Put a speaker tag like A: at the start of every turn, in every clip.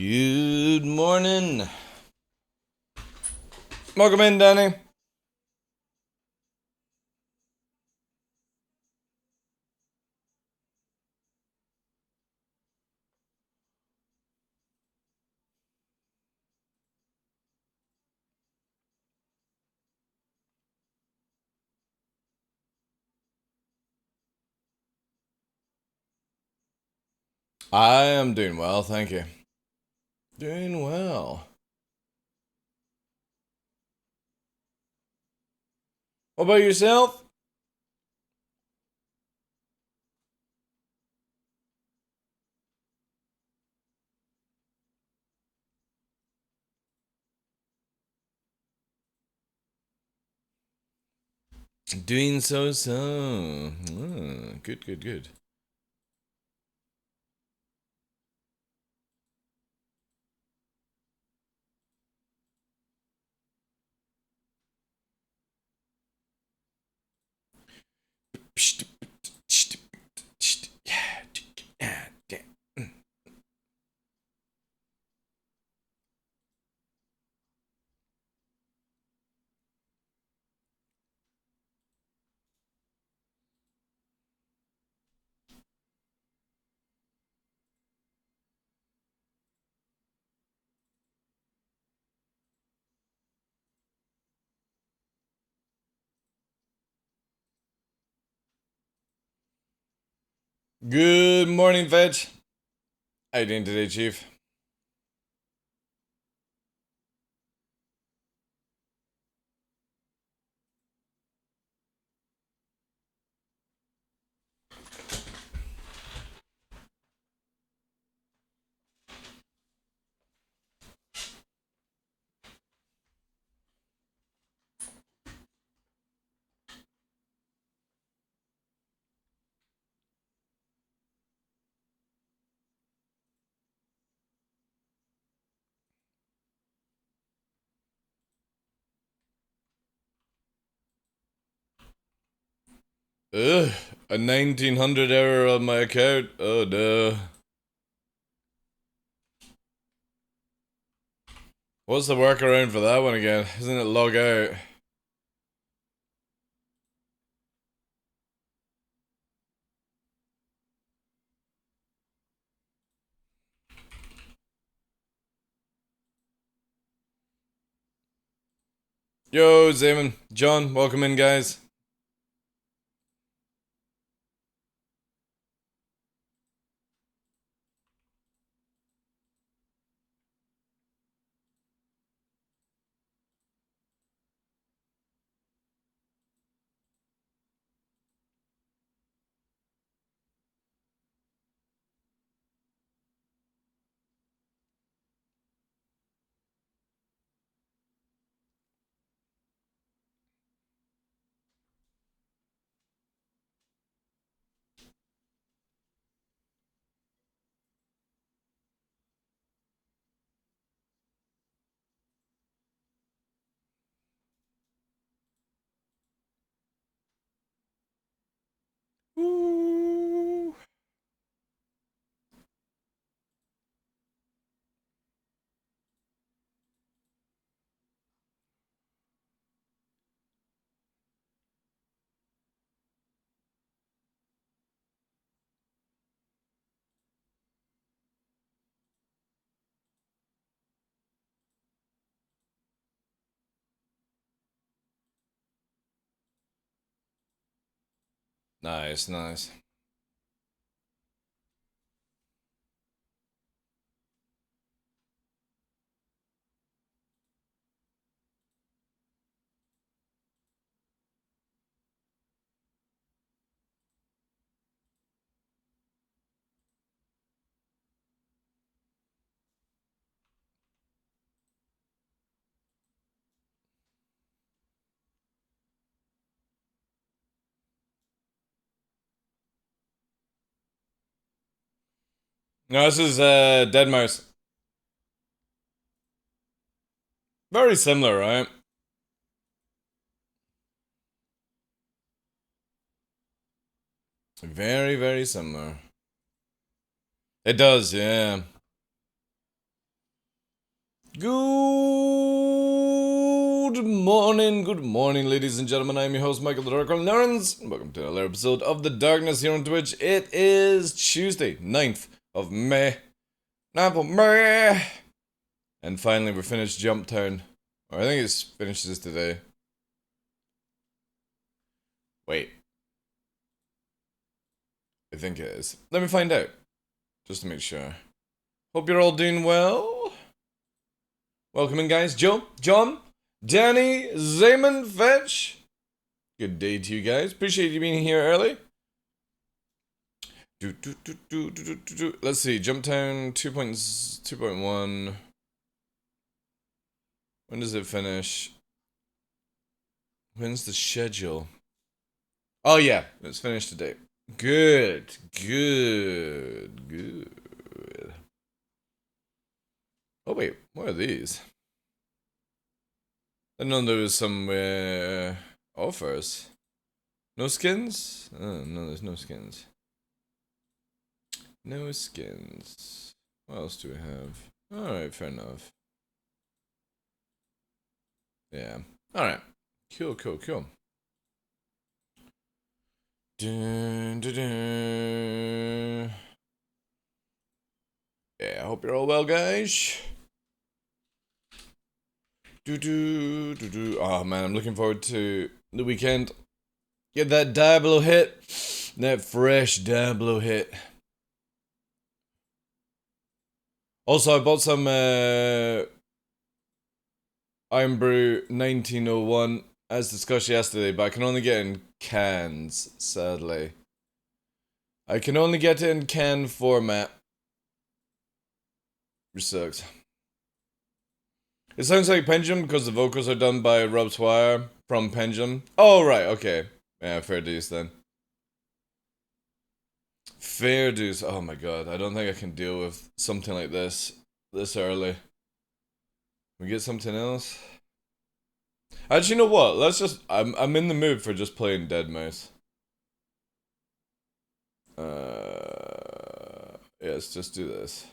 A: Good morning. Welcome in, Danny. I am doing well, thank you. Doing well. What about yourself? Doing so. Good. Good morning, Veg. How you doing today, Chief? Ugh, a 1900 error on my account. Oh no. What's the workaround for that one again? Isn't it log out? Yo, Zaman. John, welcome in, guys. Ooh. Nice. No, this is Dead Mouse. Very similar, right? Very similar. It does, yeah. Good morning, ladies and gentlemen. I'm your host, Michael TheDarkLaw, and welcome to another episode of The Darkness here on Twitch. It is Tuesday, 9th of May. 9th of May! And finally, we're finished Jump Town. Or I think it's finishes today. Wait. I think it is. Let me find out. Just to make sure. Hope you're all doing well. Welcome in, guys. Joe, John, Danny, Zayman, Fetch. Good day to you guys. Appreciate you being here early. Let's see. Jump Town 2.1. When does it finish? When's the schedule? Oh, yeah. It's finished today. Good. Oh, wait. What are these? I know there was some offers. No skins? Oh, no, there's no skins. No skins. What else do we have? Alright, fair enough. Yeah. Alright. Cool. Dun. Yeah, I hope you're all well, guys. Oh man, I'm looking forward to the weekend. Get that Diablo hit. That fresh Diablo hit. Also, I bought some Iron Brew 1901 as discussed yesterday, but I can only get it in cans, sadly. I can only get it in can format. Which sucks. It sounds like Pendulum because the vocals are done by Rob Swire from Pendulum. Oh, right, okay. Yeah, fair dues then. Fair dues. Oh my god, I don't think I can deal with something like this early. We get something else? Actually, you know what? Let's just... I'm in the mood for just playing Deadmau5. Yeah, let's just do this.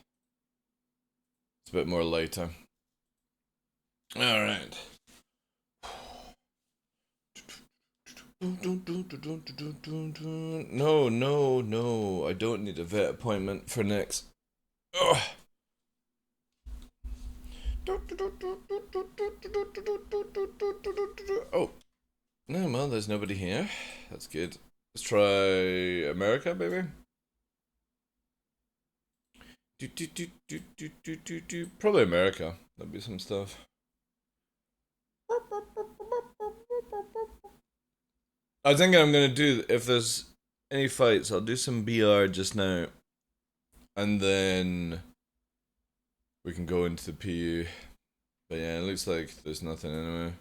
A: It's a bit more later. Alright. No. I don't need a vet appointment for next. Ugh. Oh. No, well, there's nobody here. That's good. Let's try America, baby. Probably America. That'd be some stuff. I was thinking I'm gonna do, if there's any fights, I'll do some BR just now. And then we can go into the PU. But yeah, it looks like there's nothing anyway.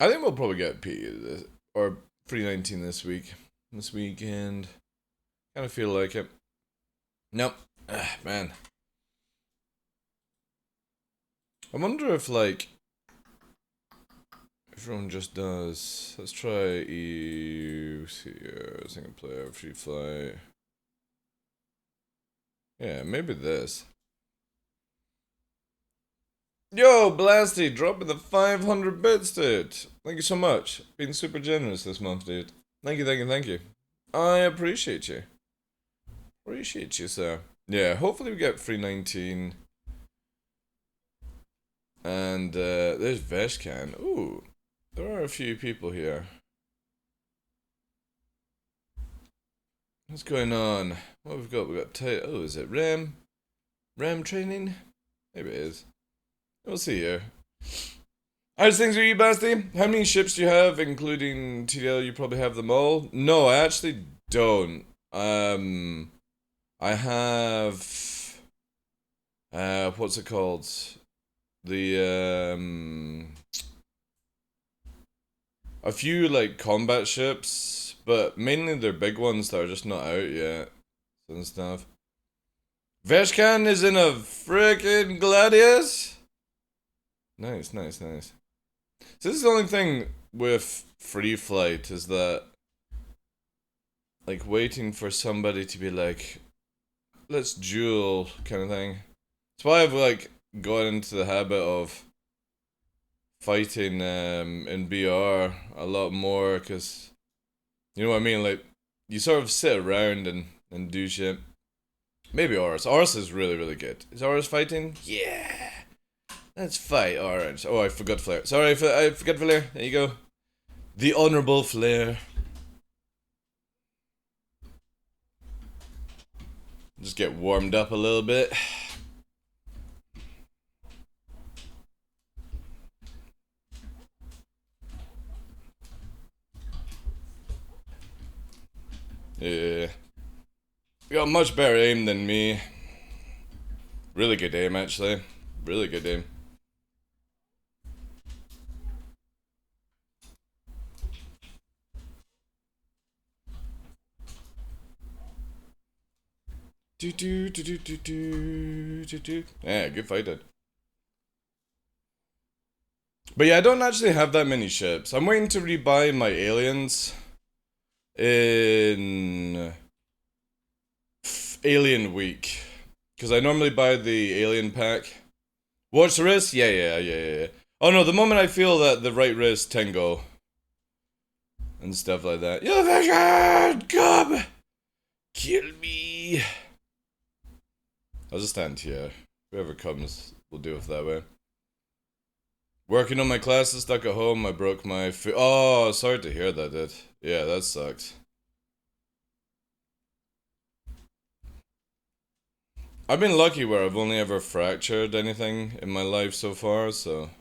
A: I think we'll probably get PU or 319 this weekend. Kind of feel like it. Nope. Man. I wonder if, like, everyone just does. Let's try EU, single player, free flight. Yeah, maybe this. Yo, Blasty, dropping the 500 bits, dude. Thank you so much. Being super generous this month, dude. Thank you. I appreciate you. Appreciate you, sir. Yeah, hopefully we get 319. And there's Veshkan. Ooh, there are a few people here. What's going on? What have we got? We got oh, is it Ram? Ram training? Maybe it is. We'll see here. How's things with you, Basti? How many ships do you have, including TDL? You probably have them all. No, I actually don't. I have what's it called? The a few like combat ships, but mainly they're big ones that are just not out yet. and stuff. Veshkan is in a freaking Gladius. Nice, nice, nice. So this is the only thing with free flight is that, like, waiting for somebody to be like, let's duel kind of thing. That's why I've like got into the habit of fighting in BR a lot more, because you know what I mean, like you sort of sit around and do shit. Maybe Oris. Oris is really, really good. Is Oris fighting? Yeah. Let's fight Orange. Oh, I forgot Flare. Sorry, I forgot Flare. There you go. The Honorable Flare. Just get warmed up a little bit. Yeah. You got much better aim than me. Really good aim, actually. Really good aim. Yeah, good fight, dude. But yeah, I don't actually have that many ships. I'm waiting to rebuy my aliens in Alien Week, because I normally buy the alien pack. Watch the wrist? Yeah. Oh no, the moment I feel that the right wrist, Tengo. And stuff like that. You vision! Come! Kill me! I'll just stand here. Whoever comes, we'll do it that way. Working on my classes, stuck at home, I broke my oh, sorry to hear that, dude. Yeah, that sucks. I've been lucky where I've only ever fractured anything in my life so far, so...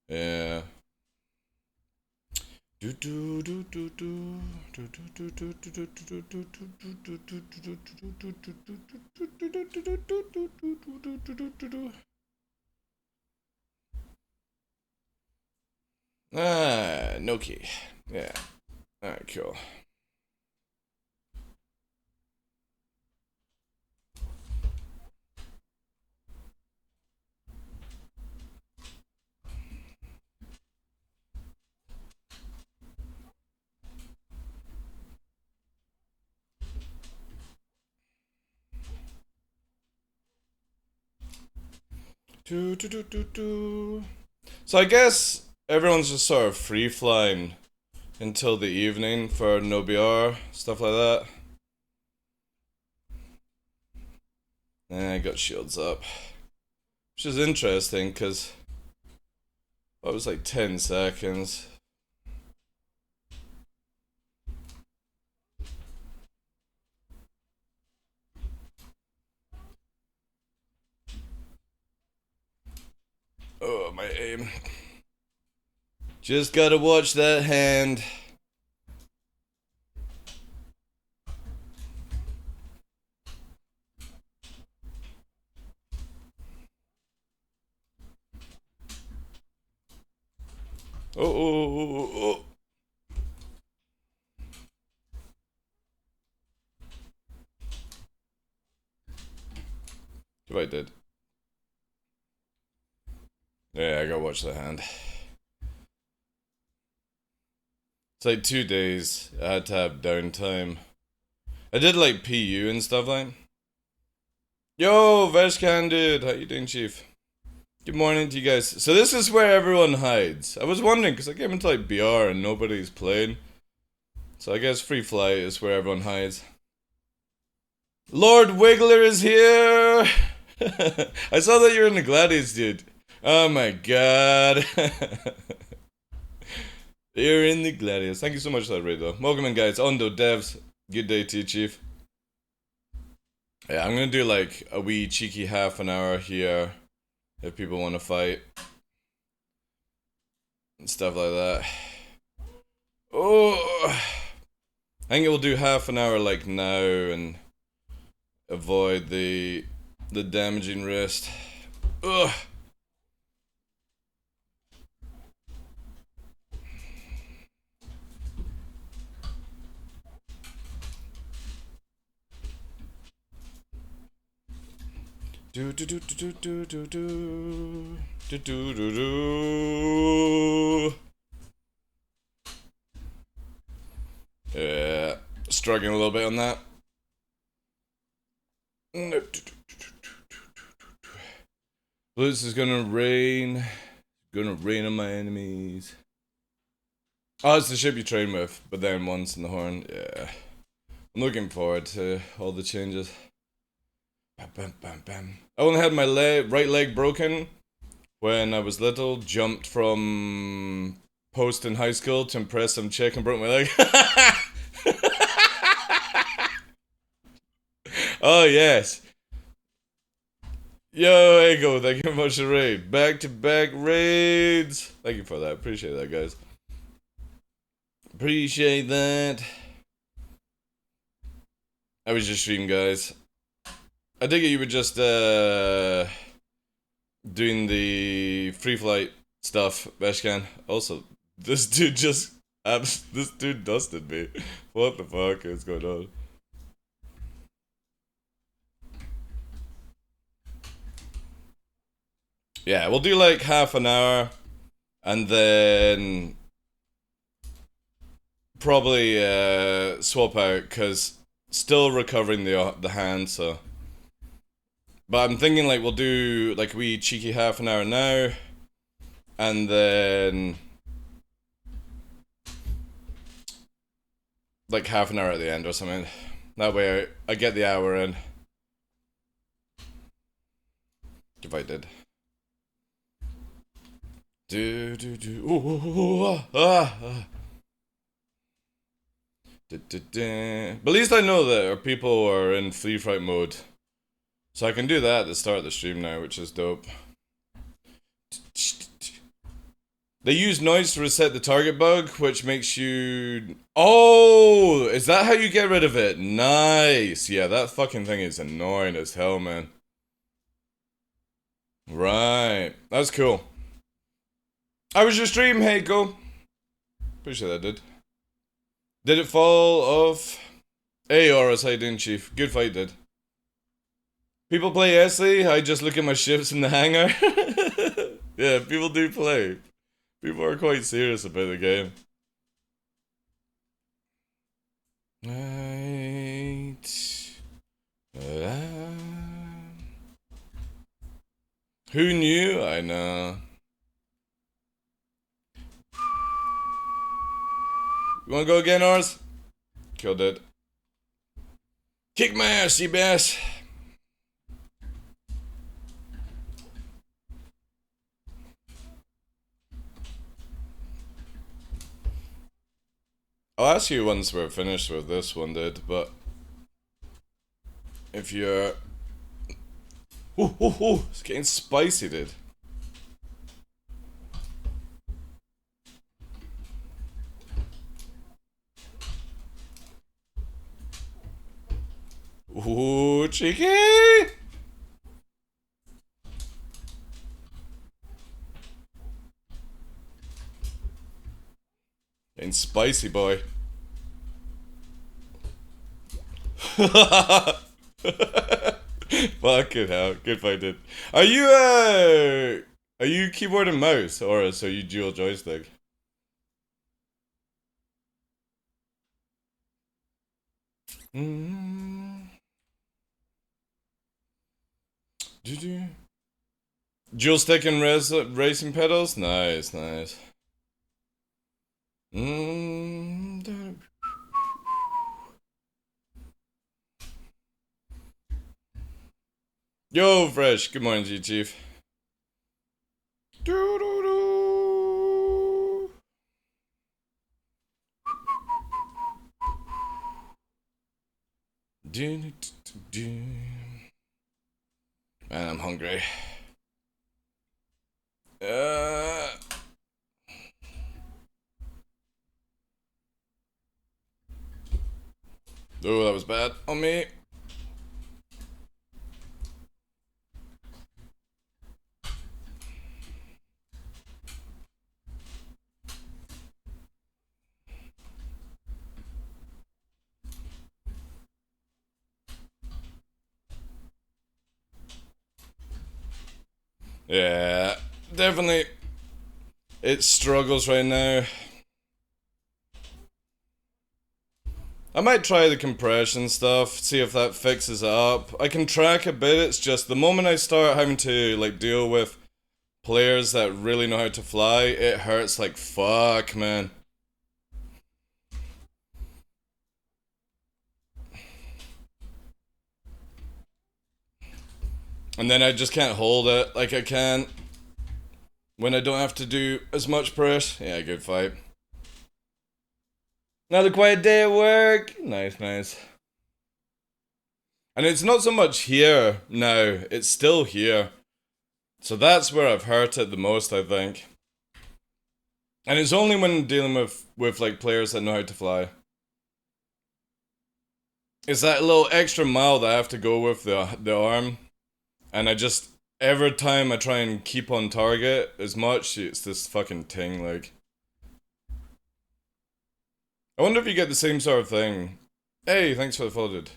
A: Yeah. Ah, no key. Yeah. Alright, cool. So I guess everyone's just sort of free flying until the evening for no BR, stuff like that. I got shields up, which is interesting because that was like 10 seconds. Oh, my aim. Just gotta watch that hand. Oh. If I did. Yeah, I gotta watch the hand. It's like 2 days. I had to have downtime. I did like PU and stuff like. Yo, Veshkan dude, how you doing, Chief? Good morning to you guys. So this is where everyone hides. I was wondering, because I came into like BR and nobody's playing. So I guess free flight is where everyone hides. Lord Wiggler is here! I saw that you're in the Gladius, dude. Oh my god. You're in the Gladius. Thank you so much for that raid, though. Welcome in, guys. Ondo Devs. Good day to you, Chief. Yeah, I'm gonna do like a wee cheeky half an hour here if people want to fight. And stuff like that. Oh! I think we'll do half an hour like now and avoid the damaging wrist. Ugh! Do do do do do do do do do do do. Yeah, struggling a little bit on that. This is gonna rain. Gonna rain on my enemies. Oh, it's the ship you train with, but then once in the horn. Yeah. I'm looking forward to all the changes. Bam, bam, bam, bam. I only had my right leg broken when I was little. Jumped from post in high school to impress some chick and broke my leg. Oh, yes. Yo, Ego, thank you very much for the raid. Back-to-back raids. Thank you for that. Appreciate that, guys. Appreciate that. I was just streaming, guys. I dig it, you were just, doing the free flight stuff, Beshkan. Also, this dude just, this dude dusted me. What the fuck is going on? Yeah, we'll do like half an hour, and then probably swap out, because still recovering the hand, so. But I'm thinking like we'll do like a wee cheeky half an hour now, and then like half an hour at the end or something. That way I get the hour in. If I did. Do do do. Ooh, But at least I know that our people are in free fight mode. So I can do that at the start of the stream now, which is dope. They use noise to reset the target bug, which makes you... Oh! Is that how you get rid of it? Nice! Yeah, that fucking thing is annoying as hell, man. Right. That's cool. How was your stream, Heiko? Appreciate that, dude. Did it fall off? Hey, Oris, how you doing, Chief? Good fight, dude. People play Esli? I just look at my ships in the hangar. Yeah, people do play. People are quite serious about the game. Right. Who knew? I know. You wanna go again, Ars? Killed it. Kick my ass, you bass. I'll ask you once we're finished with this one, dude, but if you're... Ooh, it's getting spicy, dude. Ooh, cheeky! Getting spicy, boy. Fucking hell, good fight, dude. Are you keyboard and mouse, or are you dual joystick? Dual stick and racing pedals? Nice, nice. Yo, Fresh. Good morning, G Chief. Man, I'm hungry. Oh, that was bad on me. Yeah, definitely. It struggles right now. I might try the compression stuff, see if that fixes it up. I can track a bit, it's just the moment I start having to like deal with players that really know how to fly, it hurts like fuck, man. And then I just can't hold it like I can when I don't have to do as much press. Yeah, good fight. Another quiet day at work. Nice, nice. And it's not so much here now, it's still here. So that's where I've hurt it the most, I think. And it's only when dealing with like players that know how to fly. It's that little extra mile that I have to go with the arm. And I just, every time I try and keep on target as much, it's this fucking ting, like. I wonder if you get the same sort of thing. Hey, thanks for the follow, dude.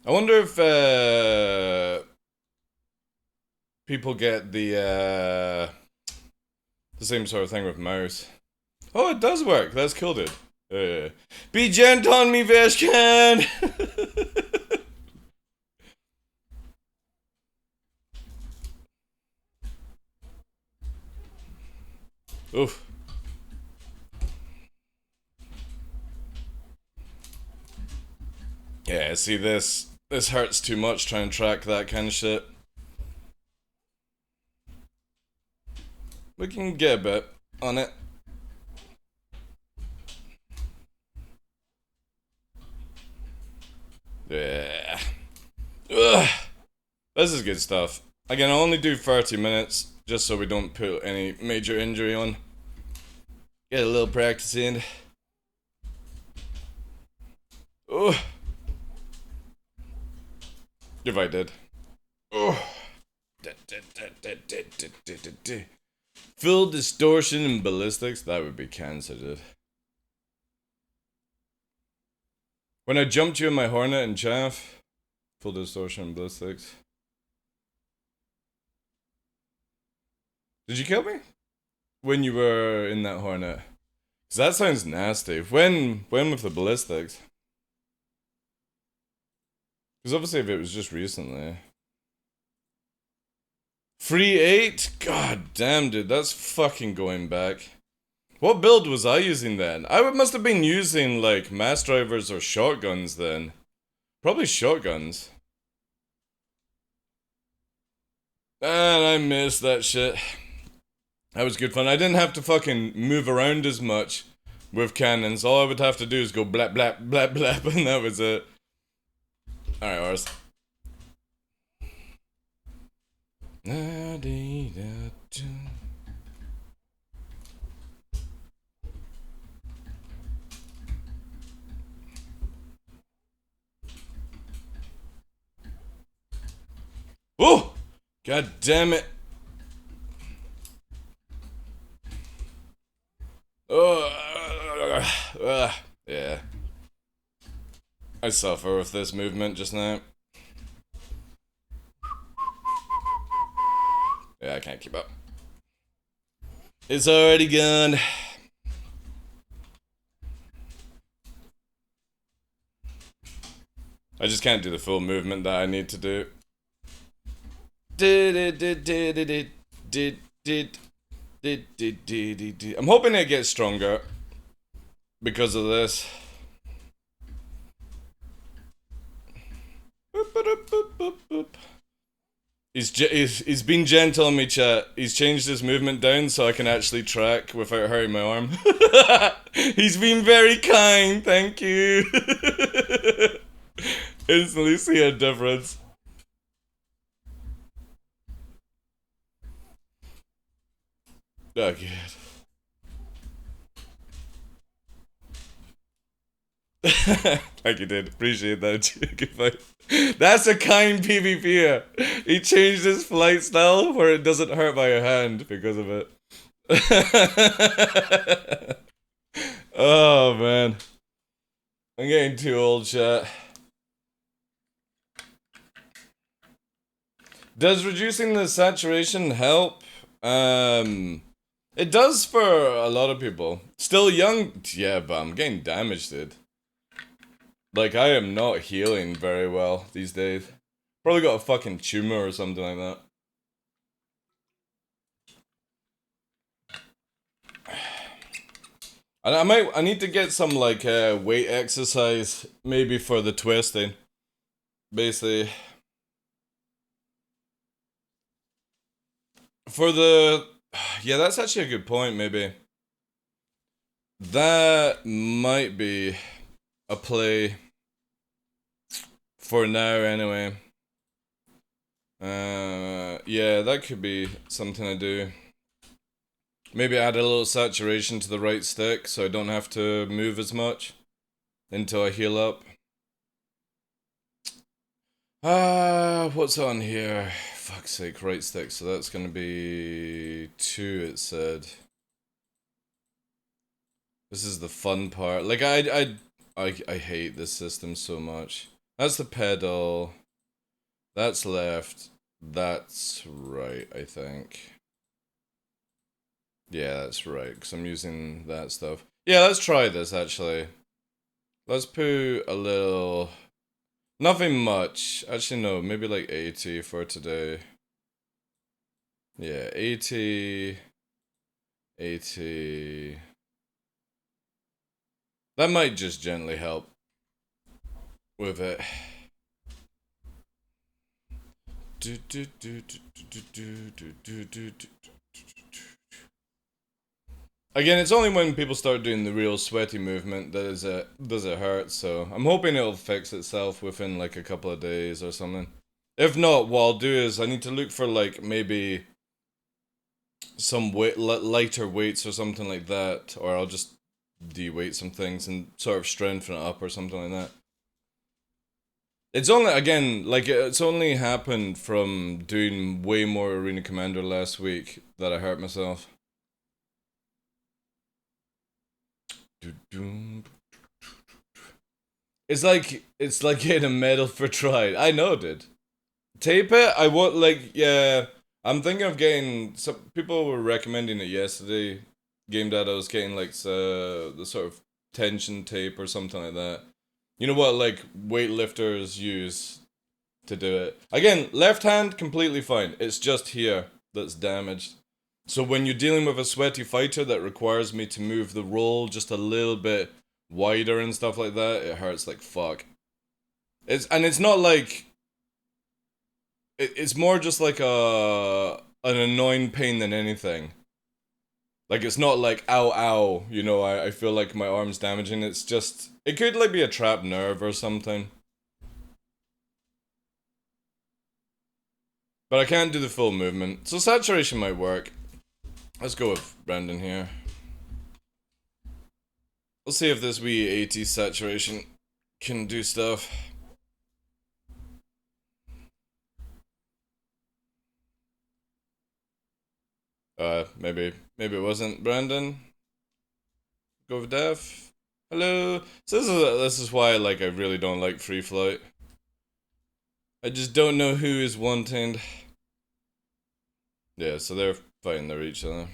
A: I wonder if people get the same sort of thing with mouse. Oh, it does work. That's cool, dude. Be gent on me, Veshkan! Oof. Yeah, see this hurts too much trying to track that kind of shit. We can get a bit on it. Yeah. Ugh. This is good stuff. Again, I'll only do 30 minutes, just so we don't put any major injury on. Get a little practice in. Oh. If I did. Oh. Full distortion and ballistics? That would be cancer, dude. When I jumped you in my Hornet and Chaff, full distortion and ballistics. Did you kill me? When you were in that Hornet? Cause that sounds nasty. When with the ballistics? Because obviously if it was just recently. Free 8? God damn, dude, that's fucking going back. What build was I using then? I must have been using, like, mass drivers or shotguns then. Probably shotguns. And I missed that shit. That was good fun. I didn't have to fucking move around as much with cannons. All I would have to do is go blap blap blap blap and that was it. Alright, ours. Oh! God damn it. Yeah. I suffer with this movement just now. Yeah, I can't keep up. It's already gone. I just can't do the full movement that I need to do. I'm hoping it gets stronger because of this. He's been gentle on me, chat. He's changed his movement down so I can actually track without hurting my arm. He's been very kind, thank you. Instantly see a difference. Oh, good. Like you did. Appreciate that. Good fight. That's a kind PvP. He changed his flight style where it doesn't hurt my hand because of it. Oh, man. I'm getting too old, chat. Does reducing the saturation help? It does for a lot of people. Still young, yeah, but I'm getting damaged, dude. Like, I am not healing very well these days. Probably got a fucking tumor or something like that. I need to get some, like, weight exercise, maybe for the twisting. Basically. For the... Yeah, that's actually a good point, maybe. That might be a play for now, anyway. Yeah, that could be something I do. Maybe add a little saturation to the right stick so I don't have to move as much until I heal up. What's on here? Fuck's sake, right stick, so that's gonna be 2, it said. This is the fun part. Like, I hate this system so much. That's the pedal. That's left. That's right, I think. Yeah, that's right, because I'm using that stuff. Yeah, let's try this, actually. Let's put a little... Nothing much. Actually, no, maybe like 80 for today. Yeah, 80... 80... That might just gently help with it. Again, it's only when people start doing the real sweaty movement that does it hurt, so I'm hoping it'll fix itself within like a couple of days or something. If not, what I'll do is I need to look for like maybe some lighter weights or something like that, or I'll just de-weight some things and sort of strengthen it up or something like that. It's only, again, like, it's only happened from doing way more Arena Commander last week that I hurt myself. It's like getting a medal for trying. I know, dude. Tape it? I want, like, yeah. I'm thinking of getting, some people were recommending it yesterday. Game Dad, I was getting, like, the sort of tension tape or something like that. You know what, like, weightlifters use to do it. Again, left hand, completely fine. It's just here that's damaged. So when you're dealing with a sweaty fighter that requires me to move the roll just a little bit wider and stuff like that, it hurts like fuck. It's not like... It's more just like an annoying pain than anything. Like, it's not like, ow, ow, you know, I feel like my arm's damaging. It's just... It could, like, be a trapped nerve or something. But I can't do the full movement. So saturation might work. Let's go with Brandon here. Let's see if this wee 80 saturation can do stuff. Maybe it wasn't Brandon. Go with Dev. Hello. So this is why, like, I really don't like Free Flight. I just don't know who is wanting. Yeah, so they're fighting their each other.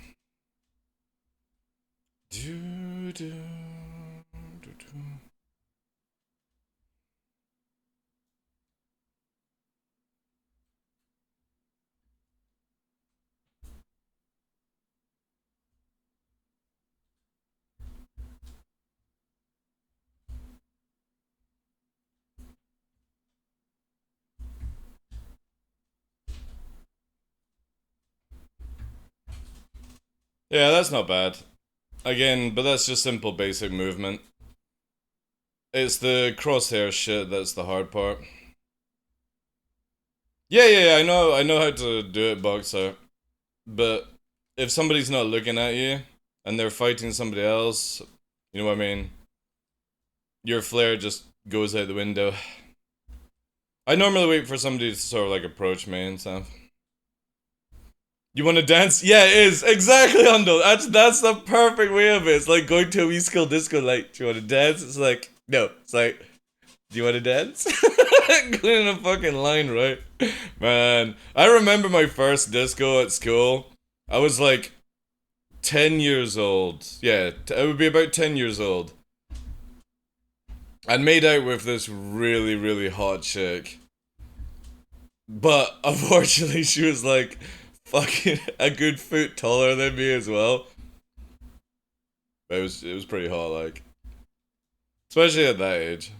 A: Yeah, that's not bad. Again, but that's just simple basic movement. It's the crosshair shit that's the hard part. Yeah, I know how to do it, Boxer. But if somebody's not looking at you and they're fighting somebody else, you know what I mean? Your flare just goes out the window. I normally wait for somebody to sort of like approach me and stuff. You want to dance? Yeah, it is. Exactly, Hondo. That's the perfect way of it. It's like going to a wee school disco, like, do you want to dance? It's like, no. It's like, do you want to dance? Going in a fucking line, right? Man, I remember my first disco at school. I was like 10 years old. Yeah, I would be about 10 years old. I'd made out with this really, really hot chick. But unfortunately, she was like fucking a good foot taller than me as well. But it was pretty hot, like, especially at that age.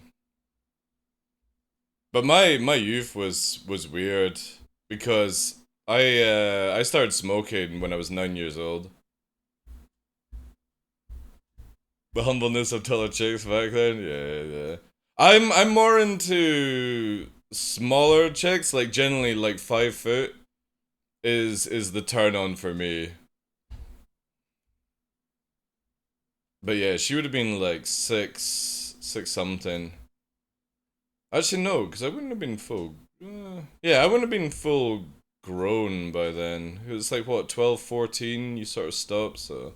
A: But my youth was weird because I started smoking when I was 9 years old. The humbleness of taller chicks back then, yeah. I'm more into smaller chicks, like generally like 5 foot is the turn on for me. But yeah, she would have been like six something. Actually, no, because I wouldn't have been full. Yeah, I wouldn't have been full grown by then. It was like, what, 12, 14, you sort of stop, so.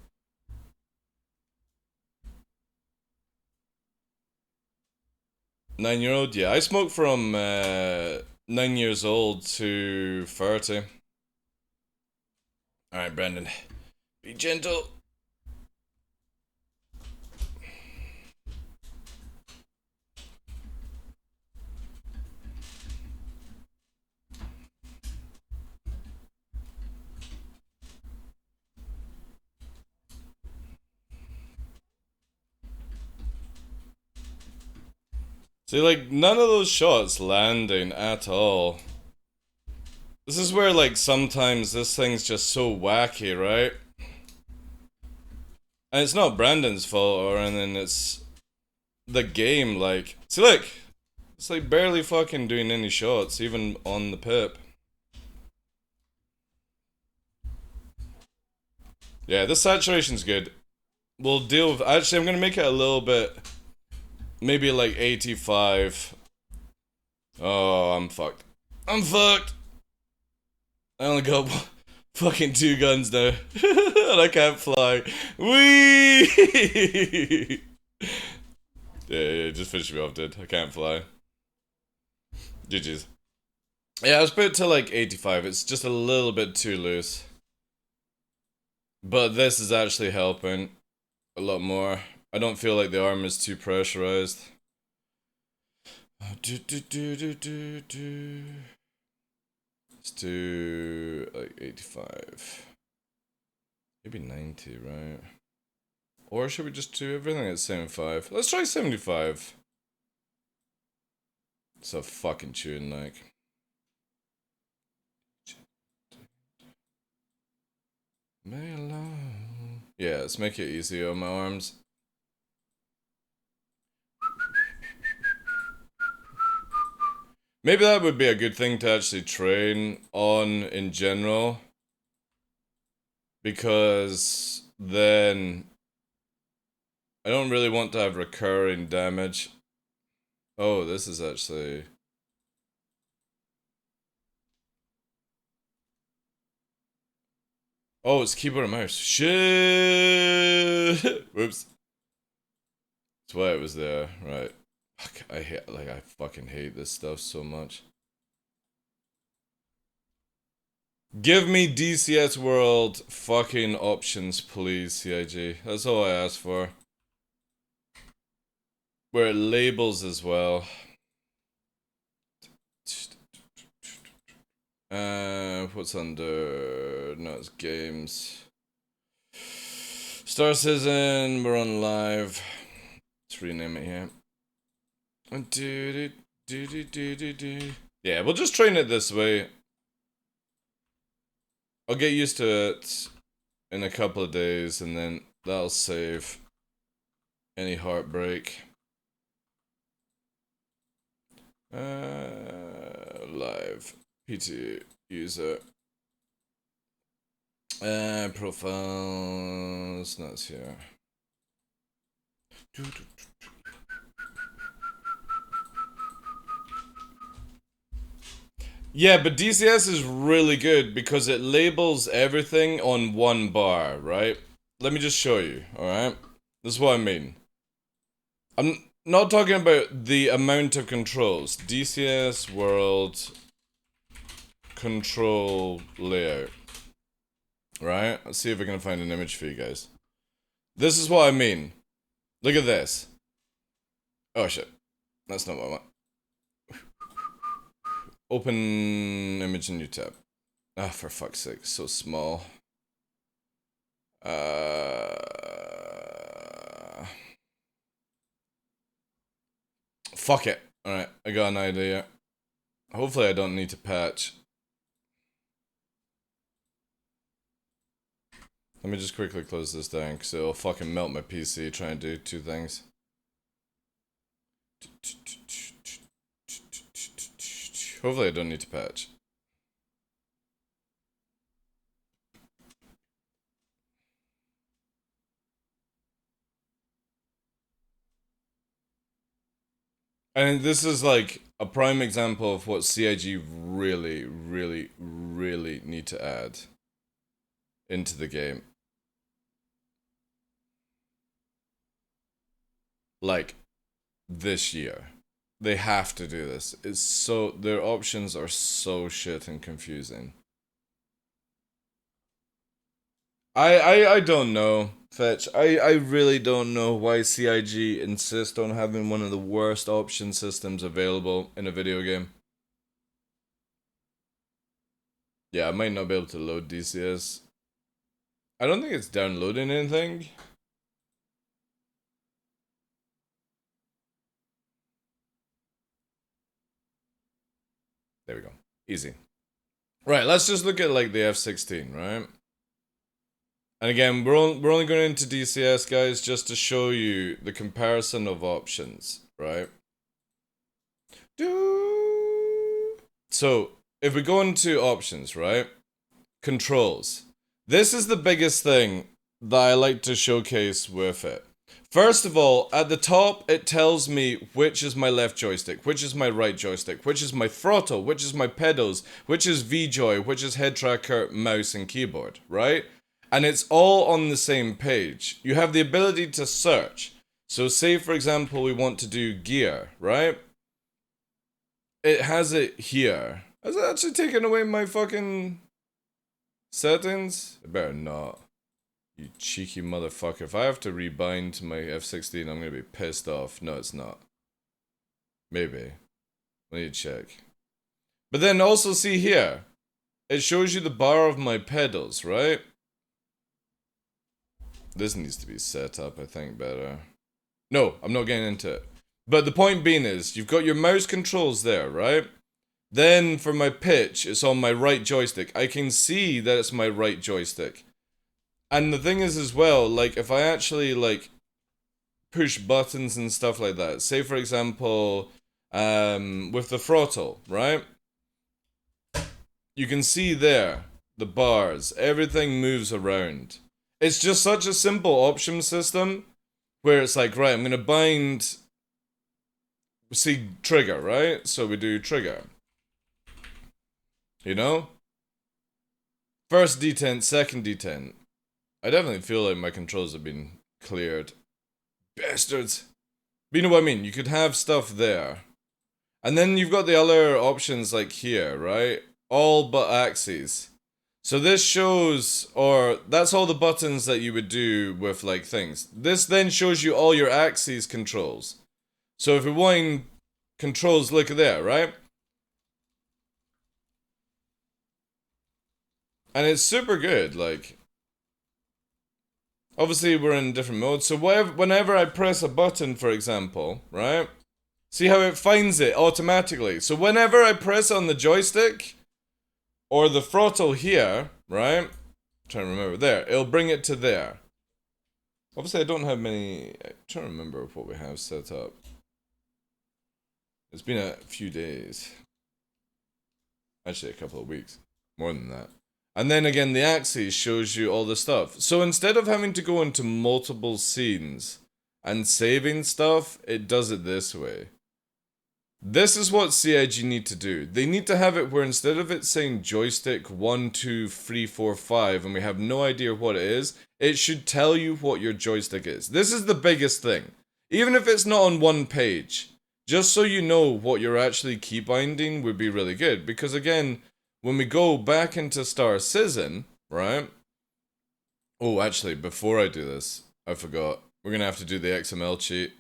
A: 9 year old? Yeah, I smoked from 9 years old to 30. Alright, Brandon. Be gentle. See, like, none of those shots landing at all. This is where, like, sometimes this thing's just so wacky, right? And it's not Brandon's fault or anything, it's the game, like. See, look! It's like barely fucking doing any shots, even on the pip. Yeah, this saturation's good. We'll deal with. Actually, I'm gonna make it a little bit. Maybe like 85. Oh, I'm fucked. I'm fucked! I only got fucking 2 guns now. And I can't fly. Whee! Yeah, just finish me off, dude. I can't fly. GG's. Yeah, I was put to like 85. It's just a little bit too loose. But this is actually helping a lot more. I don't feel like the arm is too pressurized. Let's do like 85. Maybe 90, right? Or should we just do everything at 75? Let's try 75. It's a fucking tune, like. Yeah, let's make it easy on my arms. Maybe that would be a good thing to actually train on in general. Because then I don't really want to have recurring damage. Oh, this is actually... Oh, it's keyboard and mouse. Shit! Whoops. That's why it was there. Right. Fuck, I fucking hate this stuff so much. Give me DCS World fucking options, please, CIG. That's all I asked for. Where it labels as well. What's under? No, it's games. Star Citizen, we're on live. Let's rename it here. Yeah, we'll just train it this way. I'll get used to it in a couple of days, and then that'll save any heartbreak. Live. PT user. Profiles. That's here. Yeah, but DCS is really good because it labels everything on one bar, right? Let me just show you, alright? This is what I mean. I'm not talking about the amount of controls. DCS World Control Layout. Right? Let's see if we can find an image for you guys. This is what I mean. Look at this. Oh shit. That's not what I want. Open image in new tab. Ah, for fuck's sake, so small. Fuck it. Alright, I got an idea. Hopefully I don't need to patch. Let me just quickly close this down, because it'll fucking melt my PC trying to do two things. Hopefully I don't need to patch. And this is like a prime example of what CIG really, really, really need to add into the game. Like, this year. They have to do this. It's so, their options are so shit and confusing. I don't know, Fetch. I really don't know why CIG insist on having one of the worst option systems available in a video game. Yeah, I might not be able to load DCS. I don't think it's downloading anything. There we go. Easy. Right, let's just look at like the F16, right? And again, we're only going into DCS, guys, just to show you the comparison of options, right? So, if we go into options, right? Controls. This is the biggest thing that I like to showcase with it. First of all, at the top, it tells me which is my left joystick, which is my right joystick, which is my throttle, which is my pedals, which is V-Joy, which is head tracker, mouse, and keyboard, right? And it's all on the same page. You have the ability to search. So say, for example, we want to do gear, right? It has it here. Has it actually taken away my fucking settings? It better not. You cheeky motherfucker. If I have to rebind to my F16, I'm gonna be pissed off. No, it's not. Maybe. I need to check. But then also see here. It shows you the bar of my pedals, right? This needs to be set up, I think, better. No, I'm not getting into it. But the point being is, you've got your mouse controls there, right? Then for my pitch, it's on my right joystick. I can see that it's my right joystick. And the thing is as well, like, if I actually, like, push buttons and stuff like that, say for example, with the throttle, right? You can see there, the bars, everything moves around. It's just such a simple option system, where it's like, right, I'm gonna bind, see, trigger, right? So we do trigger. You know? First detent, second detent. I definitely feel like my controls have been cleared. Bastards. But you know what I mean? You could have stuff there. And then you've got the other options like here, right? All but axes. So this shows, or that's all the buttons that you would do with like things. This then shows you all your axes controls. So if you're wanting controls, look at there, right? And it's super good, like, obviously we're in different modes, so whenever I press a button, for example, right? See how it finds it automatically. So whenever I press on the joystick, or the throttle here, right? I'm trying to remember, there, it'll bring it to there. Obviously I don't have many, I'm trying to remember what we have set up. It's been a few days. Actually a couple of weeks, more than that. And then again, the axis shows you all the stuff. So instead of having to go into multiple scenes and saving stuff, it does it this way. This is what CIG need to do. They need to have it where instead of it saying joystick 1, 2, 3, 4, 5, and we have no idea what it is, it should tell you what your joystick is. This is the biggest thing. Even if it's not on one page, just so you know what you're actually keybinding would be really good. Because again, when we go back into Star Citizen, right, Oh, actually, before I do this, I forgot. We're gonna have to do the XML cheat.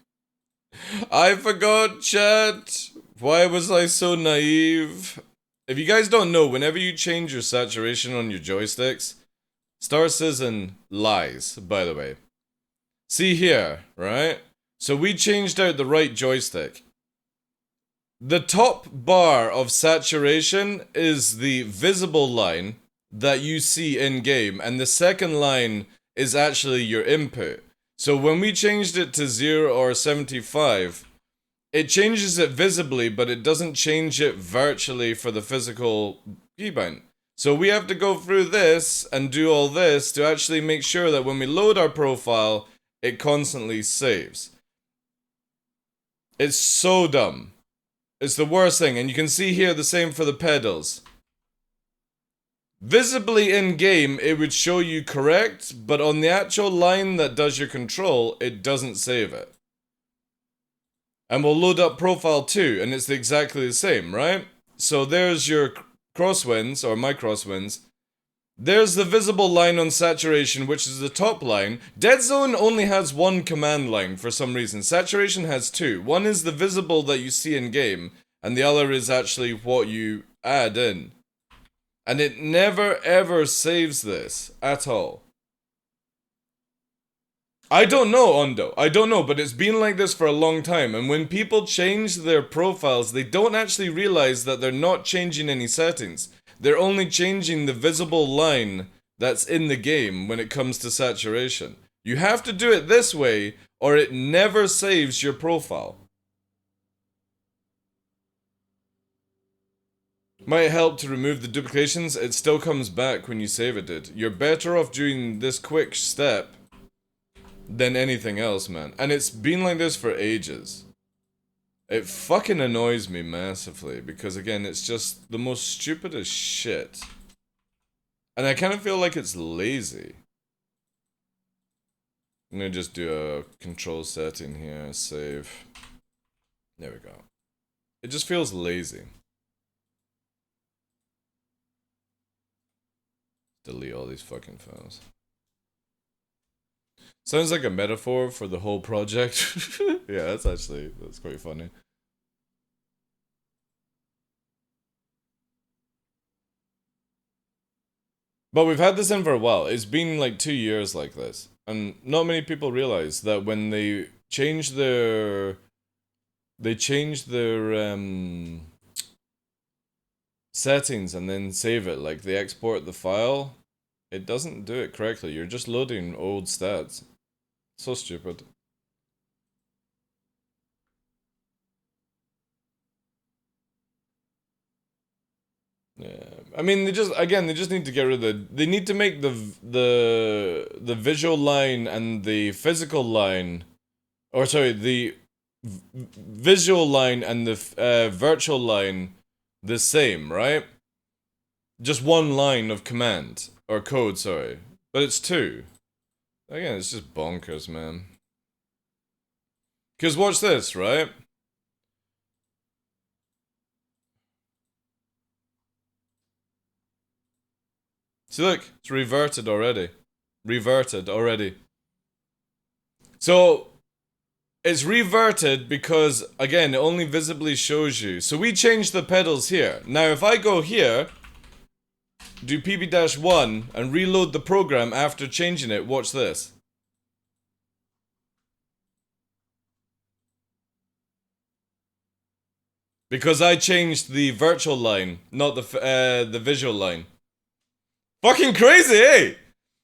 A: I forgot, chat! Why was I so naive? If you guys don't know, whenever you change your saturation on your joysticks, Star Citizen lies, by the way. See here, right? So we changed out the right joystick. The top bar of saturation is the visible line that you see in game, and the second line is actually your input. So when we changed it to 0 or 75, it changes it visibly, but it doesn't change it virtually for the physical keybind. So we have to go through this and do all this to actually make sure that when we load our profile, it constantly saves. It's so dumb. It's the worst thing, and you can see here the same for the pedals. Visibly in game, it would show you correct, but on the actual line that does your control, it doesn't save it. And we'll load up profile 2, and it's exactly the same, right? So there's your crosswinds, or my crosswinds. There's the visible line on saturation, which is the top line. Dead Zone only has one command line for some reason. Saturation has two. One is the visible that you see in game, and the other is actually what you add in. And it never ever saves this at all. I don't know, Ondo. I don't know, but it's been like this for a long time. And when people change their profiles, they don't actually realize that they're not changing any settings. They're only changing the visible line that's in the game when it comes to saturation. You have to do it this way, or it never saves your profile. Might help to remove the duplications. It still comes back when you save it, dude. You're better off doing this quick step than anything else, man. And it's been like this for ages. It fucking annoys me massively because, again, it's just the most stupidest shit. And I kind of feel like it's lazy. I'm gonna just do a control setting here, save. There we go. It just feels lazy. Delete all these fucking files. Sounds like a metaphor for the whole project. Yeah, that's quite funny. But we've had this in for a while. It's been like 2 years like this. And not many people realize that when they change their settings and then save it, like they export the file, it doesn't do it correctly. You're just loading old stats. So stupid. Yeah, I mean, they just need to get rid of they need to make the visual line and the physical line, or sorry, the visual line and the virtual line the same, right? Just one line of command or code, sorry, but it's two. Again, it's just bonkers, man. Because watch this, right? See, look, it's reverted already. Reverted already. So, it's reverted because, again, it only visibly shows you. So we changed the pedals here. Now, if I go here, do PB-1 and reload the program after changing it, watch this. Because I changed the virtual line, not the visual line. Fucking crazy, eh?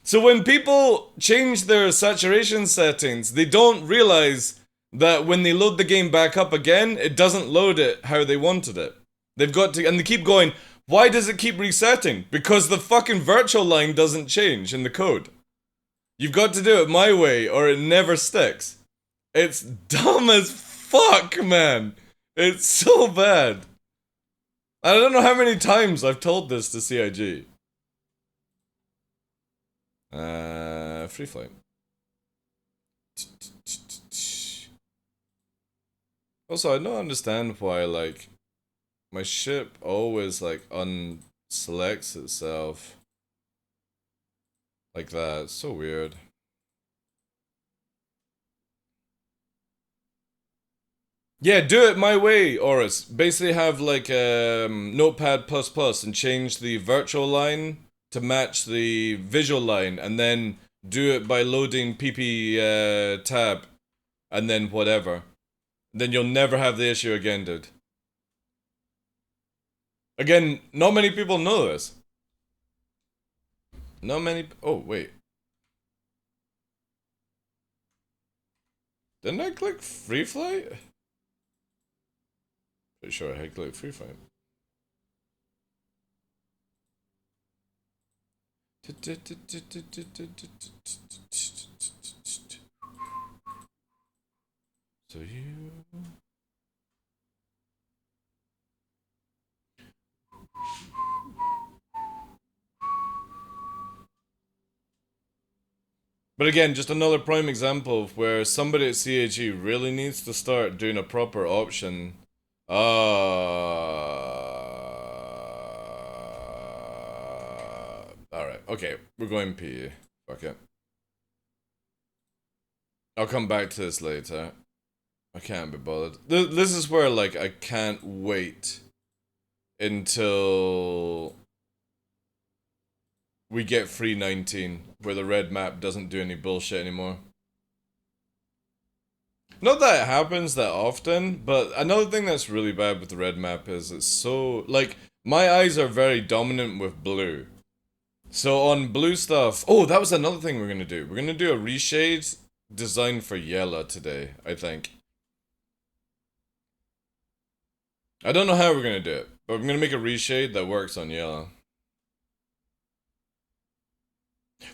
A: So when people change their saturation settings, they don't realize that when they load the game back up again, it doesn't load it how they wanted it. They've got to, and they keep going, why does it keep resetting? Because the fucking virtual line doesn't change in the code. You've got to do it my way or it never sticks. It's dumb as fuck, man. It's so bad. I don't know how many times I've told this to CIG. Free flight. Also, I don't understand why, like, my ship always, like, unselects itself. Like that. It's so weird. Yeah, do it my way, Oris. Basically have like Notepad++ and change the virtual line to match the visual line, and then do it by loading pp tab, and then whatever. Then you'll never have the issue again, dude. Again, not many people know this. Not many. Oh, wait. Didn't I click free flight? Pretty sure I had clicked free flight. So you. But again, just another prime example of where somebody at CAG really needs to start doing a proper option. Alright, okay, we're going PE. Fuck it. I'll come back to this later. I can't be bothered. This is where, like, I can't wait until we get free 19, where the red map doesn't do any bullshit anymore. Not that it happens that often, but another thing that's really bad with the red map is it's so, like, my eyes are very dominant with blue. So on blue stuff, oh, that was another thing we're gonna do. We're gonna do a reshade designed for yellow today, I think. I don't know how we're gonna do it, but I'm gonna make a reshade that works on yellow.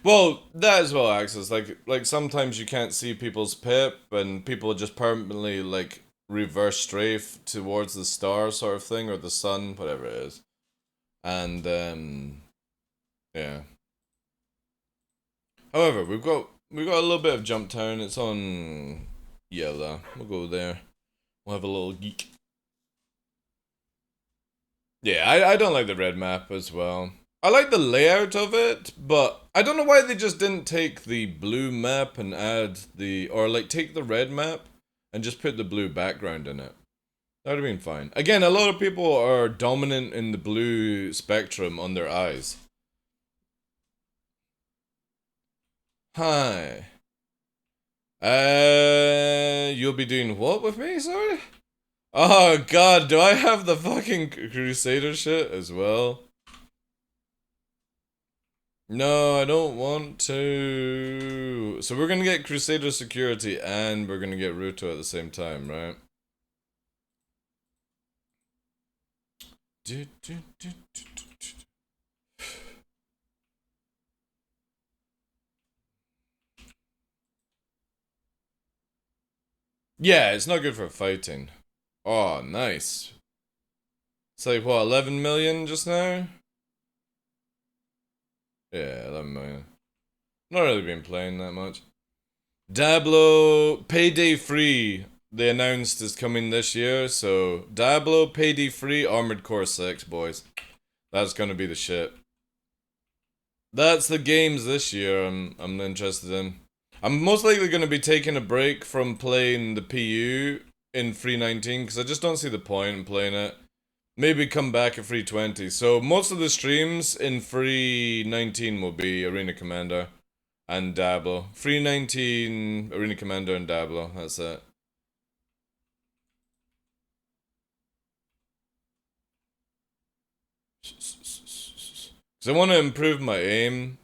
A: Well, that as well, Axis. Like sometimes you can't see people's pip, and people just permanently like reverse strafe towards the star sort of thing, or the sun, whatever it is. And yeah. However, we've got a little bit of Jump Town. It's on yellow. We'll go there. We'll have a little geek. Yeah, I don't like the red map as well. I like the layout of it, but I don't know why they just didn't take the blue map and add the, or like take the red map and just put the blue background in it. That would have been fine. Again, a lot of people are dominant in the blue spectrum on their eyes. Hi. You'll be doing what with me, sorry? Oh god, do I have the fucking Crusader shit as well? No, I don't want to. So we're gonna get Crusader security and we're gonna get Ruto at the same time, right? Yeah, it's not good for fighting. Oh, nice. It's like, what, 11 million just now? Yeah, 11 million. Not really been playing that much. Diablo Payday Free, they announced is coming this year, so Diablo Payday Free Armored Core 6, boys. That's gonna be the shit. That's the games this year I'm interested in. I'm most likely gonna be taking a break from playing the PU in Free 19, because I just don't see the point in playing it. Maybe come back at Free 20. So most of the streams in Free 19 will be Arena Commander and Diablo. Free 19, Arena Commander and Diablo. That's it. Because I want to improve my aim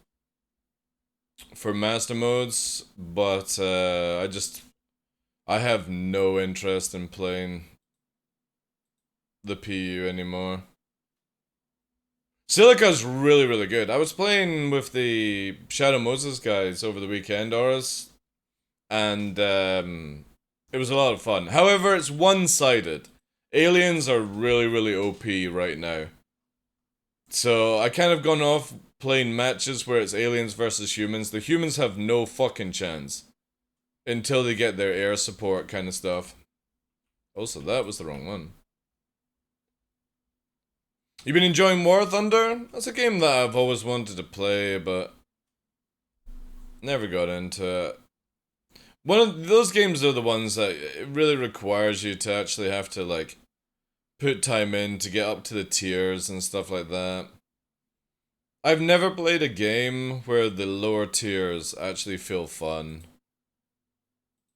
A: for master modes, but I have no interest in playing the PU anymore. Silica's really, really good. I was playing with the Shadow Moses guys over the weekend, Oris, and it was a lot of fun. However, it's one-sided. Aliens are really, really OP right now. So I kind of gone off playing matches where it's aliens versus humans. The humans have no fucking chance until they get their air support kind of stuff. Also, that was the wrong one. You been enjoying War Thunder? That's a game that I've always wanted to play, but Never got into it. One of those games are the ones that it really requires you to actually have to like put time in to get up to the tiers and stuff like that. I've never played a game where the lower tiers actually feel fun.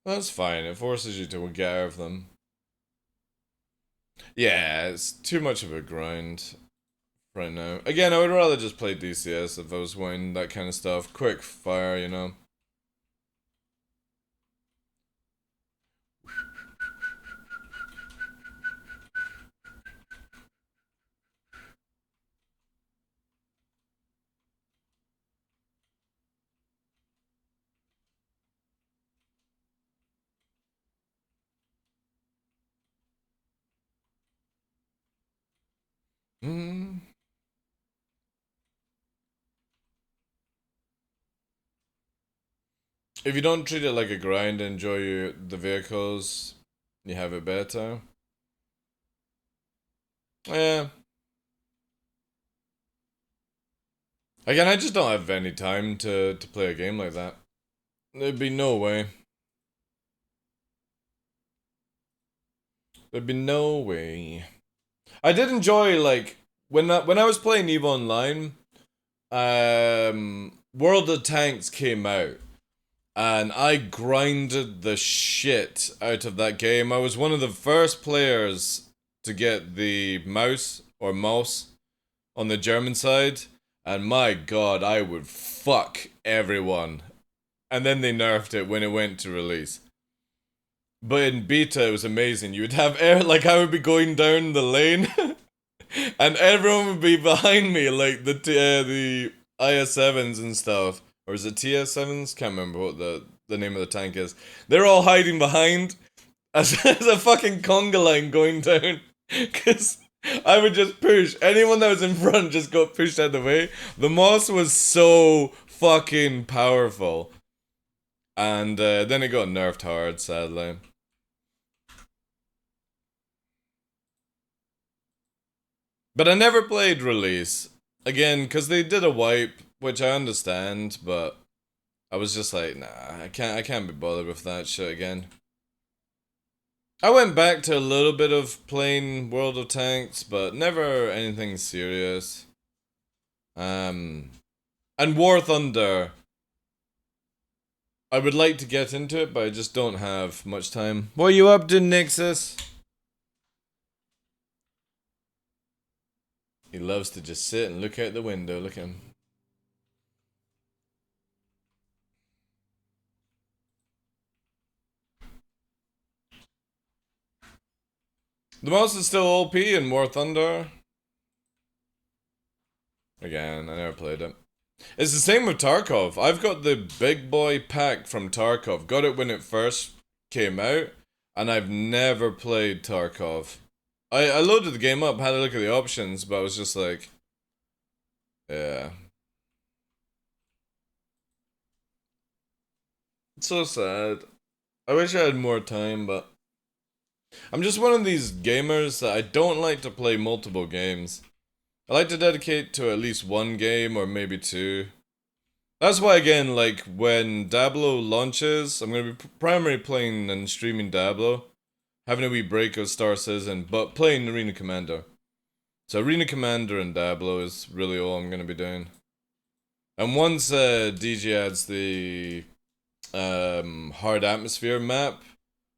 A: That's fine, it forces you to get out of them. Yeah, it's too much of a grind right now. Again, I would rather just play DCS if I was wanting that kind of stuff. Quick fire, you know. Hmm. If you don't treat it like a grind, enjoy the vehicles, you have it better. Yeah. Again, I just don't have any time to play a game like that. There'd be no way. There'd be no way. I did enjoy like when I was playing EVE Online, World of Tanks came out, and I grinded the shit out of that game. I was one of the first players to get the mouse on the German side, and my god, I would fuck everyone. And then they nerfed it when it went to release. But in beta, it was amazing. You would have air, like I would be going down the lane, and everyone would be behind me, like the IS-7s and stuff, or is it TS-7s? Can't remember what the name of the tank is. They're all hiding behind as a fucking conga line going down, because I would just push anyone that was in front. Just got pushed out of the way. The Moss was so fucking powerful, and then it got nerfed hard, sadly. But I never played Release. Again, because they did a wipe, which I understand, but I was just like, nah, I can't be bothered with that shit again. I went back to a little bit of playing World of Tanks, but never anything serious. And War Thunder. I would like to get into it, but I just don't have much time. What are you up to, Nixus? He loves to just sit and look out the window. Look at him. The mouse is still OP in War Thunder. Again, I never played it. It's the same with Tarkov. I've got the big boy pack from Tarkov. Got it when it first came out, and I've never played Tarkov. I loaded the game up, had a look at the options, but I was just like, yeah. It's so sad. I wish I had more time, but I'm just one of these gamers that I don't like to play multiple games. I like to dedicate to at least one game or maybe two. That's why, again, like, when Diablo launches, I'm gonna be primarily playing and streaming Diablo, having a wee break of Star Citizen, but playing Arena Commander. So Arena Commander and Diablo is really all I'm gonna be doing. And once DJ adds the hard atmosphere map,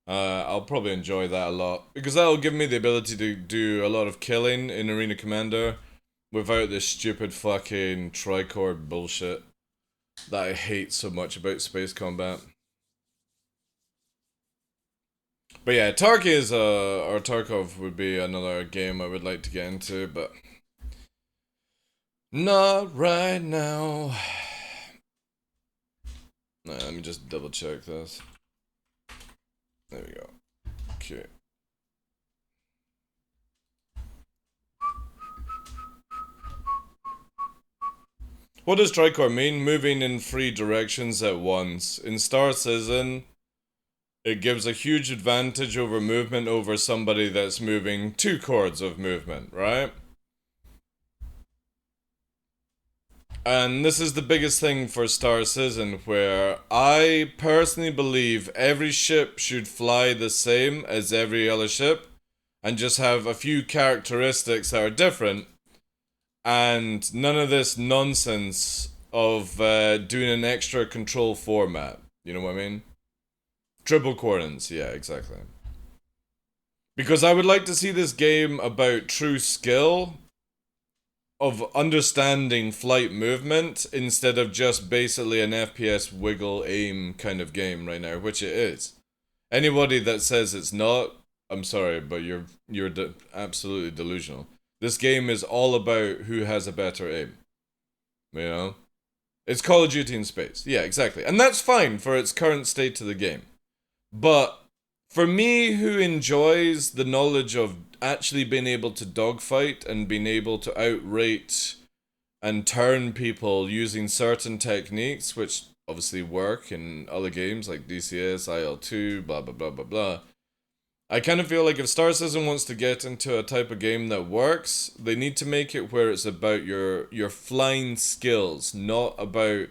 A: I'll probably enjoy that a lot, because that'll give me the ability to do a lot of killing in Arena Commander without this stupid fucking tricord bullshit that I hate so much about space combat. But yeah, or Tarkov would be another game I would like to get into, but not right now. Let me just double check this. There we go. Okay. What does tricord mean? Moving in 3 directions at once. In Star Citizen, it gives a huge advantage over movement over somebody that's moving 2 chords of movement, right? And this is the biggest thing for Star Citizen, where I personally believe every ship should fly the same as every other ship and just have a few characteristics that are different, and none of this nonsense of doing an extra control format. You know what I mean? Triple coordinates, yeah, exactly. Because I would like to see this game about true skill of understanding flight movement instead of just basically an FPS wiggle aim kind of game right now, which it is. Anybody that says it's not, I'm sorry, but you're absolutely delusional. This game is all about who has a better aim. You know, it's Call of Duty in space. Yeah, exactly, and that's fine for its current state of the game. But for me, who enjoys the knowledge of actually being able to dogfight and being able to outrate and turn people using certain techniques, which obviously work in other games like DCS, IL2, blah blah blah blah blah. I kind of feel like if Star Citizen wants to get into a type of game that works, they need to make it where it's about your flying skills, not about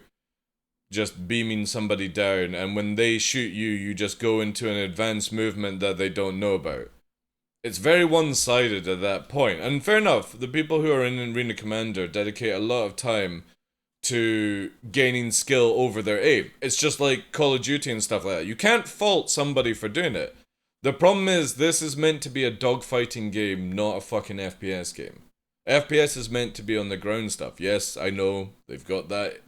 A: just beaming somebody down, and when they shoot you, you just go into an advanced movement that they don't know about. It's very one-sided at that point. And fair enough, the people who are in Arena Commander dedicate a lot of time to gaining skill over their aim. It's just like Call of Duty and stuff like that. You can't fault somebody for doing it. The problem is, this is meant to be a dogfighting game, not a fucking FPS game. FPS is meant to be on the ground stuff. Yes, I know, they've got that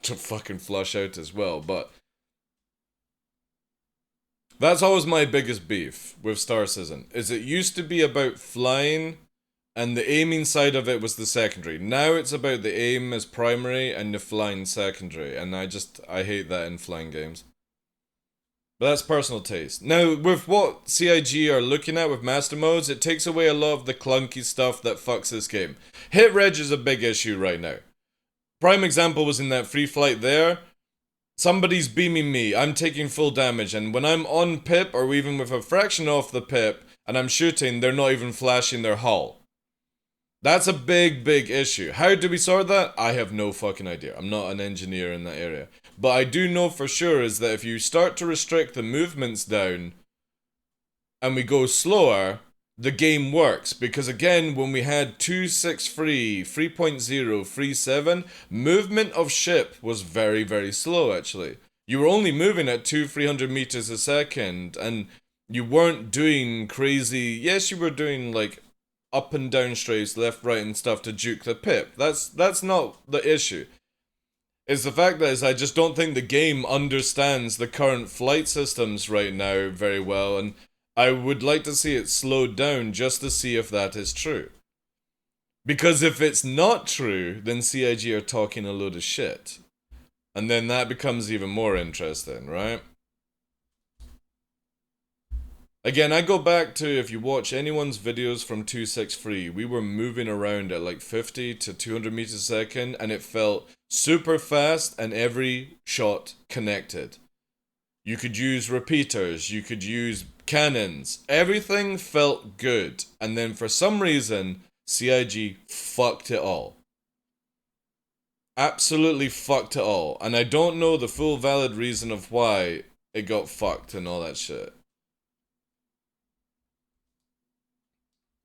A: to fucking flush out as well, but that's always my biggest beef with Star Citizen, is it used to be about flying, and the aiming side of it was the secondary. Now it's about the aim as primary and the flying secondary, and I hate that in flying games. But that's personal taste. Now, with what CIG are looking at with master modes, it takes away a lot of the clunky stuff that fucks this game. Hit reg is a big issue right now. Prime example was in that free flight there. Somebody's beaming me, I'm taking full damage, and when I'm on pip, or even with a fraction off the pip, and I'm shooting, they're not even flashing their hull. That's a big, big issue. How do we sort that? I have no fucking idea. I'm not an engineer in that area. But I do know for sure is that if you start to restrict the movements down, and we go slower, the game works. Because again, when we had 2.6.3, 3.0, 3.7, movement of ship was very, very slow actually. You were only moving at 300 meters a second, and you weren't doing crazy. Yes, you were doing like up and down strays, left, right, and stuff to juke the pip. That's not the issue. It's the fact that I just don't think the game understands the current flight systems right now very well, and I would like to see it slowed down just to see if that is true. Because if it's not true, then CIG are talking a load of shit. And then that becomes even more interesting, right? Again, I go back to, if you watch anyone's videos from 263, we were moving around at like 50 to 200 meters a second, and it felt super fast, and every shot connected. You could use repeaters, you could use cannons, everything felt good, and then for some reason, CIG fucked it all. Absolutely fucked it all, and I don't know the full valid reason of why it got fucked and all that shit.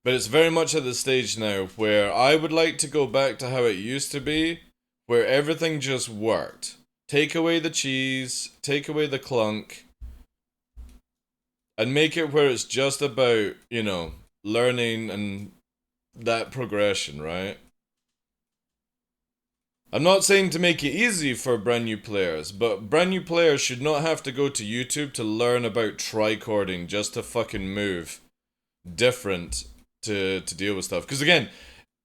A: But it's very much at the stage now where I would like to go back to how it used to be, where everything just worked. Take away the cheese, take away the clunk, and make it where it's just about, you know, learning and that progression, right? I'm not saying to make it easy for brand new players, but brand new players should not have to go to YouTube to learn about tricording just to fucking move different to deal with stuff. Because again,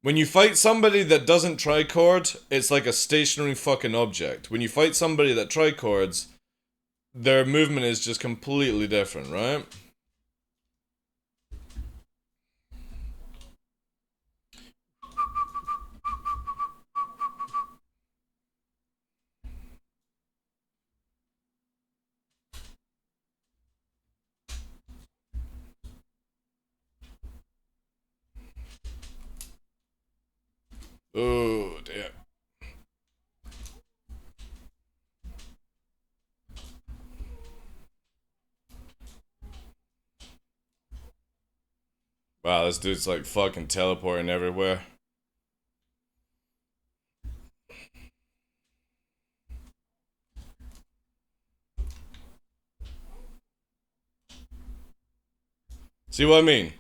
A: when you fight somebody that doesn't tricord, it's like a stationary fucking object. When you fight somebody that tricords, their movement is just completely different, right? Oh, dear. Wow, this dude's like fucking teleporting everywhere. See what I mean?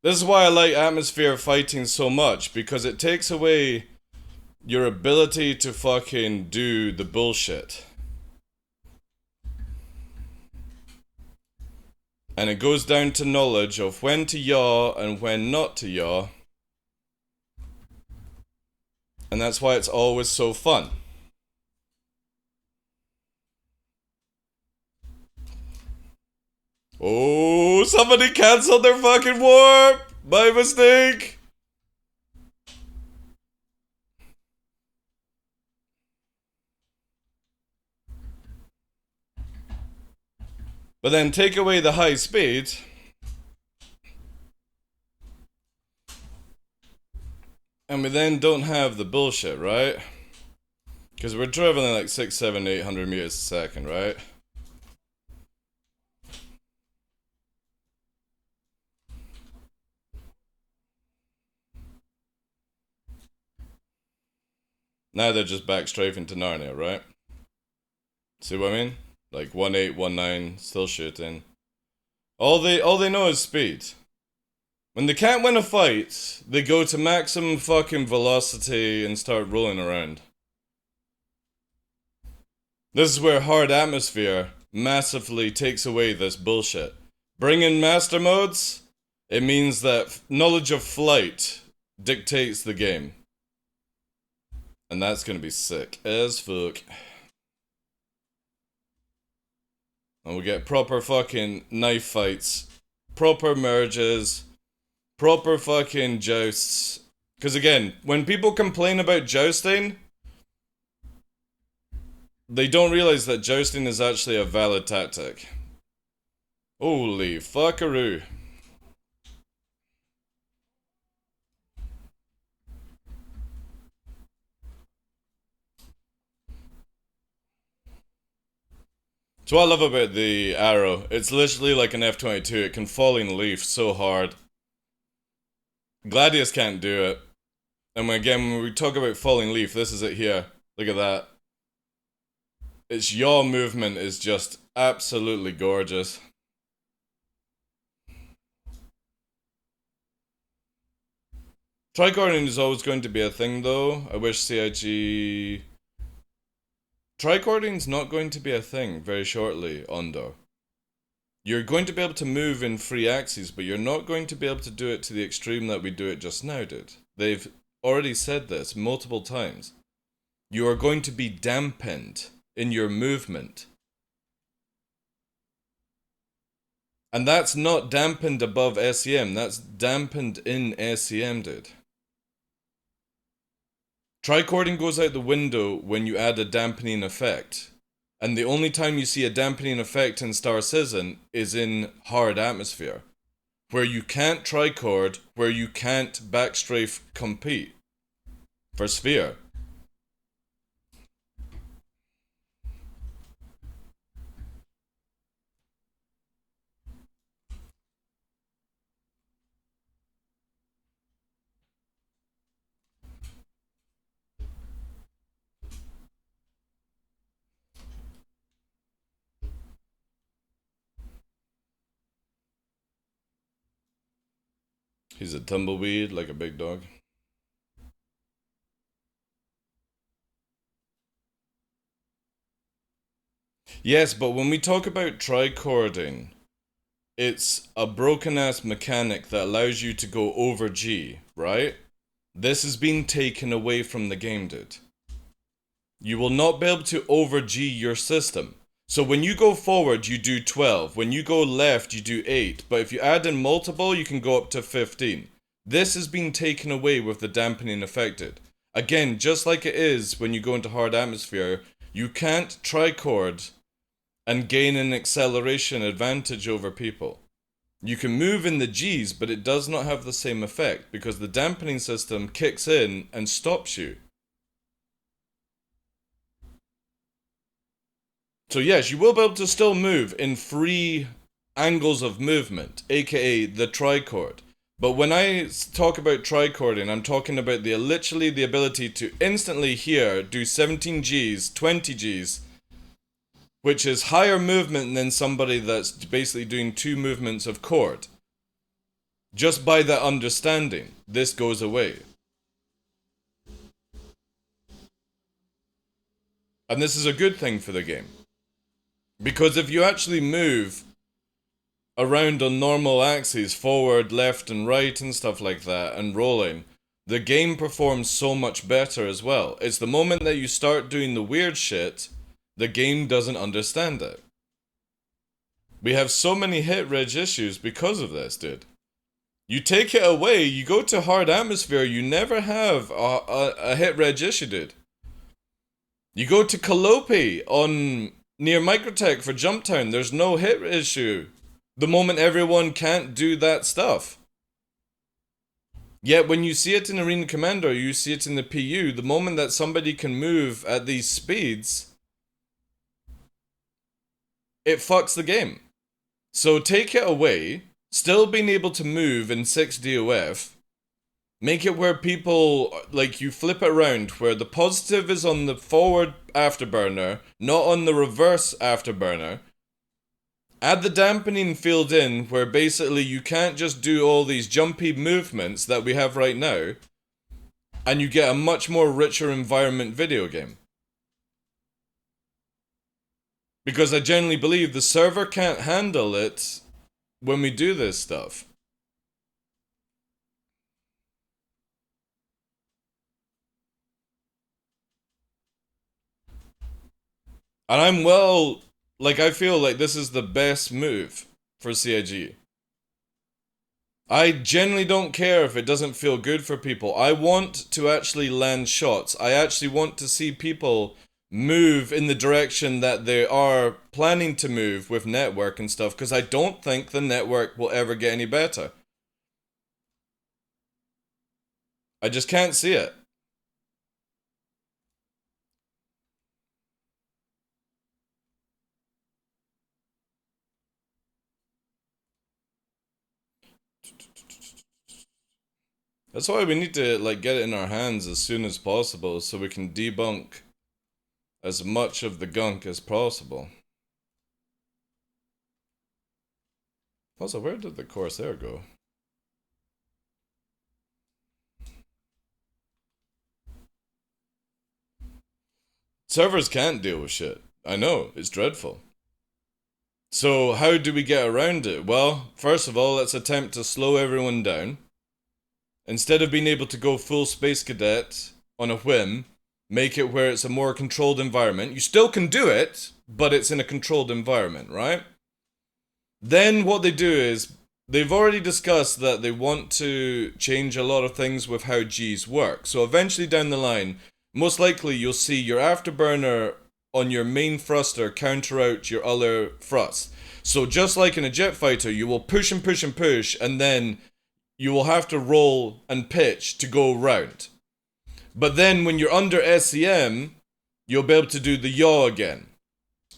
A: This is why I like atmosphere fighting so much, because it takes away your ability to fucking do the bullshit. And it goes down to knowledge of when to yaw and when not to yaw. And that's why it's always so fun. Oh, somebody canceled their fucking warp! My mistake! But then take away the high speed. And we then don't have the bullshit, right? Because we're traveling like 600, 700, 800 meters a second, right? Now they're just back strafing to Narnia, right? See what I mean? Like 1819, still shooting. All they know is speed. When they can't win a fight, they go to maximum fucking velocity and start rolling around. This is where hard atmosphere massively takes away this bullshit. Bring in master modes, it means that knowledge of flight dictates the game. And that's gonna be sick as fuck. And we get proper fucking knife fights, proper merges, proper fucking jousts. Because again, when people complain about jousting, they don't realize that jousting is actually a valid tactic. Holy fuckaroo. So what I love about the arrow, it's literally like an F-22, it can falling leaf so hard. Gladius can't do it. And again, when we talk about falling leaf, this is it here. Look at that. Its yaw movement is just absolutely gorgeous. Tricording is always going to be a thing though. I wish CIG... Tricording's not going to be a thing very shortly, Ondo. You're going to be able to move in free axes, but you're not going to be able to do it to the extreme that we do it just now, dude. They've already said this multiple times. You are going to be dampened in your movement. And that's not dampened above SEM, that's dampened in SEM, dude. Tricording goes out the window when you add a dampening effect. And the only time you see a dampening effect in Star Citizen is in hard atmosphere. Where you can't tricord, where you can't backstrafe compete. For Sphere. He's a tumbleweed like a big dog. Yes, but when we talk about tricording, it's a broken ass mechanic that allows you to go over G, right? This is being taken away from the game, dude. You will not be able to over G your system. So when you go forward, you do 12. When you go left, you do 8. But if you add in multiple, you can go up to 15. This has been taken away with the dampening affected. Again, just like it is when you go into hard atmosphere, you can't tricord and gain an acceleration advantage over people. You can move in the G's, but it does not have the same effect because the dampening system kicks in and stops you. So yes, you will be able to still move in free angles of movement, aka the tricord. But when I talk about tricording, I'm talking about literally the ability to instantly here do 17 Gs, 20 Gs, which is higher movement than somebody that's basically doing 2 movements of chord. Just by that understanding, this goes away. And this is a good thing for the game. Because if you actually move around on normal axes, forward, left, and right, and stuff like that, and rolling, the game performs so much better as well. It's the moment that you start doing the weird shit, the game doesn't understand it. We have so many hit reg issues because of this, dude. You take it away, you go to hard atmosphere, you never have a hit reg issue, dude. You go to Calliope on near Microtech for Jumptown, there's no hit issue. The moment everyone can't do that stuff. Yet when you see it in Arena Commander, you see it in the PU, the moment that somebody can move at these speeds, it fucks the game. So take it away, still being able to move in 6 DOF, make it where people, like, you flip it around, where the positive is on the forward afterburner, not on the reverse afterburner. Add the dampening field in, where basically you can't just do all these jumpy movements that we have right now, and you get a much more richer environment video game. Because I genuinely believe the server can't handle it when we do this stuff. And I feel like this is the best move for CIG. I genuinely don't care if it doesn't feel good for people. I want to actually land shots. I actually want to see people move in the direction that they are planning to move with network and stuff, because I don't think the network will ever get any better. I just can't see it. That's why we need to get it in our hands as soon as possible so we can debunk as much of the gunk as possible. Also, where did the Corsair go? Servers can't deal with shit. I know, it's dreadful. So how do we get around it? Well, first of all, let's attempt to slow everyone down. Instead of being able to go full Space Cadet on a whim, make it where it's a more controlled environment. You still can do it, but it's in a controlled environment, right? Then what they do is, they've already discussed that they want to change a lot of things with how Gs work. So eventually down the line, most likely you'll see your afterburner on your main thruster counter out your other thrust. So just like in a jet fighter, you will push and push and push, and then you will have to roll and pitch to go round. But then when you're under SCM, you'll be able to do the yaw again.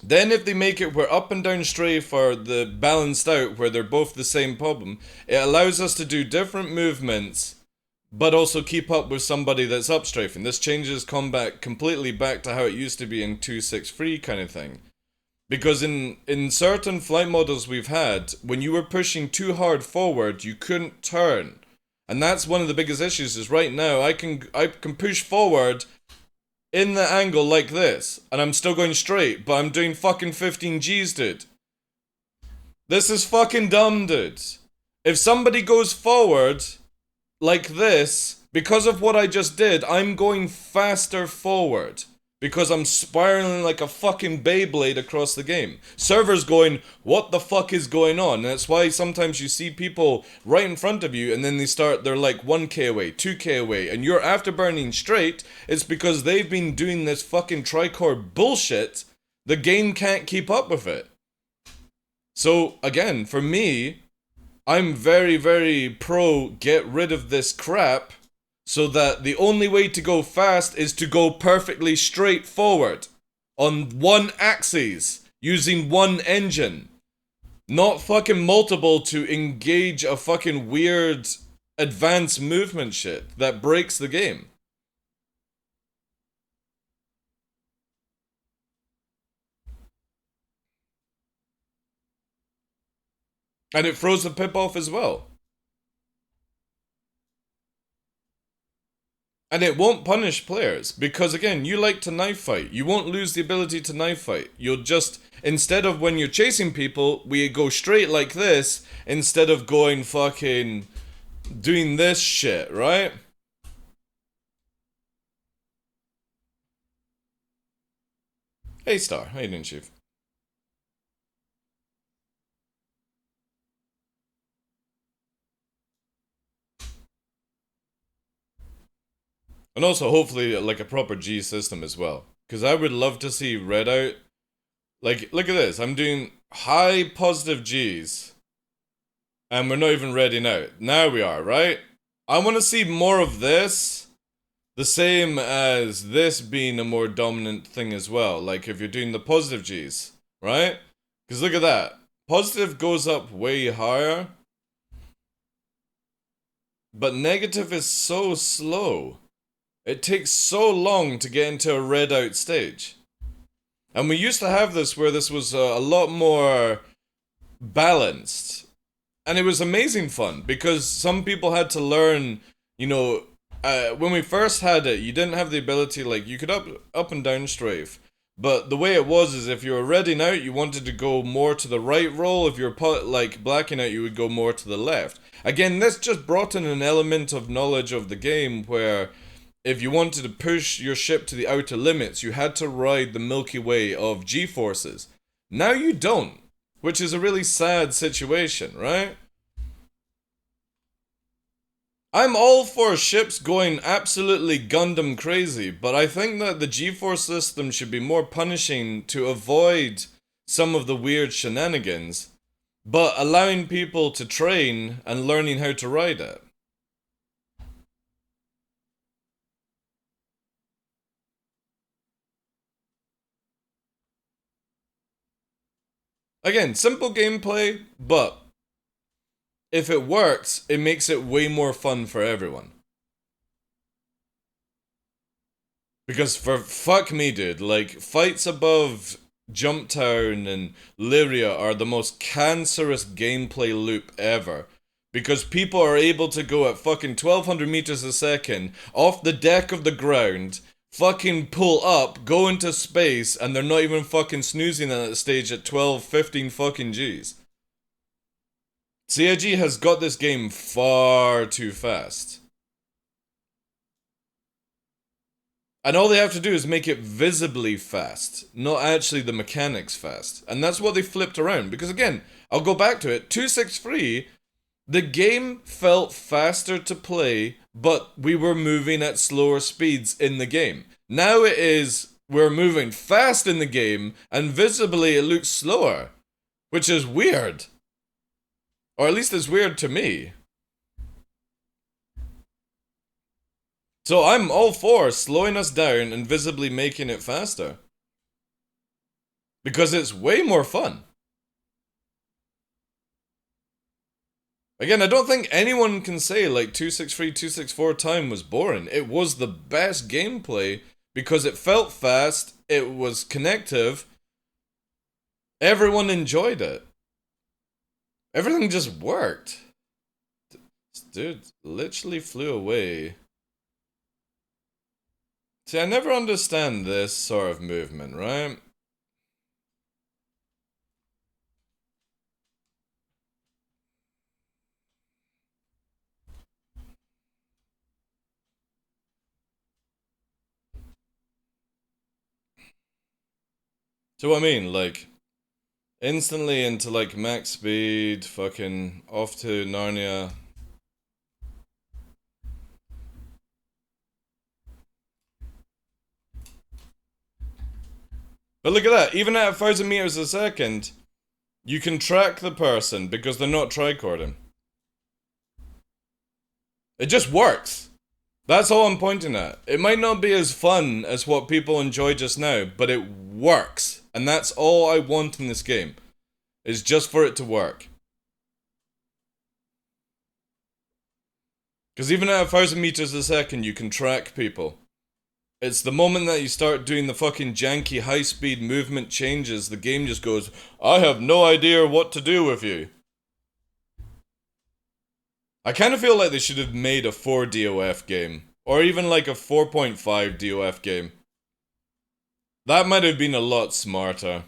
A: Then if they make it where up and down strafe are the balanced out, where they're both the same problem, it allows us to do different movements, but also keep up with somebody that's up strafing. This changes combat completely back to how it used to be in 2.6.3 kind of thing. Because in certain flight models we've had, when you were pushing too hard forward, you couldn't turn. And that's one of the biggest issues, is right now I can push forward in the angle like this, and I'm still going straight, but I'm doing fucking 15 Gs, dude. This is fucking dumb, dude. If somebody goes forward like this, because of what I just did, I'm going faster forward. Because I'm spiraling like a fucking Beyblade across the game. Servers going, what the fuck is going on? And that's why sometimes you see people right in front of you, and then they're like 1k away, 2k away, and you're afterburning straight. It's because they've been doing this fucking tricore bullshit. The game can't keep up with it. So, again, for me, I'm very, very pro get rid of this crap, so that the only way to go fast is to go perfectly straight forward on one axis using one engine. Not fucking multiple to engage a fucking weird advanced movement shit that breaks the game. And it throws the pip off as well. And it won't punish players, because again, you like to knife fight. You won't lose the ability to knife fight. You'll just, instead of when you're chasing people, we go straight like this, instead of going fucking doing this shit, right? Hey Star, how you doing, Chief? And also, hopefully, like a proper G system as well. Because I would love to see Red Out. Like, look at this. I'm doing high positive Gs. And we're not even reading out. Now we are, right? I want to see more of this. The same as this being a more dominant thing as well. Like, if you're doing the positive Gs, right? Because look at that. Positive goes up way higher. But negative is so slow. It takes so long to get into a red out stage. And we used to have this where this was a lot more balanced. And it was amazing fun because some people had to learn, you know, when we first had it, you didn't have the ability, like, you could up and down strafe. But the way it was is if you were redding out, you wanted to go more to the right roll. If you were like blacking out, you would go more to the left. Again, this just brought in an element of knowledge of the game where if you wanted to push your ship to the outer limits, you had to ride the Milky Way of G-forces. Now you don't, which is a really sad situation, right? I'm all for ships going absolutely Gundam crazy, but I think that the G-force system should be more punishing to avoid some of the weird shenanigans, but allowing people to train and learning how to ride it. Again, simple gameplay, but if it works, it makes it way more fun for everyone. Because for fuck me, dude, like, fights above Jumptown and Lyria are the most cancerous gameplay loop ever. Because people are able to go at fucking 1200 meters a second off the deck of the ground, fucking pull up, go into space, and they're not even fucking snoozing at that stage at 12, 15 fucking Gs. CIG has got this game far too fast. And all they have to do is make it visibly fast, not actually the mechanics fast. And that's what they flipped around. Because again, I'll go back to it. 263, the game felt faster to play, but we were moving at slower speeds in the game. Now it is, we're moving fast in the game, and visibly it looks slower. Which is weird. Or at least it's weird to me. So I'm all for slowing us down and visibly making it faster. Because it's way more fun. Again, I don't think anyone can say like 263, 264 time was boring. It was the best gameplay because it felt fast, it was connective, everyone enjoyed it. Everything just worked. Dude literally flew away. See, I never understand this sort of movement, right? So I mean, like, instantly into like max speed, fucking off to Narnia. But look at that, even at 1,000 meters a second, you can track the person because they're not tricording. It just works. That's all I'm pointing at. It might not be as fun as what people enjoy just now, but it works. And that's all I want in this game. Is just for it to work. Because even at 1,000 meters a second, you can track people. It's the moment that you start doing the fucking janky high-speed movement changes, the game just goes, I have no idea what to do with you. I kind of feel like they should have made a 4 DOF game. Or even like a 4.5 DOF game. That might have been a lot smarter.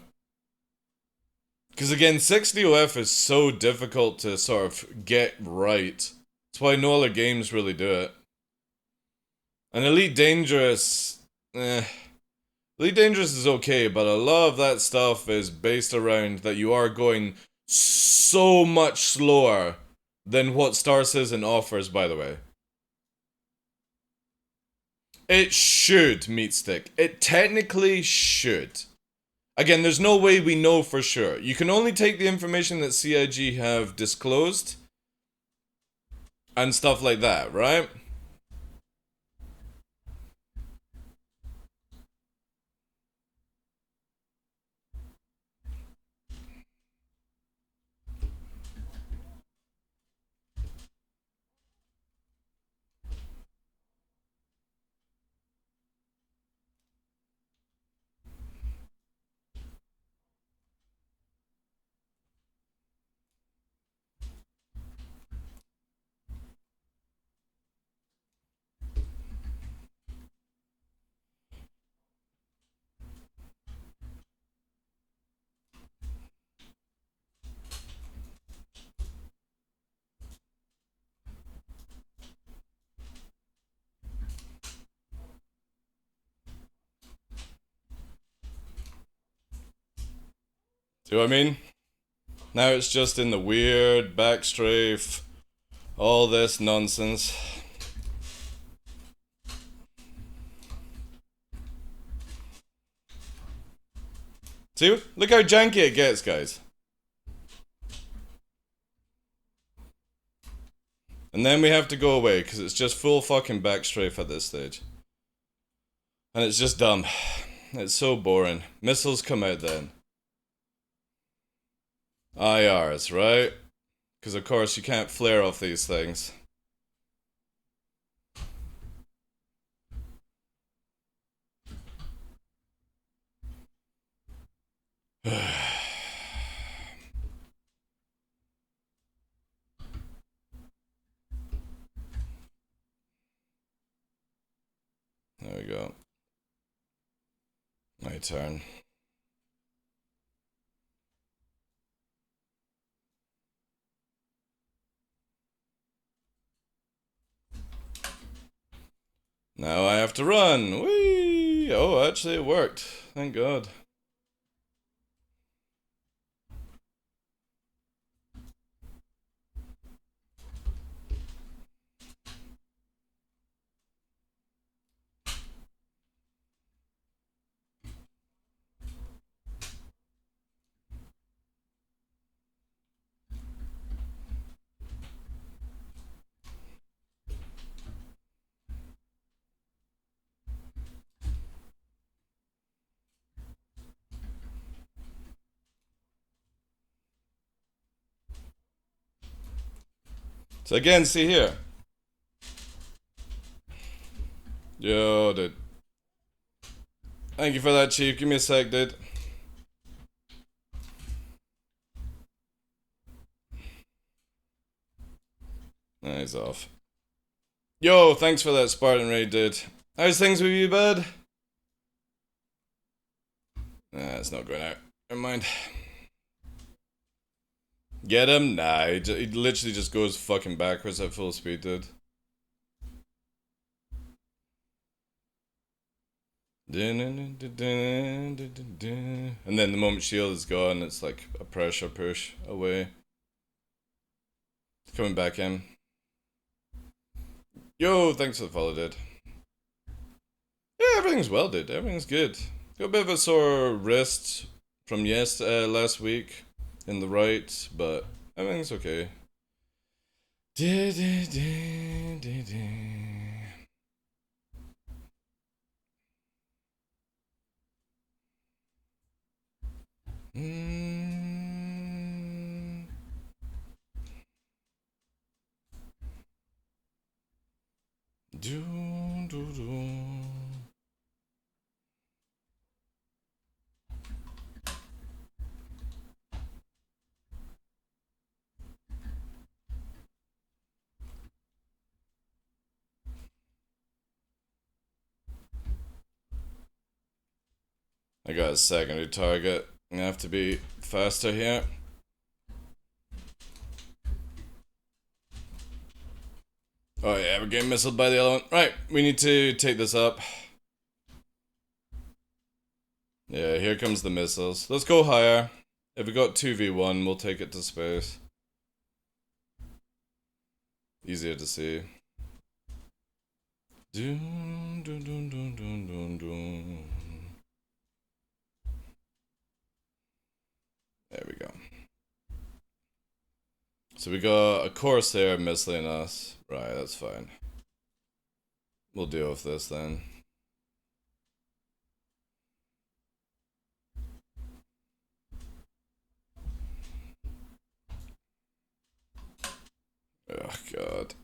A: Because again, 6 DOF is so difficult to sort of get right. That's why no other games really do it. And Elite Dangerous... Elite Dangerous is okay, but a lot of that stuff is based around that you are going so much slower than what Star Citizen offers, by the way. It should, Meatstick. It technically should. Again, there's no way we know for sure. You can only take the information that CIG have disclosed and stuff like that, right? See what I mean? Now it's just in the weird backstrafe, all this nonsense. See? Look how janky it gets, guys. And then we have to go away, because it's just full fucking backstrafe at this stage. And it's just dumb. It's so boring. Missiles come out then. IRs, right? Because of course you can't flare off these things. There we go. My turn. Now I have to run. Whee! Oh, actually it worked. Thank God. So again, see here. Yo, dude. Thank you for that, Chief. Give me a sec, dude. Nah, he's off. Yo, thanks for that Spartan raid, dude. How's things with you, bud? Nah, it's not going out. Never mind. Get him? Nah, he literally just goes fucking backwards at full speed, dude. And then the moment shield is gone, it's like a pressure push away. Coming back in. Yo, thanks for the follow, dude. Yeah, everything's well, dude. Everything's good. Got a bit of a sore wrist from last week in the right, but everything's okay. I got a secondary target. I have to be faster here. Oh yeah, we're getting missiled by the other one. Right, we need to take this up. Yeah, here comes the missiles. Let's go higher. If we got 2v1, we'll take it to space. Easier to see. Dun, dun, dun, dun, dun, dun, dun. There we go. So we got a Corsair missiling us. Right, that's fine. We'll deal with this then. Oh god.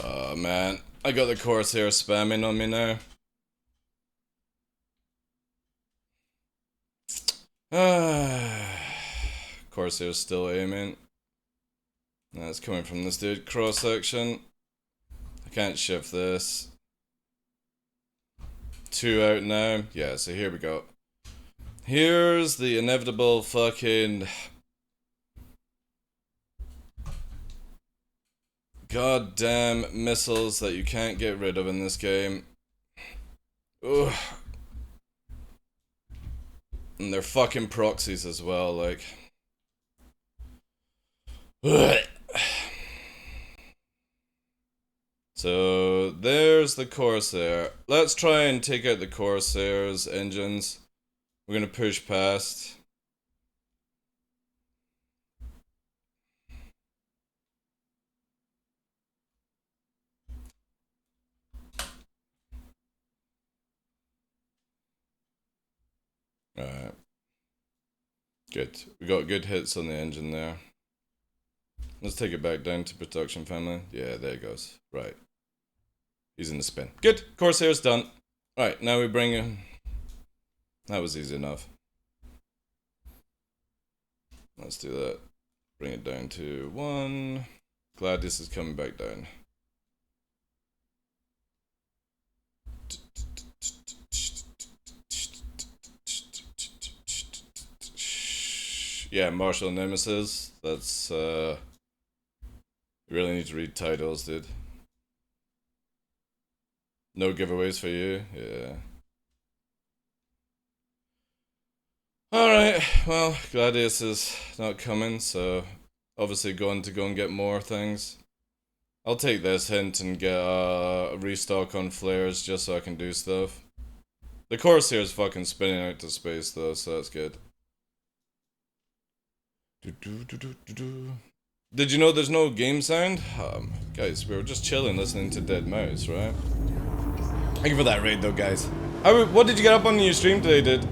A: Oh man, I got the Corsair spamming on me now. Corsair's still aiming. That's coming from this dude. Cross section. I can't shift this. 2 out now. Yeah, so here we go. Here's the inevitable fucking goddamn missiles that you can't get rid of in this game. Ugh. And they're fucking proxies as well, like. Ugh. So there's the Corsair. Let's try and take out the Corsair's engines. We're gonna push past. Alright. Good. We got good hits on the engine there. Let's take it back down to production family. Yeah, there it goes. Right. He's in the spin. Good. Corsair's done. Right, now we bring in... That was easy enough. Let's do that. Bring it down to 1. Glad this is coming back down. Yeah, Marshall Nemesis. That's, you really need to read titles, dude. No giveaways for you? Yeah. Alright, well, Gladius is not coming, so obviously going to go and get more things. I'll take this hint and get a restock on flares just so I can do stuff. The Corsair is fucking spinning out to space though, so that's good. Did you know there's no game sound? Guys, we were just chilling listening to Dead Mouse, right? Thank you for that raid though, guys. What did you get up on your stream today, dude?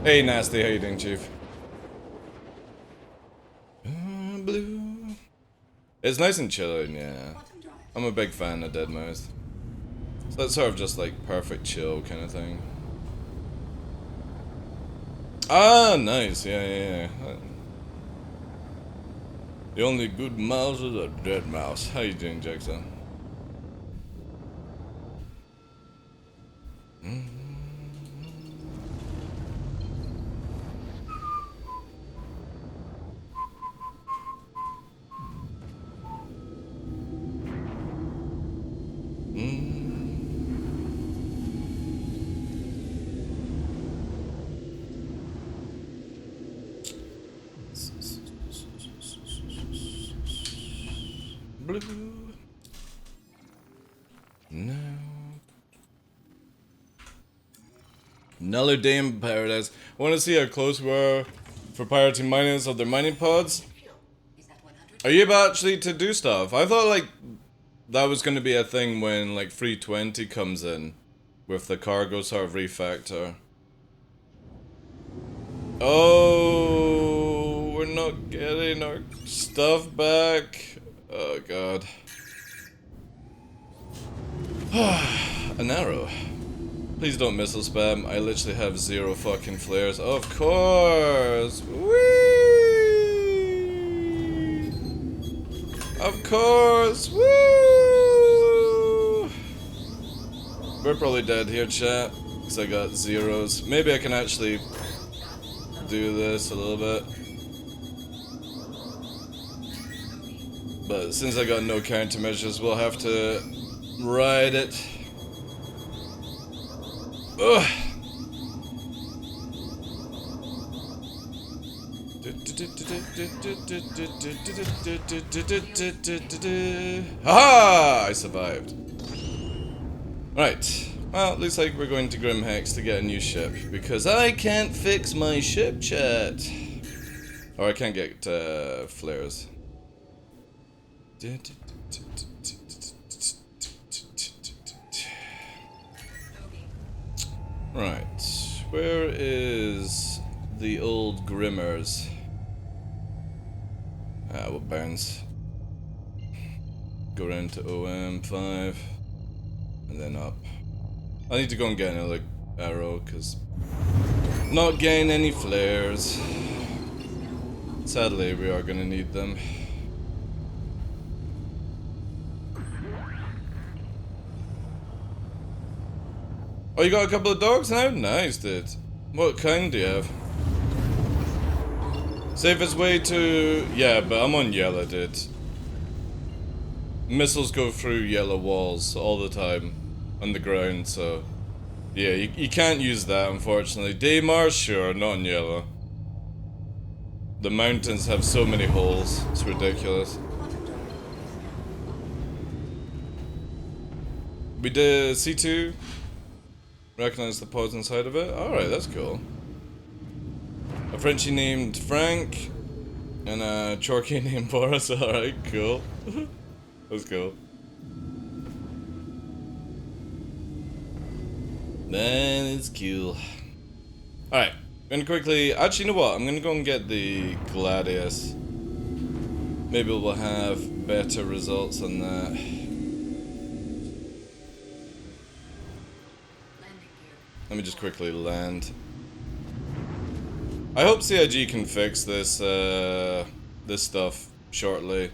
A: Hey Nasty, how you doing, Chief? Blue. It's nice and chilling, yeah. I'm a big fan of Dead Mouse. So that's sort of just like perfect chill kind of thing. Ah, nice, yeah. The only good mouse is a dead mouse. How you doing, Jackson? Blue. Another day in paradise. I want to see how close we are for pirating miners of their mining pods. Are you able actually to do stuff? I thought like that was going to be a thing when like 320 comes in with the cargo sort of refactor. Oh, we're not getting our stuff back. Oh god. An arrow. Please don't missile spam. I literally have 0 fucking flares. Of course. Whee! Of course. Woo! We're probably dead here, chat, because I got zeros. Maybe I can actually do this a little bit. But since I got no countermeasures, we'll have to ride it. Ugh. Haha! I survived. Right. Well, it looks like we're going to Grimhex to get a new ship, because I can't fix my ship, chat. Or I can't get flares. Right, where is the old Grimmers? Ah, we'll bounce. Go around to OM5, and then up. I need to go and get another arrow, because not getting any flares. Sadly, we are going to need them. Oh, you got a couple of dogs now? Nice, dude. What kind do you have? Safest way to... Yeah, but I'm on yellow, dude. Missiles go through yellow walls all the time. On the ground, so... Yeah, you can't use that, unfortunately. Daymar, sure, not on yellow. The mountains have so many holes. It's ridiculous. We did C2. Recognize the pods inside of it? Alright, that's cool. A Frenchie named Frank and a Chorky named Boris. Alright, cool. That's cool. That is cool. Alright, I'm gonna quickly... Actually, you know what? I'm gonna go and get the Gladius. Maybe we'll have better results on that. Let me just quickly land. I hope CIG can fix this, this stuff shortly.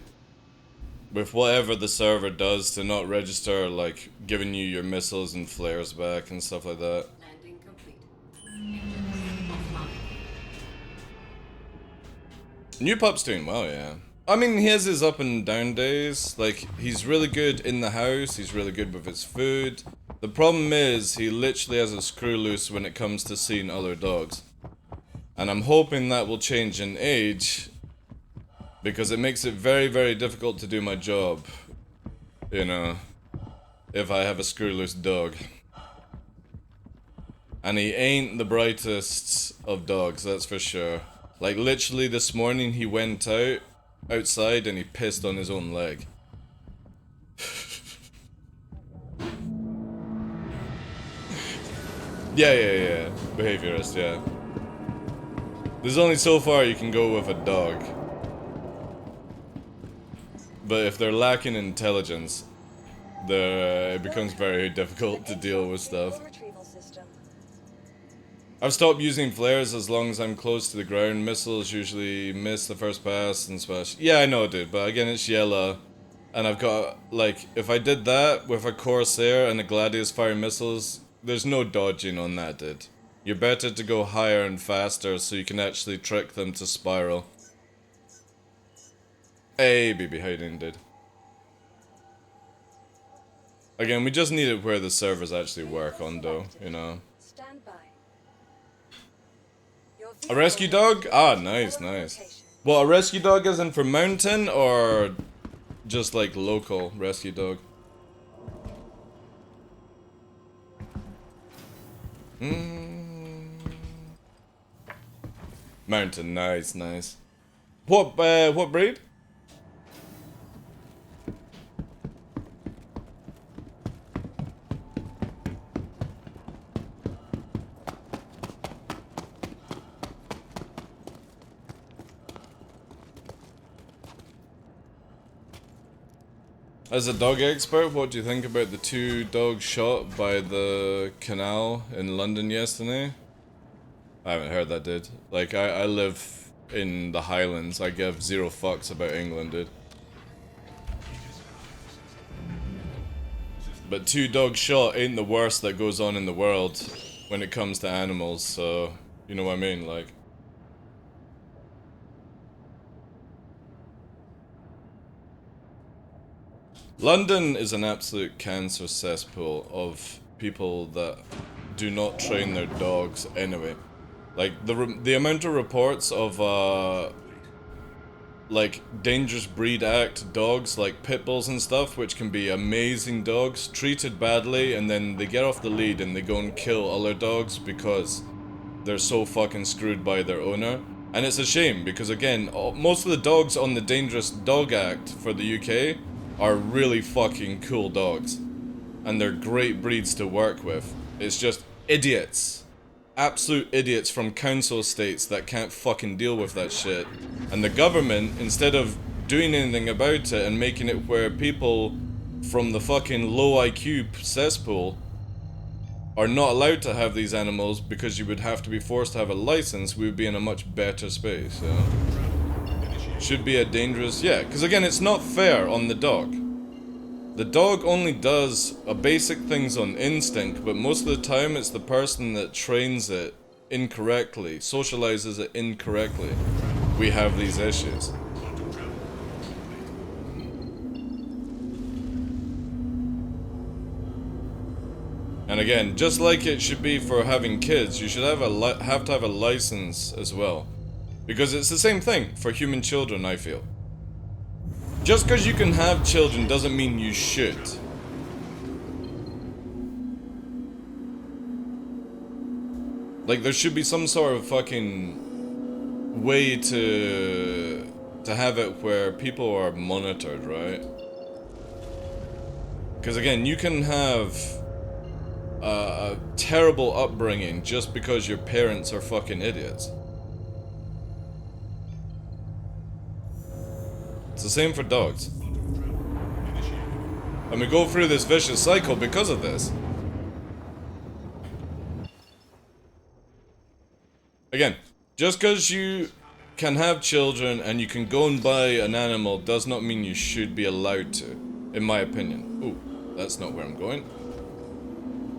A: With whatever the server does to not register, like, giving you your missiles and flares back and stuff like that.
B: Landing complete.
A: New Pup's doing well, yeah. I mean, he has his up and down days. Like, he's really good in the house, he's really good with his food. The problem is, he literally has a screw loose when it comes to seeing other dogs. And I'm hoping that will change in age, because it makes it very, very difficult to do my job. You know, if I have a screw loose dog. And he ain't the brightest of dogs, that's for sure. Like, literally this morning he went outside and he pissed on his own leg. Yeah. Behaviorist, yeah. There's only so far you can go with a dog. But if they're lacking intelligence, it becomes very difficult to deal with stuff. I've stopped using flares as long as I'm close to the ground. Missiles usually miss the first pass and smash. Yeah, I know, dude, but again, it's yellow. And I've got, like, if I did that with a Corsair and a Gladius firing missiles, there's no dodging on that, dude. You're better to go higher and faster so you can actually trick them to spiral. Hey, BB, how you doing, dude? Again, we just need it where the servers actually work on, though, you know. A rescue dog? Ah, nice. Well, a rescue dog isn't for mountain, or just like local rescue dog? Mountain, nice, nice. What breed? As a dog expert, what do you think about the 2 dogs shot by the canal in London yesterday? I haven't heard that, dude. Like, I live in the Highlands. I give 0 fucks about England, dude. But 2 dogs shot ain't the worst that goes on in the world when it comes to animals, so you know what I mean, like. London is an absolute cancer cesspool of people that do not train their dogs anyway. Like, the amount of reports of, like, dangerous breed act dogs, like pit bulls and stuff, which can be amazing dogs, treated badly, and then they get off the lead and they go and kill other dogs because they're so fucking screwed by their owner. And it's a shame, because again, most of the dogs on the Dangerous Dog Act for the UK are really fucking cool dogs. And they're great breeds to work with. It's just idiots. Absolute idiots from council estates that can't fucking deal with that shit. And the government, instead of doing anything about it and making it where people from the fucking low IQ cesspool are not allowed to have these animals because you would have to be forced to have a license, we would be in a much better space, you know? Should be a dangerous... Yeah, because again, it's not fair on the dog. The dog only does basic things on instinct, but most of the time it's the person that trains it incorrectly, socializes it incorrectly. We have these issues. And again, just like it should be for having kids, you should have to have a license as well. Because it's the same thing for human children, I feel. Just because you can have children doesn't mean you should. Like, there should be some sort of fucking way to have it where people are monitored, right? Because again, you can have a terrible upbringing just because your parents are fucking idiots. It's the same for dogs. And we go through this vicious cycle because of this. Again, just because you can have children and you can go and buy an animal does not mean you should be allowed to, in my opinion. Ooh, that's not where I'm going.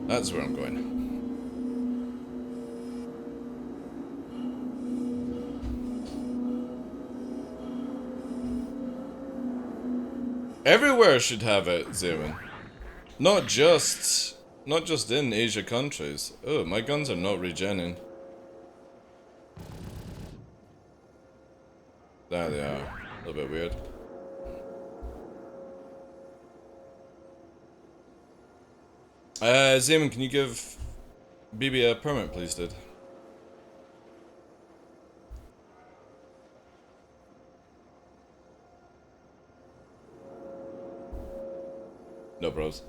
A: That's where I'm going. Everywhere should have it, Zeman. Not just in Asia countries. Oh, my guns are not regenning. There they are. A little bit weird. Zeman, can you give BB a permit, please, dude? No bros.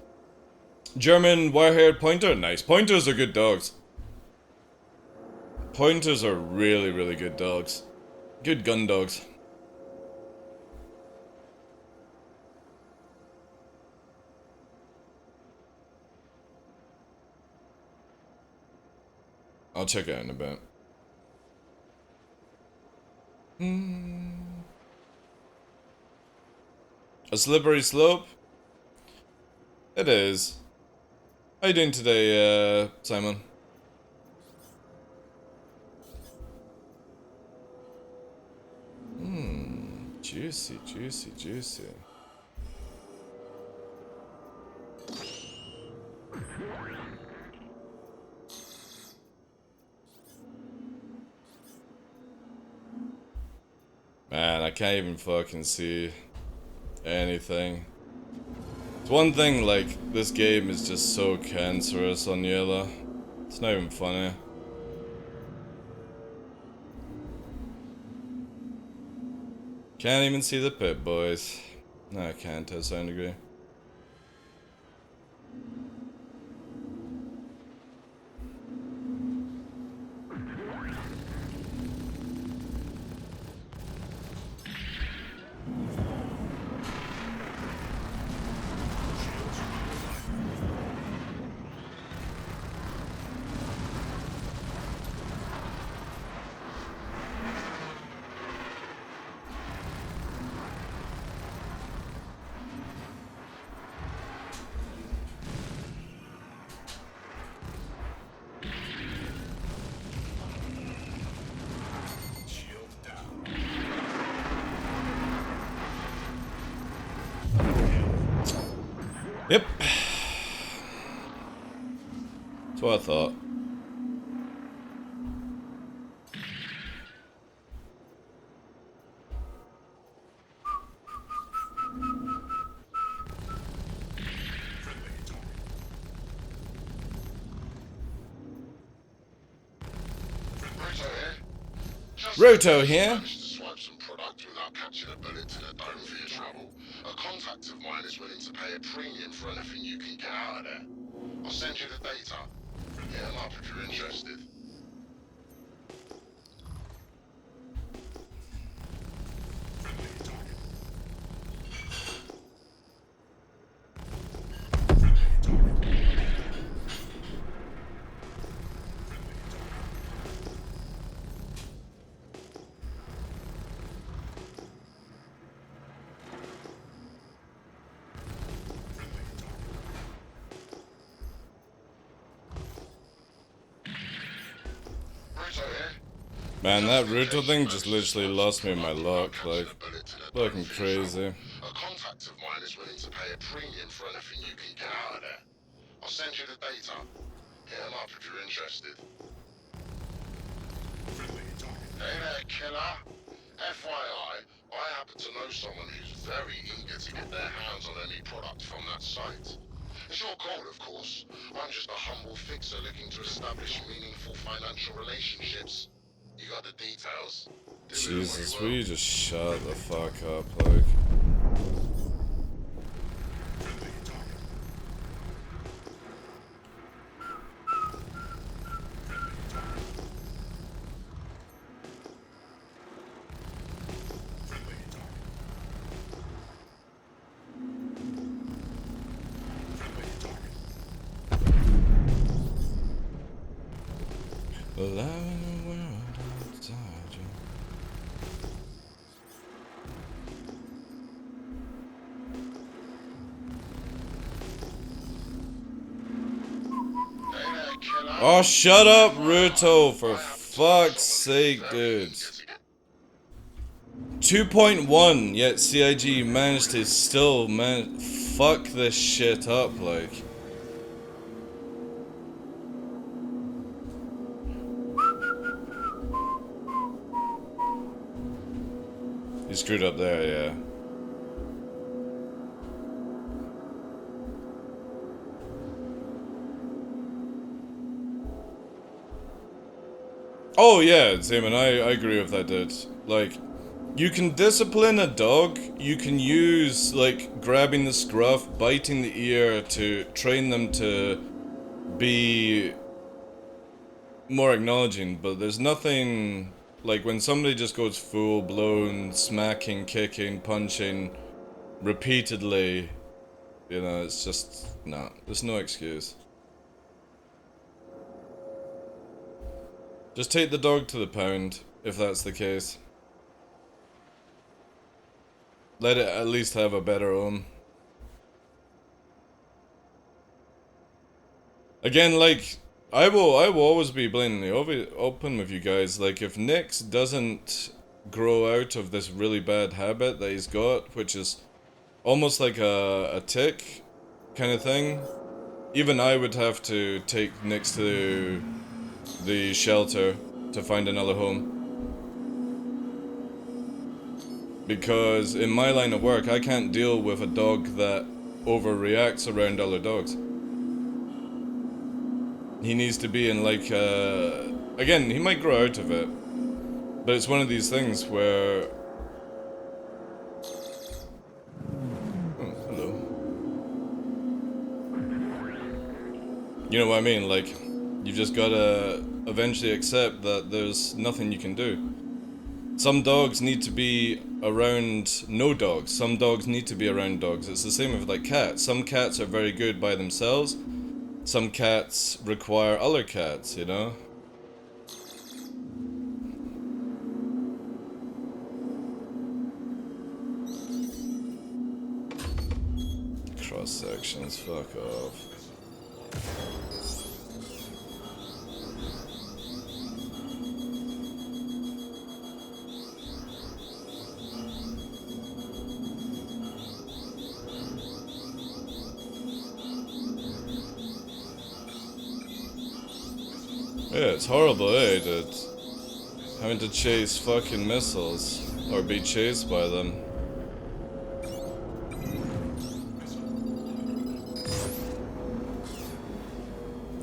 A: German wire-haired pointer? Nice. Pointers are good dogs. Pointers are really, really good dogs. Good gun dogs. I'll check it out in a bit. A slippery slope? It is. How you doing today, Simon? Juicy, juicy, juicy. Man, I can't even fucking see anything. It's one thing, like, this game is just so cancerous on yellow. It's not even funny. Can't even see the pit, boys. No, I can't to a certain degree. Yep. That's what I thought. Roto here.
B: Managed to swipe some product without catching a bullet to the dome for your trouble. A contact of mine is willing to pay a premium for anything you can get out of there. I'll send you the data. Hit him up if you're interested.
A: Man, that Ruto thing just literally lost me my luck, like, looking crazy.
B: A contact of mine is willing to pay a premium for anything you can get out of there. I'll send you the data. Hit him up if you're interested. Hey there, killer. FYI, I happen to know someone who's very eager to get their hands on any product from that site. It's your call, of course. I'm just a humble fixer looking to establish meaningful financial relationships. You got the details.
A: Jesus, will you just shut the fuck up, like? Alive in a world outside you. Oh, shut up, Ruto, for fuck's sake, dude. 2.1, yet CIG managed to still fuck this shit up, like. You screwed up there, yeah. Oh yeah, Zeman, I agree with that, dude. Like, you can discipline a dog, you can use, like, grabbing the scruff, biting the ear to train them to be more acknowledging, but there's nothing, like, when somebody just goes full-blown smacking, kicking, punching, repeatedly, you know, it's just, nah, there's no excuse. Just take the dog to the pound, if that's the case. Let it at least have a better home. Again, like, I will always be blatantly open with you guys. Like, if Nyx doesn't grow out of this really bad habit that he's got, which is almost like a tick kind of thing, even I would have to take Nyx to the shelter to find another home. Because in my line of work, I can't deal with a dog that overreacts around other dogs. He needs to be in, like, again, he might grow out of it, but it's one of these things where You know what I mean? Like, you just gotta eventually accept that there's nothing you can do. Some dogs need to be around no dogs. Some dogs need to be around dogs. It's the same with like cats. Some cats are very good by themselves. Some cats require other cats, you know? Cross sections, fuck off. Yeah, it's horrible, eh, dude? Having to chase fucking missiles. Or be chased by them.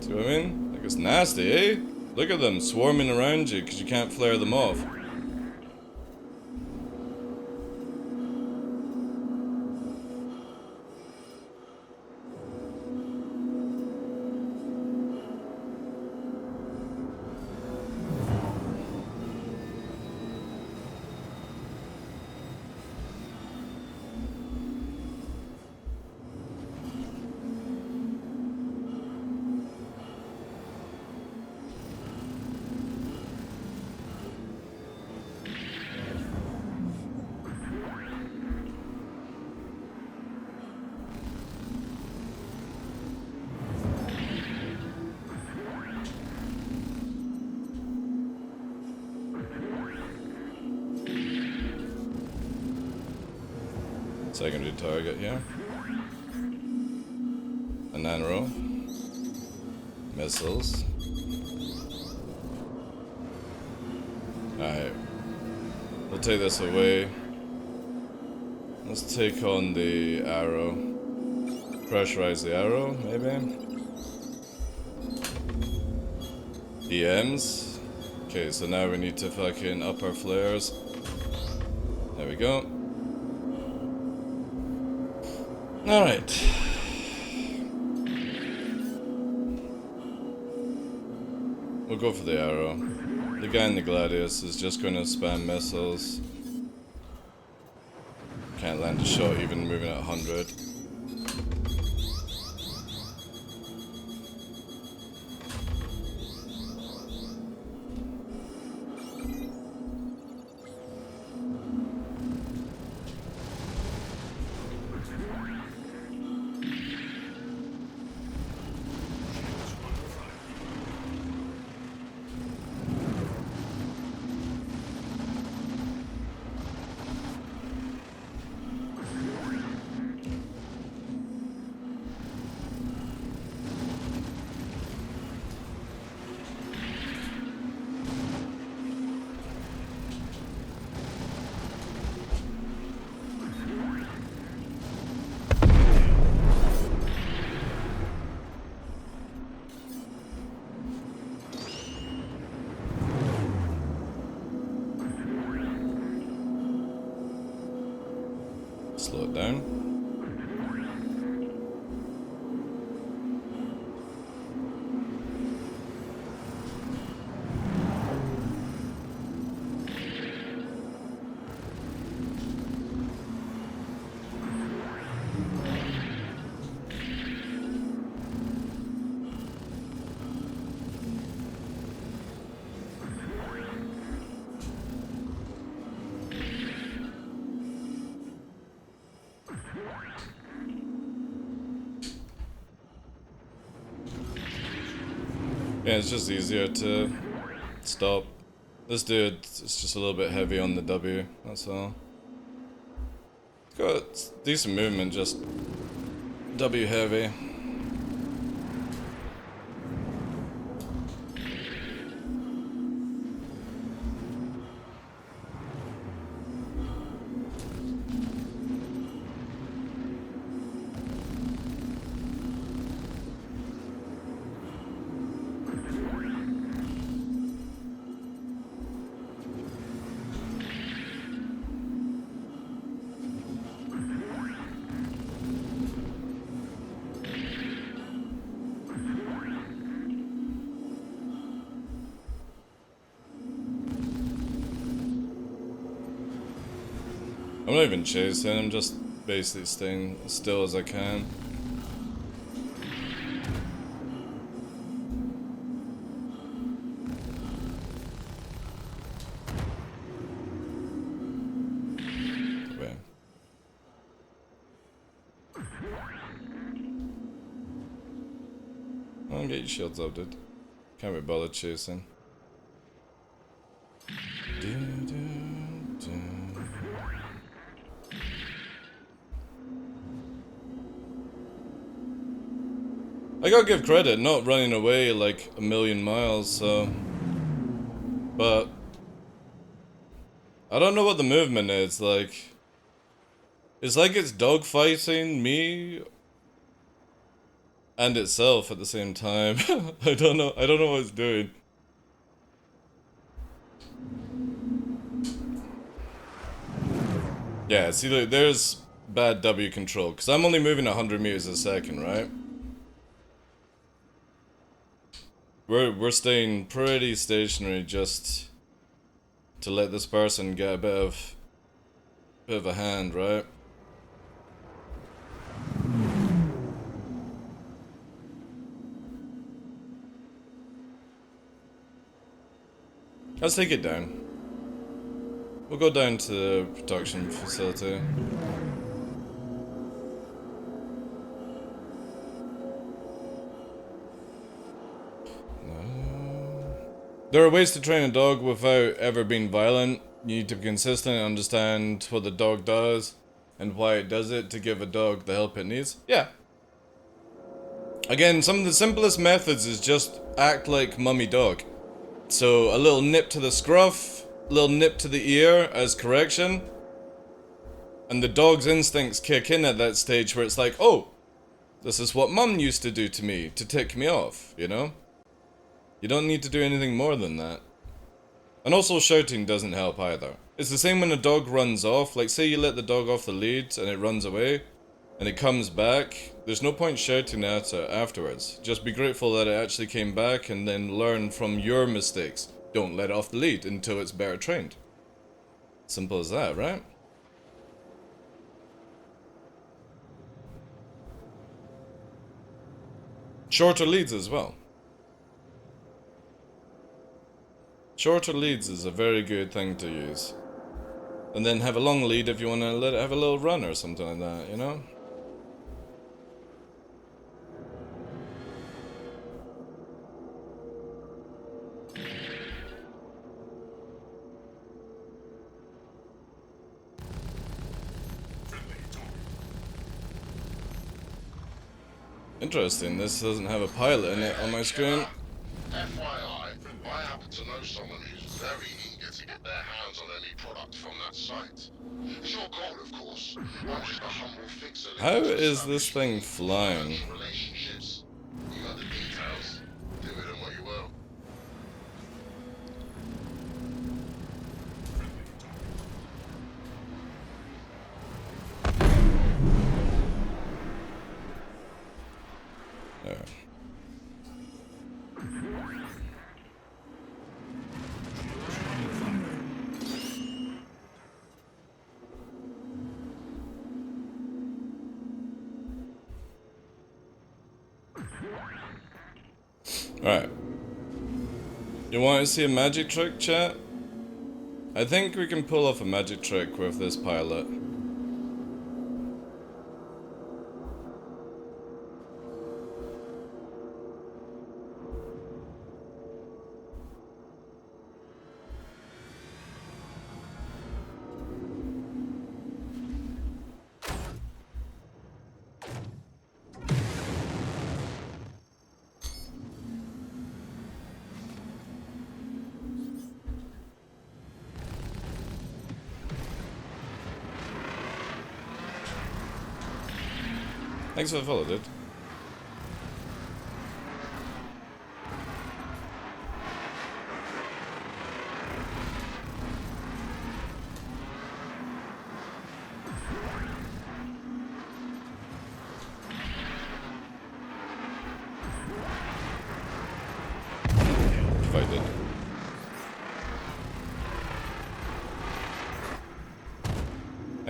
A: See what I mean? Like, it's nasty, eh? Look at them swarming around you because you can't flare them off. Secondary target here. A nanorow. Missiles. Alright. We'll take this away. Let's take on the arrow. Pressurize the arrow, maybe? EMs. Okay, so now we need to fucking up our flares. There we go. Alright. We'll go for the arrow. The guy in the Gladius is just gonna spam missiles. Can't land a shot even moving at 100. Slow it down. Yeah, it's just easier to stop. This dude is just a little bit heavy on the W, that's all. It's got decent movement, just W heavy. I'm not even chasing, I'm just basically staying as still as I can. Wait. I'll get your shields up, dude. Can't be bothered chasing. I gotta give credit, not running away like a million miles, so... But... I don't know what the movement is, like... It's like it's dogfighting me... and itself at the same time. I don't know what it's doing. Yeah, see, there's bad W control, because I'm only moving 100 meters a second, right? We're staying pretty stationary just to let this person get a bit of a hand, right? Let's take it down. We'll go down to the production facility. There are ways to train a dog without ever being violent. You need to be consistent and understand what the dog does and why it does it to give a dog the help it needs. Yeah. Again, some of the simplest methods is just act like mummy dog. So a little nip to the scruff, a little nip to the ear as correction. And the dog's instincts kick in at that stage where it's like, oh, this is what mum used to do to me to tick me off, you know? You don't need to do anything more than that. And also shouting doesn't help either. It's the same when a dog runs off, like say you let the dog off the lead and it runs away, and it comes back, there's no point shouting at it afterwards. Just be grateful that it actually came back and then learn from your mistakes. Don't let it off the lead until it's better trained. Simple as that, right? Shorter leads as well. Shorter leads is a very good thing to use. And then have a long lead if you want to let it have a little run or something like that, you know? Interesting, this doesn't have a pilot in it on my screen.
B: FYI, I happen to know someone who's very eager to get their hands on any product from that site. It's your call, of course. I'm just a humble fixer.
A: How is this thing flying?
B: Relationships. You got the details. Do with them what you will.
A: There. Alright. You want to see a magic trick, chat? I think we can pull off a magic trick with this pilot. Thanks for the follow, dude. If I did.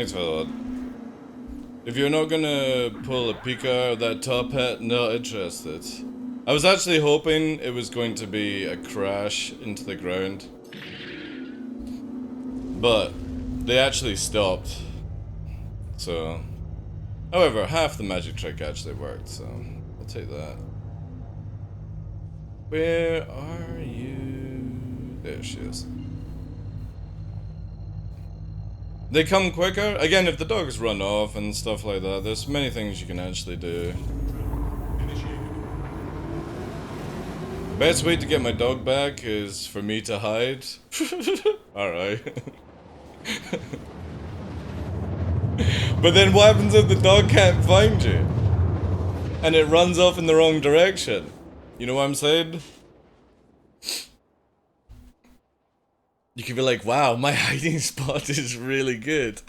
A: Thanks for that. If you're not gonna pull a Pika or that top hat, not interested. I was actually hoping it was going to be a crash into the ground. But they actually stopped. So, however, half the magic trick actually worked, so I'll take that. Where are you? There she is. They come quicker. Again, if the dogs run off and stuff like that, there's many things you can actually do. Best way to get my dog back is for me to hide. Alright. But then what happens if the dog can't find you? And it runs off in the wrong direction? You know what I'm saying? You could be like, wow, my hiding spot is really good.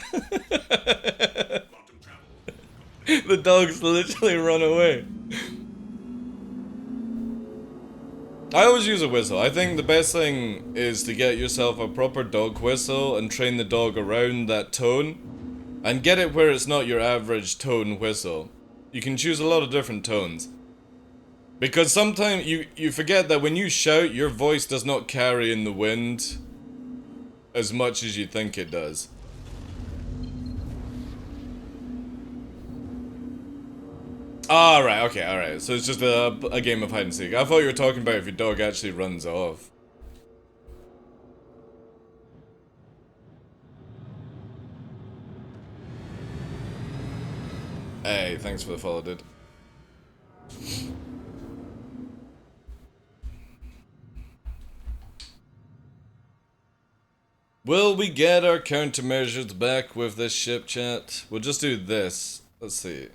A: The dog's literally run away. I always use a whistle. I think the best thing is to get yourself a proper dog whistle and train the dog around that tone. And get it where it's not your average tone whistle. You can choose a lot of different tones. Because sometimes you forget that when you shout, your voice does not carry in the wind as much as you think it does. Alright, okay, alright. So it's just a game of hide and seek. I thought you were talking about if your dog actually runs off. Hey, thanks for the follow, dude. Will we get our countermeasures back with this ship, chat? We'll just do this. Let's see.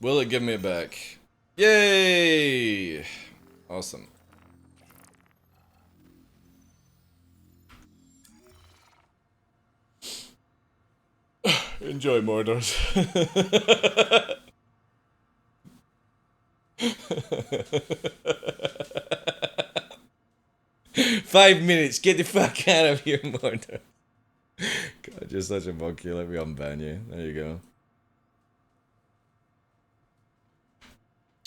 A: Will it give me it back? Yay! Awesome. Enjoy Mordors. 5 minutes, get the fuck out of here, Mordor. God, you're such a monkey, let me unban you. There you go.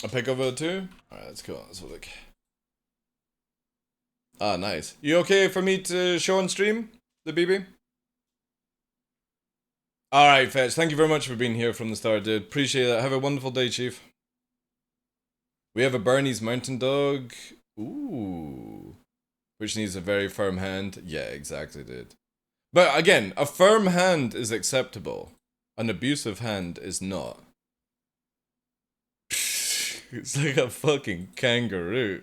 A: A pick over 2? Alright, let's go. Let's look. Ah, nice. You okay for me to show on stream, the BB? Alright, Fetch, thank you very much for being here from the start, dude. Appreciate it. Have a wonderful day, Chief. We have a Bernese Mountain Dog. Ooh. Which needs a very firm hand. Yeah, exactly, dude. But again, a firm hand is acceptable. An abusive hand is not. It's like a fucking kangaroo.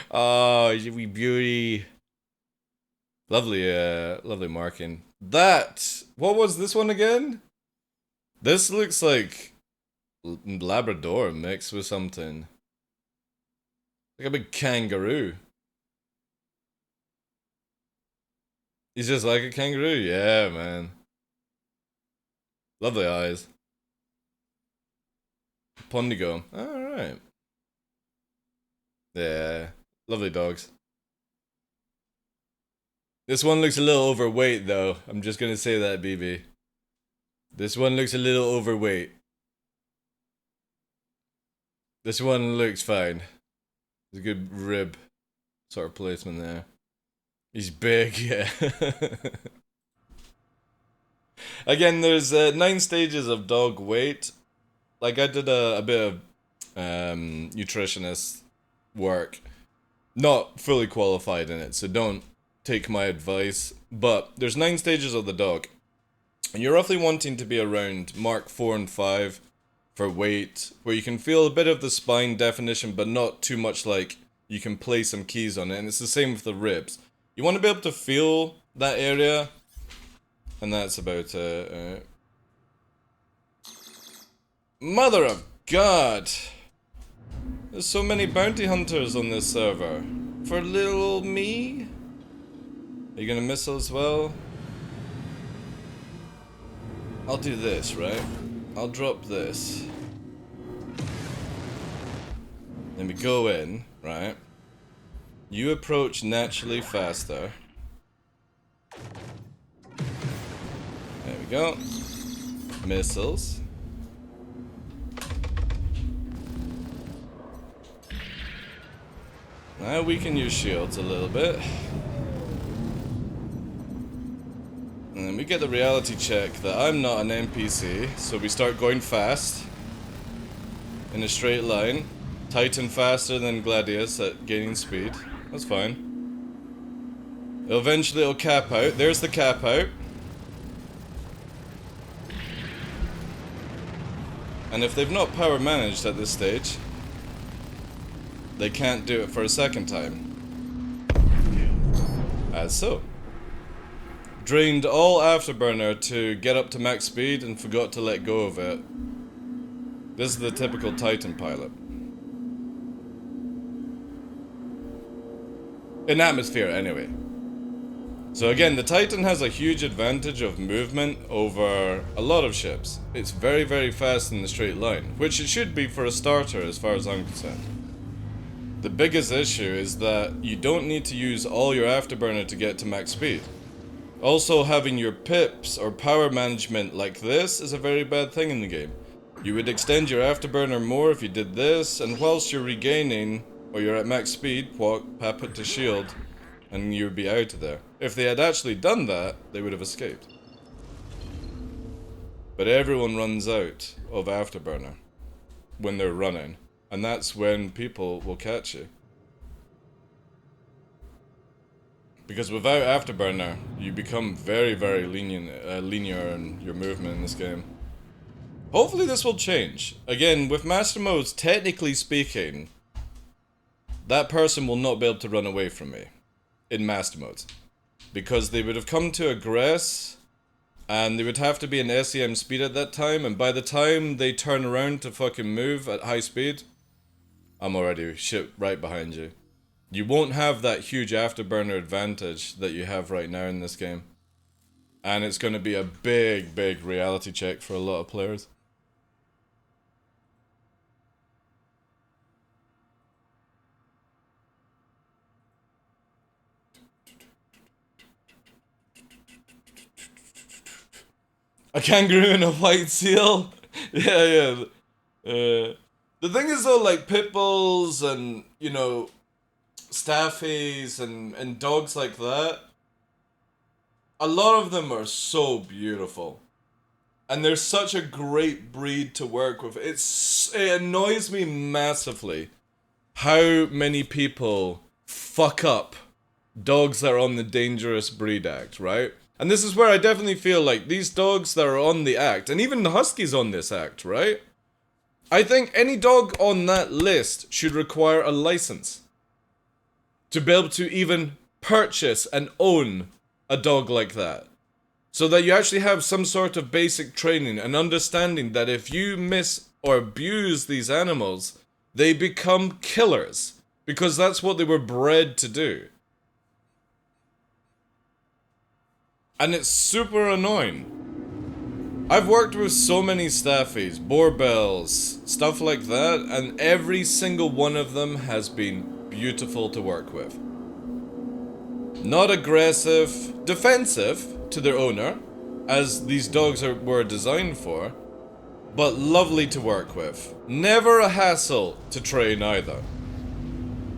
A: Oh, you wee beauty. Lovely, lovely marking. That, what was this one again? This looks like Labrador mixed with something. Like a big kangaroo. He's just like a kangaroo? Yeah, man. Lovely eyes. Pondigo. Alright. Yeah. Lovely dogs. This one looks a little overweight, though. I'm just gonna say that, BB. This one looks a little overweight. This one looks fine. There's a good rib sort of placement there. He's big, yeah. Again, there's 9 stages of dog weight. Like, I did a bit of nutritionist work. Not fully qualified in it, so don't take my advice. But there's 9 stages of the dog. And you're roughly wanting to be around Mark 4 and 5 for weight, where you can feel a bit of the spine definition, but not too much like you can play some keys on it. And it's the same with the ribs. You want to be able to feel that area, and that's about it. Mother of God! There's so many bounty hunters on this server. For little me? Are you gonna missile as well? I'll do this, right? I'll drop this. Then we go in, right? You approach naturally faster. we go. Missiles. Now we can use shields a little bit. And then we get the reality check that I'm not an NPC, so we start going fast. In a straight line. Titan faster than Gladius at gaining speed. That's fine. Eventually it'll cap out. There's the cap out. And if they've not power managed at this stage, they can't do it for a second time. As so. Drained all afterburner to get up to max speed and forgot to let go of it. This is the typical Titan pilot. In atmosphere, anyway. So again, the Titan has a huge advantage of movement over a lot of ships. It's very, very fast in the straight line, which it should be for a starter as far as I'm concerned. The biggest issue is that you don't need to use all your afterburner to get to max speed. Also, having your pips or power management like this is a very bad thing in the game. You would extend your afterburner more if you did this, and whilst you're regaining, or you're at max speed, pap it to shield, and you would be out of there. If they had actually done that, they would have escaped. But everyone runs out of afterburner when they're running, and that's when people will catch you. Because without afterburner, you become very, very linear in your movement in this game. Hopefully this will change. Again, with master modes, technically speaking, that person will not be able to run away from me in master modes. Because they would have come to aggress, and they would have to be in SEM speed at that time, and by the time they turn around to fucking move at high speed, I'm already shit right behind you. You won't have that huge afterburner advantage that you have right now in this game. And it's going to be a big, big reality check for a lot of players. A kangaroo and a white seal? Yeah. The thing is though, like pit bulls and, you know, staffies and dogs like that, a lot of them are so beautiful. And they're such a great breed to work with. It annoys me massively how many people fuck up dogs that are on the Dangerous Breed Act, right? And this is where I definitely feel like these dogs that are on the act, and even the huskies on this act, right? I think any dog on that list should require a license to be able to even purchase and own a dog like that. So that you actually have some sort of basic training and understanding that if you miss or abuse these animals, they become killers. Because that's what they were bred to do. And it's super annoying. I've worked with so many staffies, boorbells, stuff like that, and every single one of them has been beautiful to work with. Not aggressive, defensive to their owner, as these dogs were designed for, but lovely to work with. Never a hassle to train either.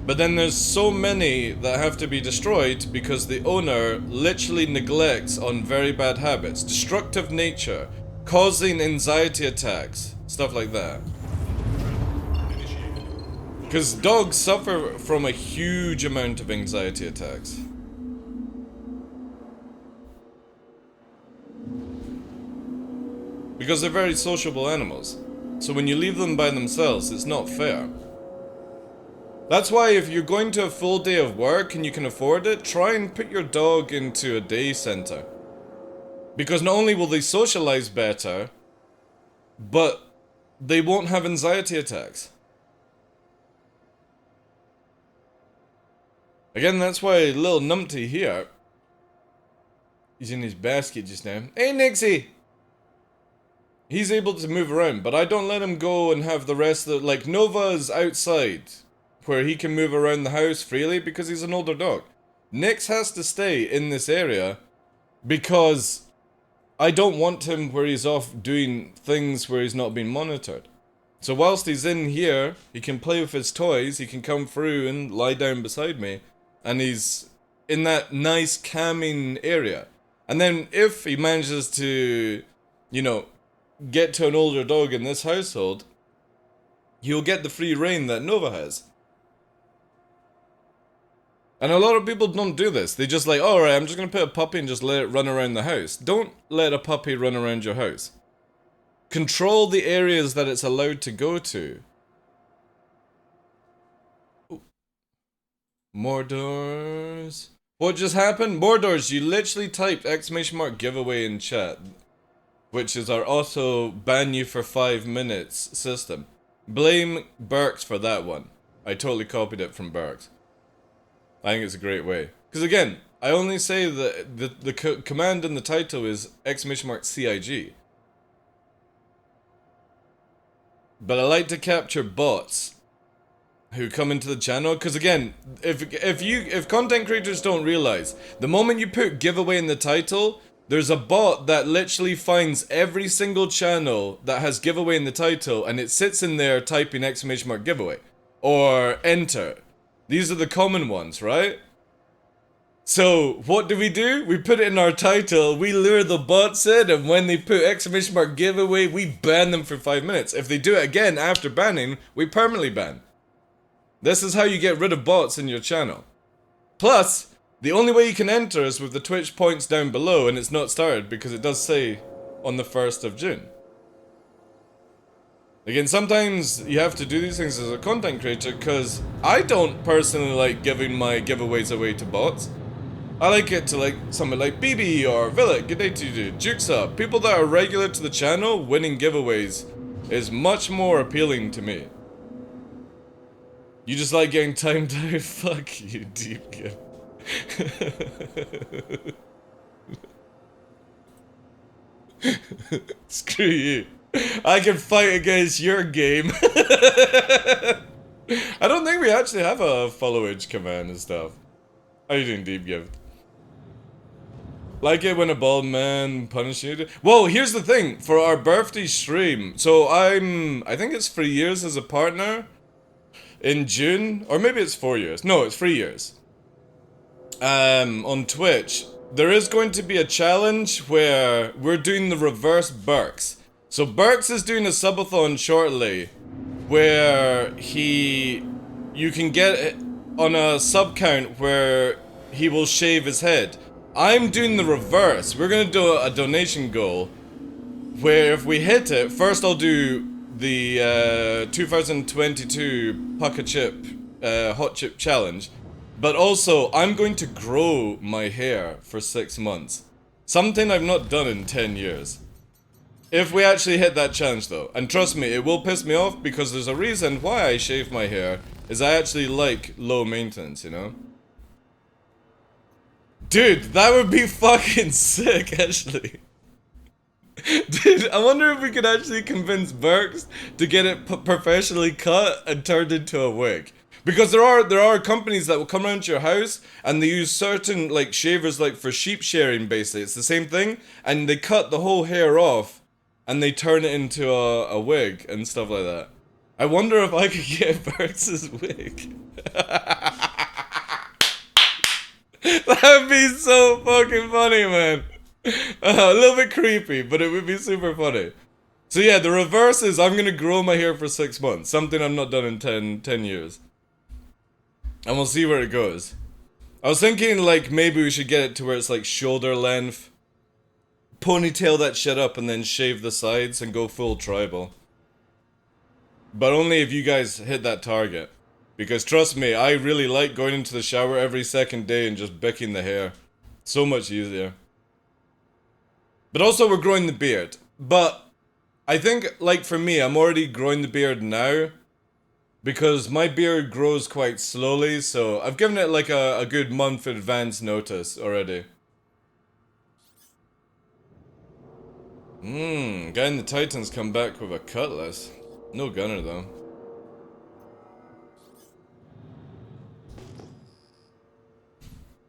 A: But then there's so many that have to be destroyed because the owner literally neglects on very bad habits. Destructive nature, causing anxiety attacks, stuff like that. Because dogs suffer from a huge amount of anxiety attacks. Because they're very sociable animals. So when you leave them by themselves, it's not fair. That's why if you're going to a full day of work and you can afford it, try and put your dog into a day center. Because not only will they socialize better, but they won't have anxiety attacks. Again, that's why little Numpty here, he's in his basket just now. Hey Nixie! He's able to move around, but I don't let him go and have the rest of the, like Nova's outside, where he can move around the house freely because he's an older dog. Nix has to stay in this area because I don't want him where he's off doing things where he's not being monitored. So whilst he's in here, he can play with his toys, he can come through and lie down beside me, and he's in that nice calming area. And then if he manages to, you know, get to an older dog in this household, he'll get the free reign that Nova has. And a lot of people don't do this. They just like, alright, I'm just gonna put a puppy and just let it run around the house. Don't let a puppy run around your house. Control the areas that it's allowed to go to. Ooh. More doors. What just happened? More doors. You literally typed ! giveaway in chat. Which is our auto ban you for 5 minutes system. Blame Burks for that one. I totally copied it from Burks. I think it's a great way. Because again, I only say that the command in the title is !CIG. But I like to capture bots who come into the channel, because again, if content creators don't realize, the moment you put giveaway in the title, there's a bot that literally finds every single channel that has giveaway in the title, and it sits in there typing !giveaway or enter. These are the common ones, right? So, what do? We put it in our title, we lure the bots in, and when they put !giveaway, we ban them for 5 minutes. If they do it again after banning, we permanently ban. This is how you get rid of bots in your channel. Plus, the only way you can enter is with the Twitch points down below, and it's not started because it does say on the 1st of June. Again, sometimes you have to do these things as a content creator, because I don't personally like giving my giveaways away to bots. I like it to like someone like BB or Villet, good day to you, Jukes Up. People that are regular to the channel winning giveaways is much more appealing to me. You just like getting timed out? Fuck you, deep gift. Screw you. I can fight against your game. I don't think we actually have a followage command and stuff. How you doing, Deep Gift? Like it when a bald man punishes you. Whoa, here's the thing. For our birthday stream, so I think it's 3 years as a partner. In June, or maybe it's 4 years. No, it's 3 years. On Twitch, there is going to be a challenge where we're doing the reverse Burks. So Burks is doing a subathon shortly, where you can get on a sub count where he will shave his head. I'm doing the reverse. We're gonna do a donation goal, where if we hit it, first I'll do the 2022 Pucka Chip Hot Chip Challenge, but also I'm going to grow my hair for 6 months. Something I've not done in 10 years. If we actually hit that challenge though, and trust me, it will piss me off because there's a reason why I shave my hair, is I actually like low maintenance, you know? Dude, that would be fucking sick, actually. Dude, I wonder if we could actually convince Burks to get it professionally cut and turned into a wig. Because there are companies that will come around to your house and they use certain like shavers like for sheep shearing basically. It's the same thing, and they cut the whole hair off and they turn it into a wig and stuff like that. I wonder if I could get Burks' wig. That would be so fucking funny, man. A little bit creepy, but it would be super funny. So yeah, the reverse is I'm gonna grow my hair for 6 months. Something I've not done in 10 years. And we'll see where it goes. I was thinking like maybe we should get it to where it's like shoulder length. Ponytail that shit up and then shave the sides and go full tribal. But only if you guys hit that target. Because trust me, I really like going into the shower every second day and just bicking the hair. So much easier. But also we're growing the beard. But I think, like for me, I'm already growing the beard now. Because my beard grows quite slowly, so I've given it like a good month advance notice already. Guy in the Titans come back with a cutlass. No gunner though.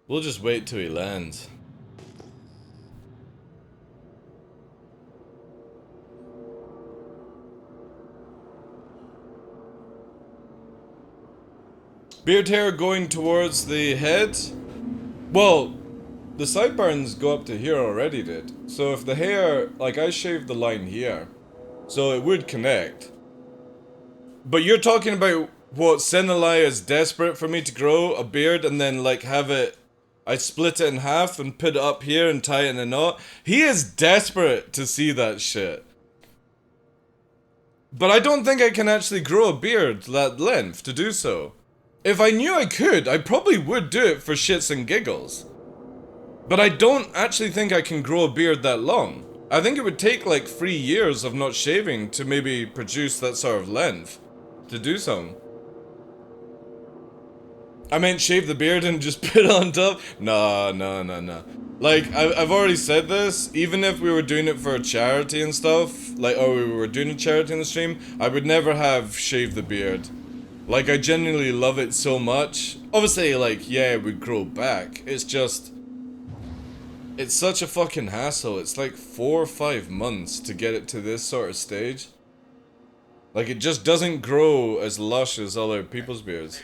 A: We'll just wait till he lands. Beard hair going towards the head? Well, the sideburns go up to here already did. So if the hair, like I shaved the line here, so it would connect. But you're talking about what Senelai is desperate for me to grow a beard and then like have it, I split it in half and put it up here and tie it in a knot. He is desperate to see that shit. But I don't think I can actually grow a beard that length to do so. If I knew I could, I probably would do it for shits and giggles. But I don't actually think I can grow a beard that long. I think it would take like 3 years of not shaving to maybe produce that sort of length to do something. I meant shave the beard and just put it on top? No. Like, I've already said this, even if we were doing it for a charity and stuff, like, or we were doing a charity in the stream, I would never have shaved the beard. Like, I genuinely love it so much. Obviously, like, yeah, it would grow back. It's just... It's such a fucking hassle. It's like 4 or 5 months to get it to this sort of stage. Like, it just doesn't grow as lush as other people's beards.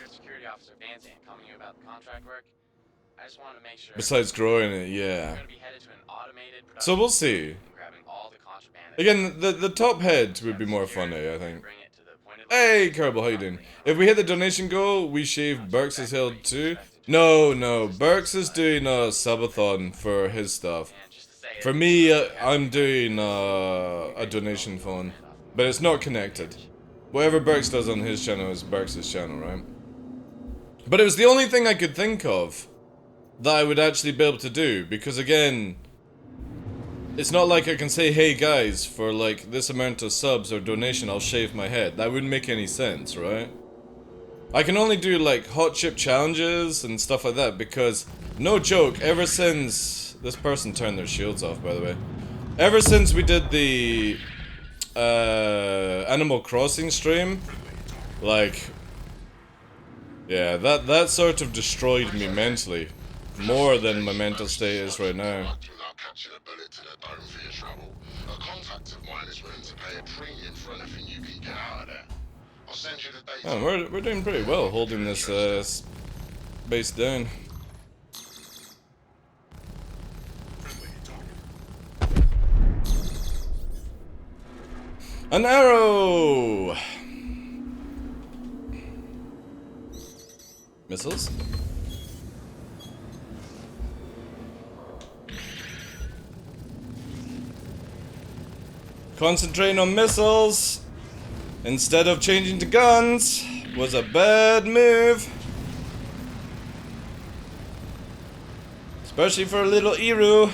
A: Besides growing it, yeah. So we'll see. Again, the top head would be more funny, I think. Hey, Kerbal, how you doing? If we hit the donation goal, we shave Burks' head too. No, Burks is doing a subathon for his stuff. For me, I'm doing a donation phone, but it's not connected. Whatever Burks does on his channel is Burks' channel, right? But it was the only thing I could think of that I would actually be able to do, because again, it's not like I can say, hey guys, for like this amount of subs or donation, I'll shave my head. That wouldn't make any sense, right? I can only do like hot chip challenges and stuff like that because, no joke, ever since... This person turned their shields off, by the way. Ever since we did the Animal Crossing stream, like... Yeah, that sort of destroyed me mentally. More than my mental state is right now. Oh, we're doing pretty well holding this base down. An arrow! Missiles? Concentrating on missiles instead of changing to guns was a bad move. Especially for a little Eru.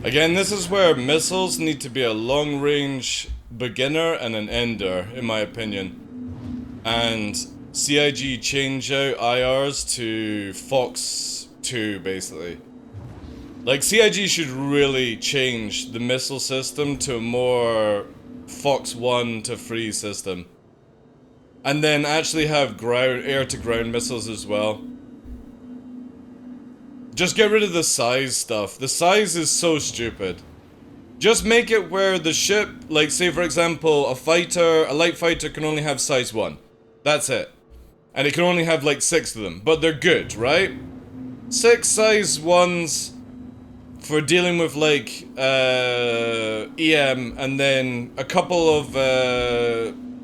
A: Again, this is where missiles need to be a long-range beginner and an ender, in my opinion. And CIG change out IRs to Fox 2, basically. Like, CIG should really change the missile system to a more Fox 1 to 3 system. And then actually have air-to-ground missiles as well. Just get rid of the size stuff. The size is so stupid. Just make it where the ship, like say for example, a light fighter can only have size 1. That's it. And it can only have like 6 of them, but they're good, right? 6 size 1s for dealing with like EM, and then a couple of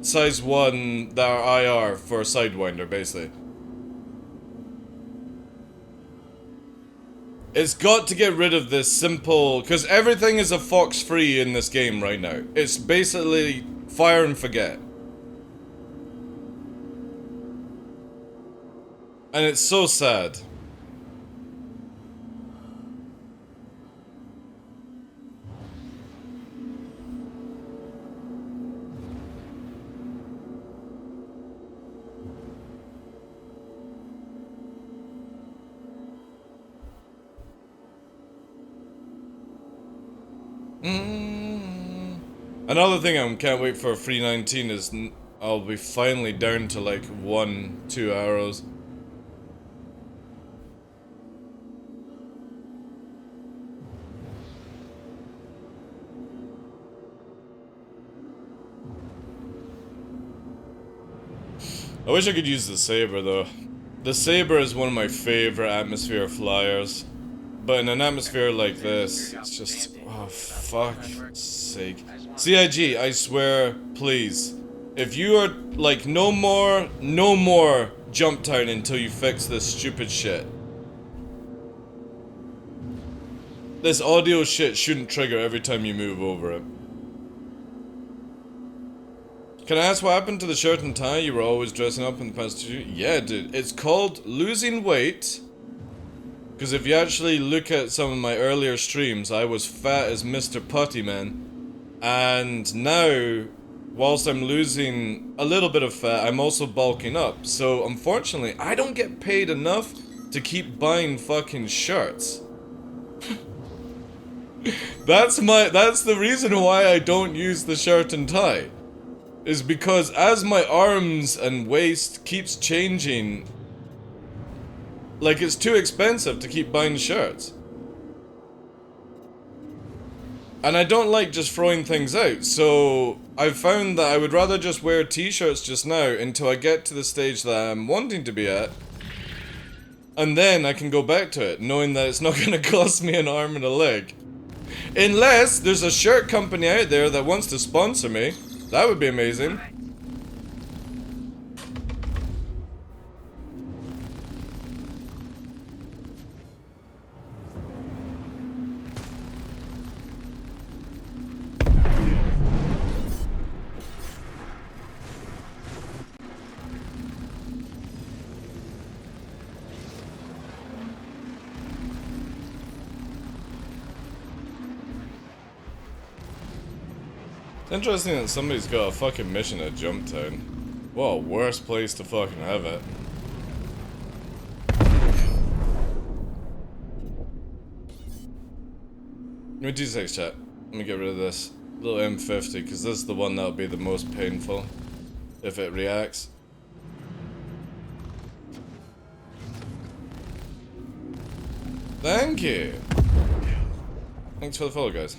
A: size 1 that are IR for Sidewinder, basically. It's got to get rid of this simple... Because everything is a Fox free in this game right now. It's basically fire and forget. And it's so sad. Another thing I can't wait for 319 is I'll be finally down to like 1-2 arrows. I wish I could use the Saber though. The Saber is one of my favorite atmosphere flyers. But in an atmosphere like this, it's just, oh fuck's sake. CIG, I swear, please. If you are, like, no more jump town until you fix this stupid shit. This audio shit shouldn't trigger every time you move over it. Can I ask what happened to the shirt and tie? You were always dressing up in the past 2 years? Yeah, dude. It's called losing weight. Because if you actually look at some of my earlier streams, I was fat as Mr. Putty Man. And now, whilst I'm losing a little bit of fat, I'm also bulking up. So, unfortunately, I don't get paid enough to keep buying fucking shirts. That's the reason why I don't use the shirt and tie. Is because as my arms and waist keeps changing, like, it's too expensive to keep buying shirts. And I don't like just throwing things out, so I've found that I would rather just wear t-shirts just now until I get to the stage that I'm wanting to be at. And then I can go back to it, knowing that it's not gonna cost me an arm and a leg. Unless there's a shirt company out there that wants to sponsor me. That would be amazing. Interesting that somebody's got a fucking mission at Jump Town. What a worse place to fucking have it. Give me 2 seconds, chat. Let me get rid of this little M50, because this is the one that'll be the most painful if it reacts. Thank you. Thanks for the follow, guys.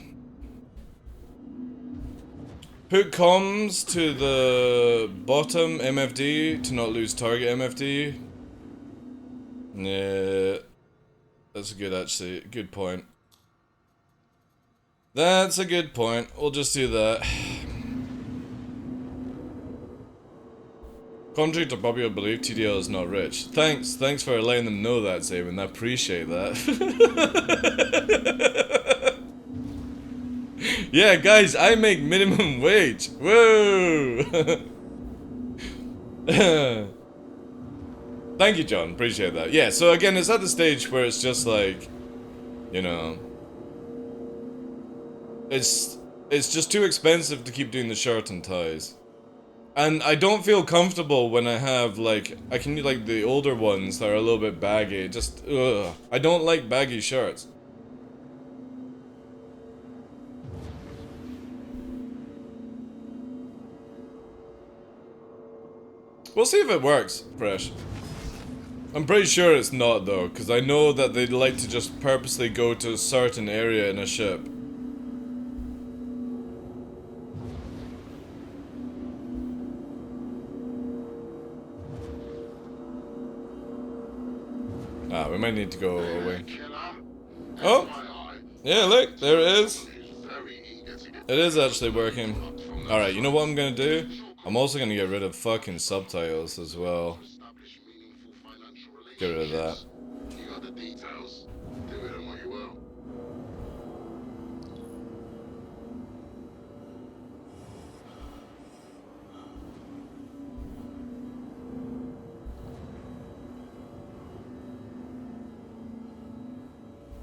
A: Put comms to the bottom MFD to not lose target MFD. Yeah, that's a good point. That's a good point. We'll just do that. Contrary to popular belief, TDL is not rich. Thanks for letting them know that, Zabin. I appreciate that. Yeah, guys, I make minimum wage. Whoa! Thank you, John. Appreciate that. Yeah, so again, it's at the stage where it's just like, you know, it's just too expensive to keep doing the shirt and ties. And I don't feel comfortable when I have, like, I can do, like, the older ones that are a little bit baggy. Just, ugh. I don't like baggy shirts. We'll see if it works, Fresh. I'm pretty sure it's not, though, because I know that they'd like to just purposely go to a certain area in a ship. Ah, we might need to go away. Oh! Yeah, look, there it is. It is actually working. Alright, you know what I'm gonna do? I'm also gonna get rid of fucking subtitles as well. Get rid of that.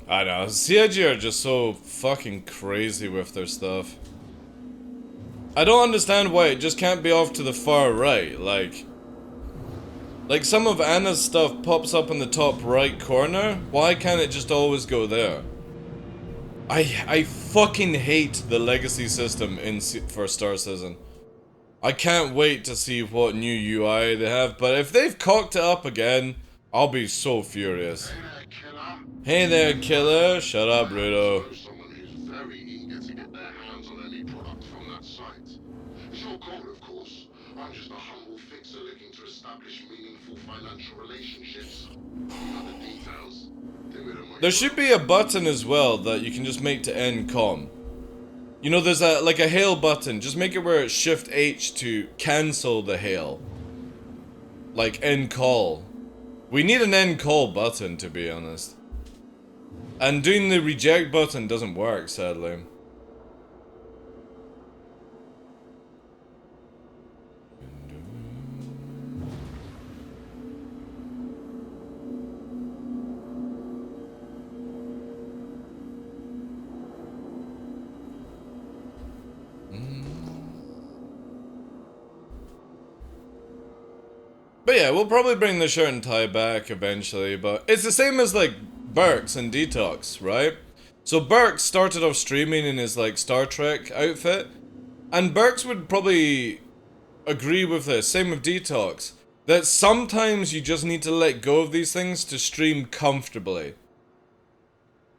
A: I know, CIG are just so fucking crazy with their stuff. I don't understand why it just can't be off to the far right, like some of Anna's stuff pops up in the top right corner, why can't it just always go there? I fucking hate the legacy system in for Star Citizen. I can't wait to see what new UI they have, but if they've cocked it up again, I'll be so furious.
B: Hey there, killer.
A: Hey there, killer. Shut up,
B: I happen to
A: Rudo.
B: know someone who's very eager to get their hands on any product from that site. It's your call, of course. I'm just a humble fixer looking to establish meaningful financial relationships. You know the details. Then we don't
A: There should be a button as well that you can just make to end com. You know, there's a like a hail button. Just make it where it's Shift H to cancel the hail. Like end call. We need an end call button, to be honest. And doing the reject button doesn't work, sadly. But yeah, we'll probably bring the shirt and tie back eventually, but it's the same as like Burks and Detox, right? So Burks started off streaming in his like Star Trek outfit, and Burks would probably agree with this, same with Detox, that sometimes you just need to let go of these things to stream comfortably.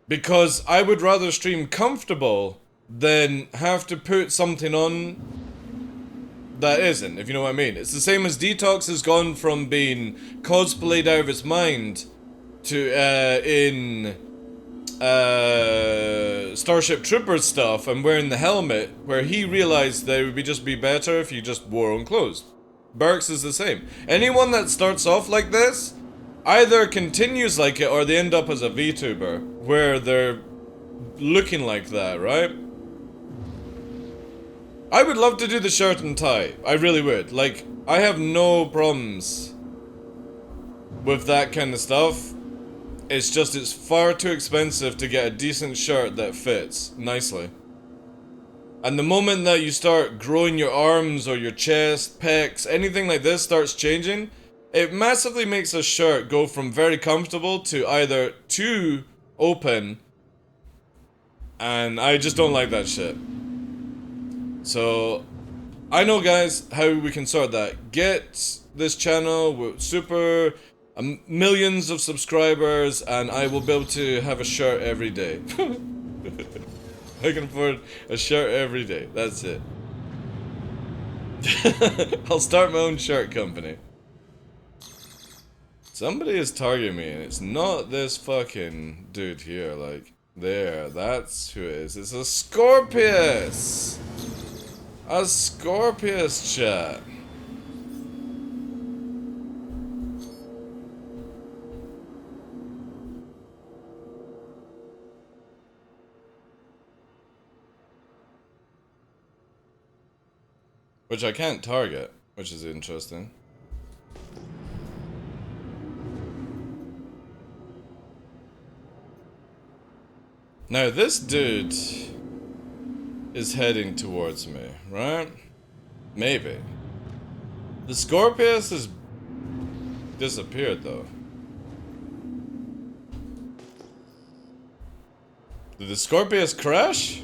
A: Because I would rather stream comfortable than have to put something on that isn't, if you know what I mean. It's the same as Detox has gone from being cosplayed out of its mind to in Starship Troopers stuff and wearing the helmet, where he realized that it would just be better if you just wore own clothes. Burks is the same. Anyone that starts off like this either continues like it or they end up as a VTuber where they're looking like that, right? I would love to do the shirt and tie. I really would. Like, I have no problems with that kind of stuff. It's just, it's far too expensive to get a decent shirt that fits nicely. And the moment that you start growing your arms or your chest, pecs, anything like this starts changing, it massively makes a shirt go from very comfortable to either too open, and I just don't like that shit. So, I know, guys, how we can sort that. Get this channel with super millions of subscribers, and I will be able to have a shirt every day. I can afford a shirt every day. That's it. I'll start my own shirt company. Somebody is targeting me, and it's not this fucking dude here. Like, there. That's who it is. It's a Scorpius! A Scorpius, chat. Which I can't target, which is interesting. Now this dude is heading towards me, right? Maybe. The Scorpius has disappeared, though. Did the Scorpius crash?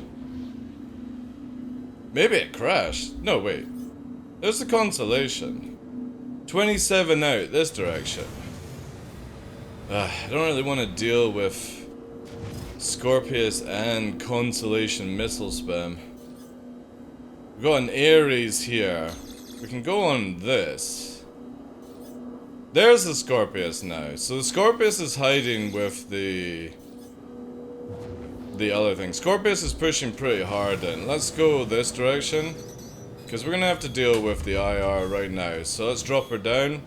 A: Maybe it crashed. No, wait. There's the Constellation. 27 out this direction. I don't really want to deal with Scorpius and Constellation missile spam. We've got an Ares here. We can go on this. There's the Scorpius now. So the Scorpius is hiding with the other thing. Scorpius is pushing pretty hard in. Let's go this direction, because we're gonna have to deal with the IR right now. So let's drop her down.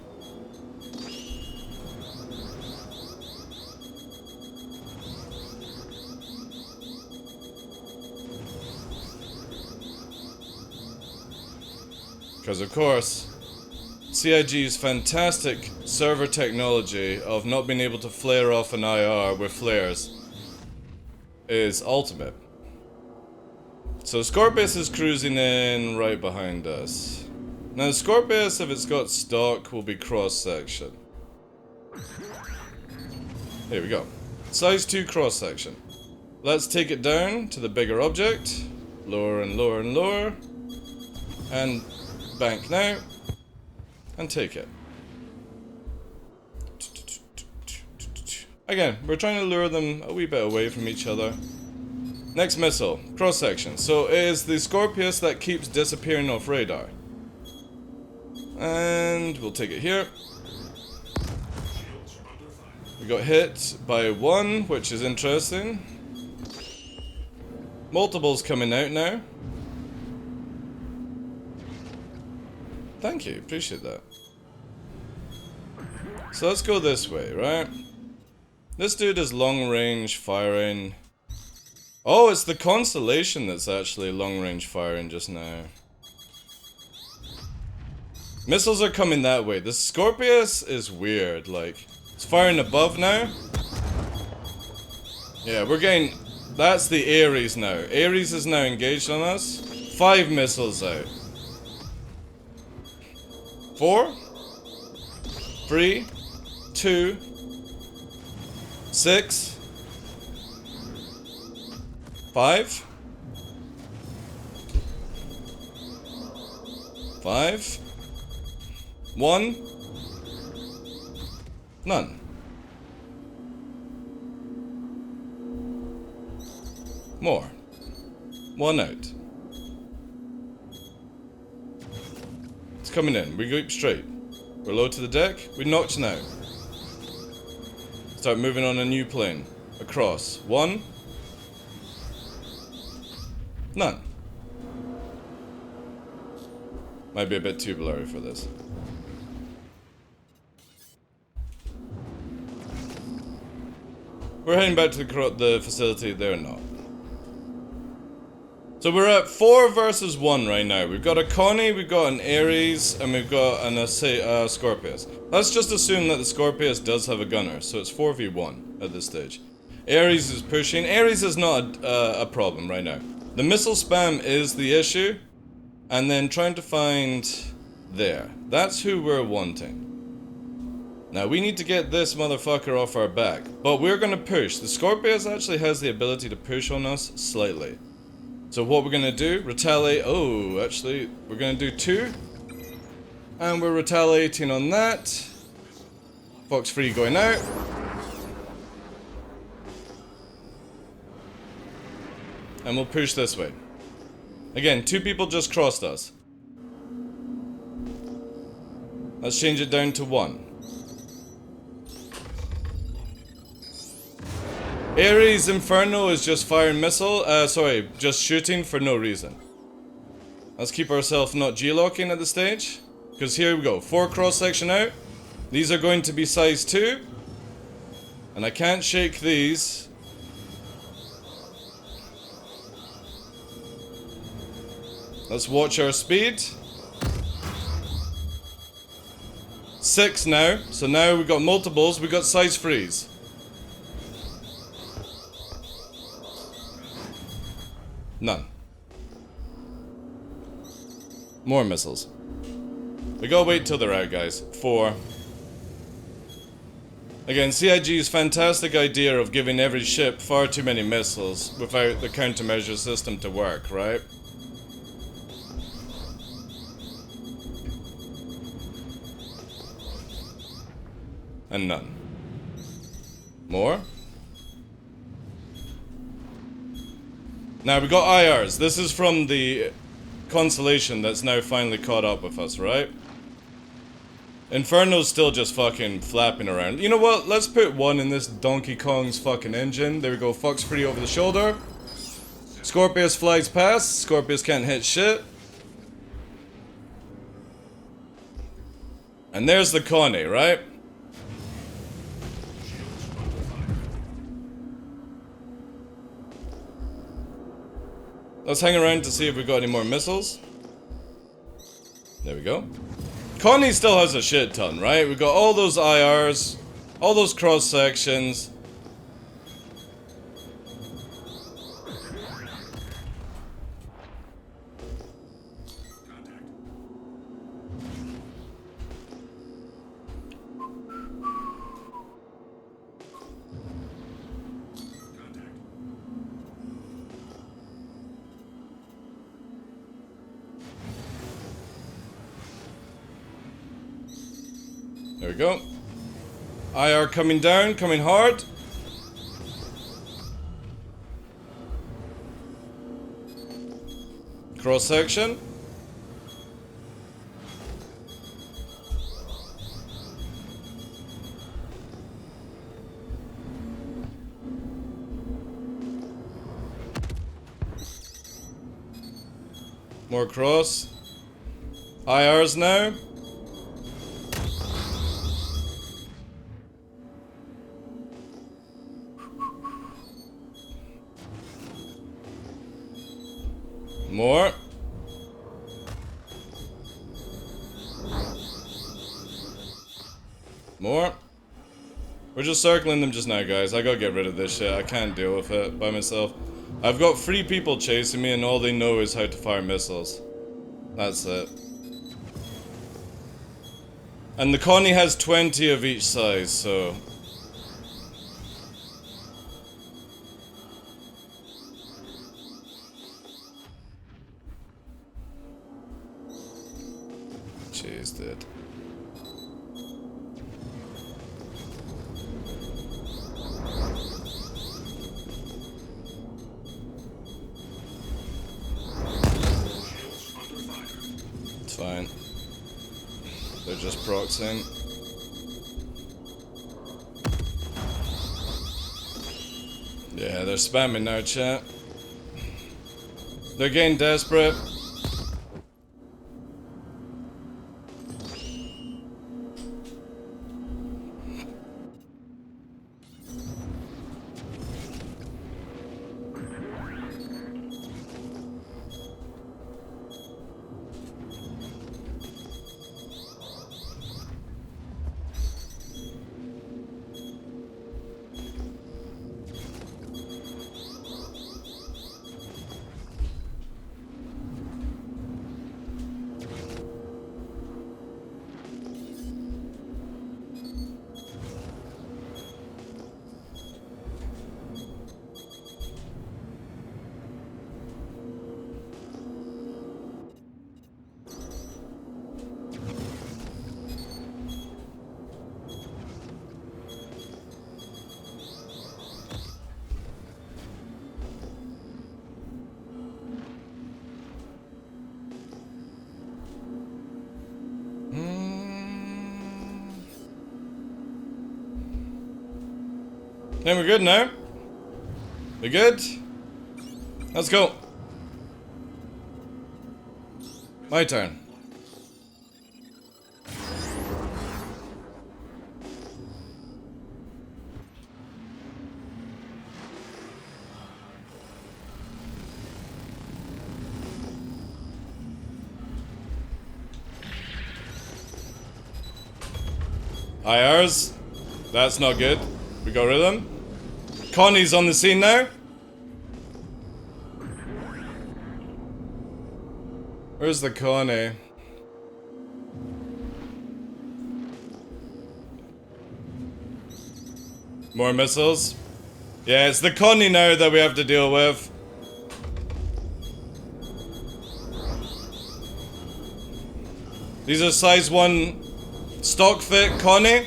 A: Because of course, CIG's fantastic server technology of not being able to flare off an IR with flares is ultimate. So Scorpius is cruising in right behind us. Now Scorpius, if it's got stock, will be cross-section. Here we go. Size 2 cross-section. Let's take it down to the bigger object. Lower and lower and lower. And bank now. And take it. Again, we're trying to lure them a wee bit away from each other. Next missile, cross section. So it is the Scorpius that keeps disappearing off radar. And we'll take it here. We got hit by one, which is interesting. Multiples coming out now. Thank you, appreciate that. So let's go this way, right? This dude is long range firing. Oh, it's the Constellation that's actually long range firing just now. Missiles are coming that way. The Scorpius is weird, like, it's firing above now. Yeah, we're getting, that's the Ares now. Ares is now engaged on us. 5 missiles out. 4, 3, 2, 6, 5, 5, 1, none. More. 1 out. It's coming in. We go straight. We're low to the deck. We knocked now. Start moving on a new plane. Across. 1. None. Might be a bit too blurry for this. We're heading back to the facility. They're not. So we're at 4 versus 1 right now. We've got a Connie, we've got an Ares, and we've got an Scorpius. Let's just assume that the Scorpius does have a gunner, so it's 4v1 at this stage. Ares is pushing. Ares is not a problem right now. The missile spam is the issue, and then trying to find there. That's who we're wanting. Now we need to get this motherfucker off our back, but we're gonna push. The Scorpius actually has the ability to push on us slightly. So what we're gonna do, retaliate, oh, actually, we're gonna do 2. And we're retaliating on that. Fox 3 going out. And we'll push this way. Again, 2 people just crossed us. Let's change it down to 1. Ares Inferno is just firing missile, just shooting for no reason. Let's keep ourselves not G-locking at the stage. Because here we go, 4 cross section out. These are going to be size 2. And I can't shake these. Let's watch our speed. 6 now, so now we've got multiples, we've got size 3s. None. More missiles. We gotta wait till they're out, guys. 4. Again, CIG's fantastic idea of giving every ship far too many missiles without the countermeasure system to work, right? And none. More. Now we got IRs. This is from the Constellation that's now finally caught up with us, right? Inferno's still just fucking flapping around. You know what? Let's put 1 in this Donkey Kong's fucking engine. There we go. Fox 3 over the shoulder. Scorpius flies past. Scorpius can't hit shit. And there's the Connie, right? Let's hang around to see if we got any more missiles. There we go. Connie still has a shit ton, right? We got all those IRs, all those cross sections. There we go. IR coming down, coming hard. Cross section. More cross. IRs now. More. More. We're just circling them just now, guys. I gotta get rid of this shit. I can't deal with it by myself. I've got 3 people chasing me and all they know is how to fire missiles. That's it. And the Connie has 20 of each size, so... Jeez, dude. It's fine. They're just proxying. Yeah, they're spamming now, chat. They're getting desperate. Then we're good now. We good? Let's go. My turn. IRs. That's not good. We got rid of them. Connie's on the scene now. Where's the Connie? More missiles. Yeah, it's the Connie now that we have to deal with. These are size 1 stock fit Connie,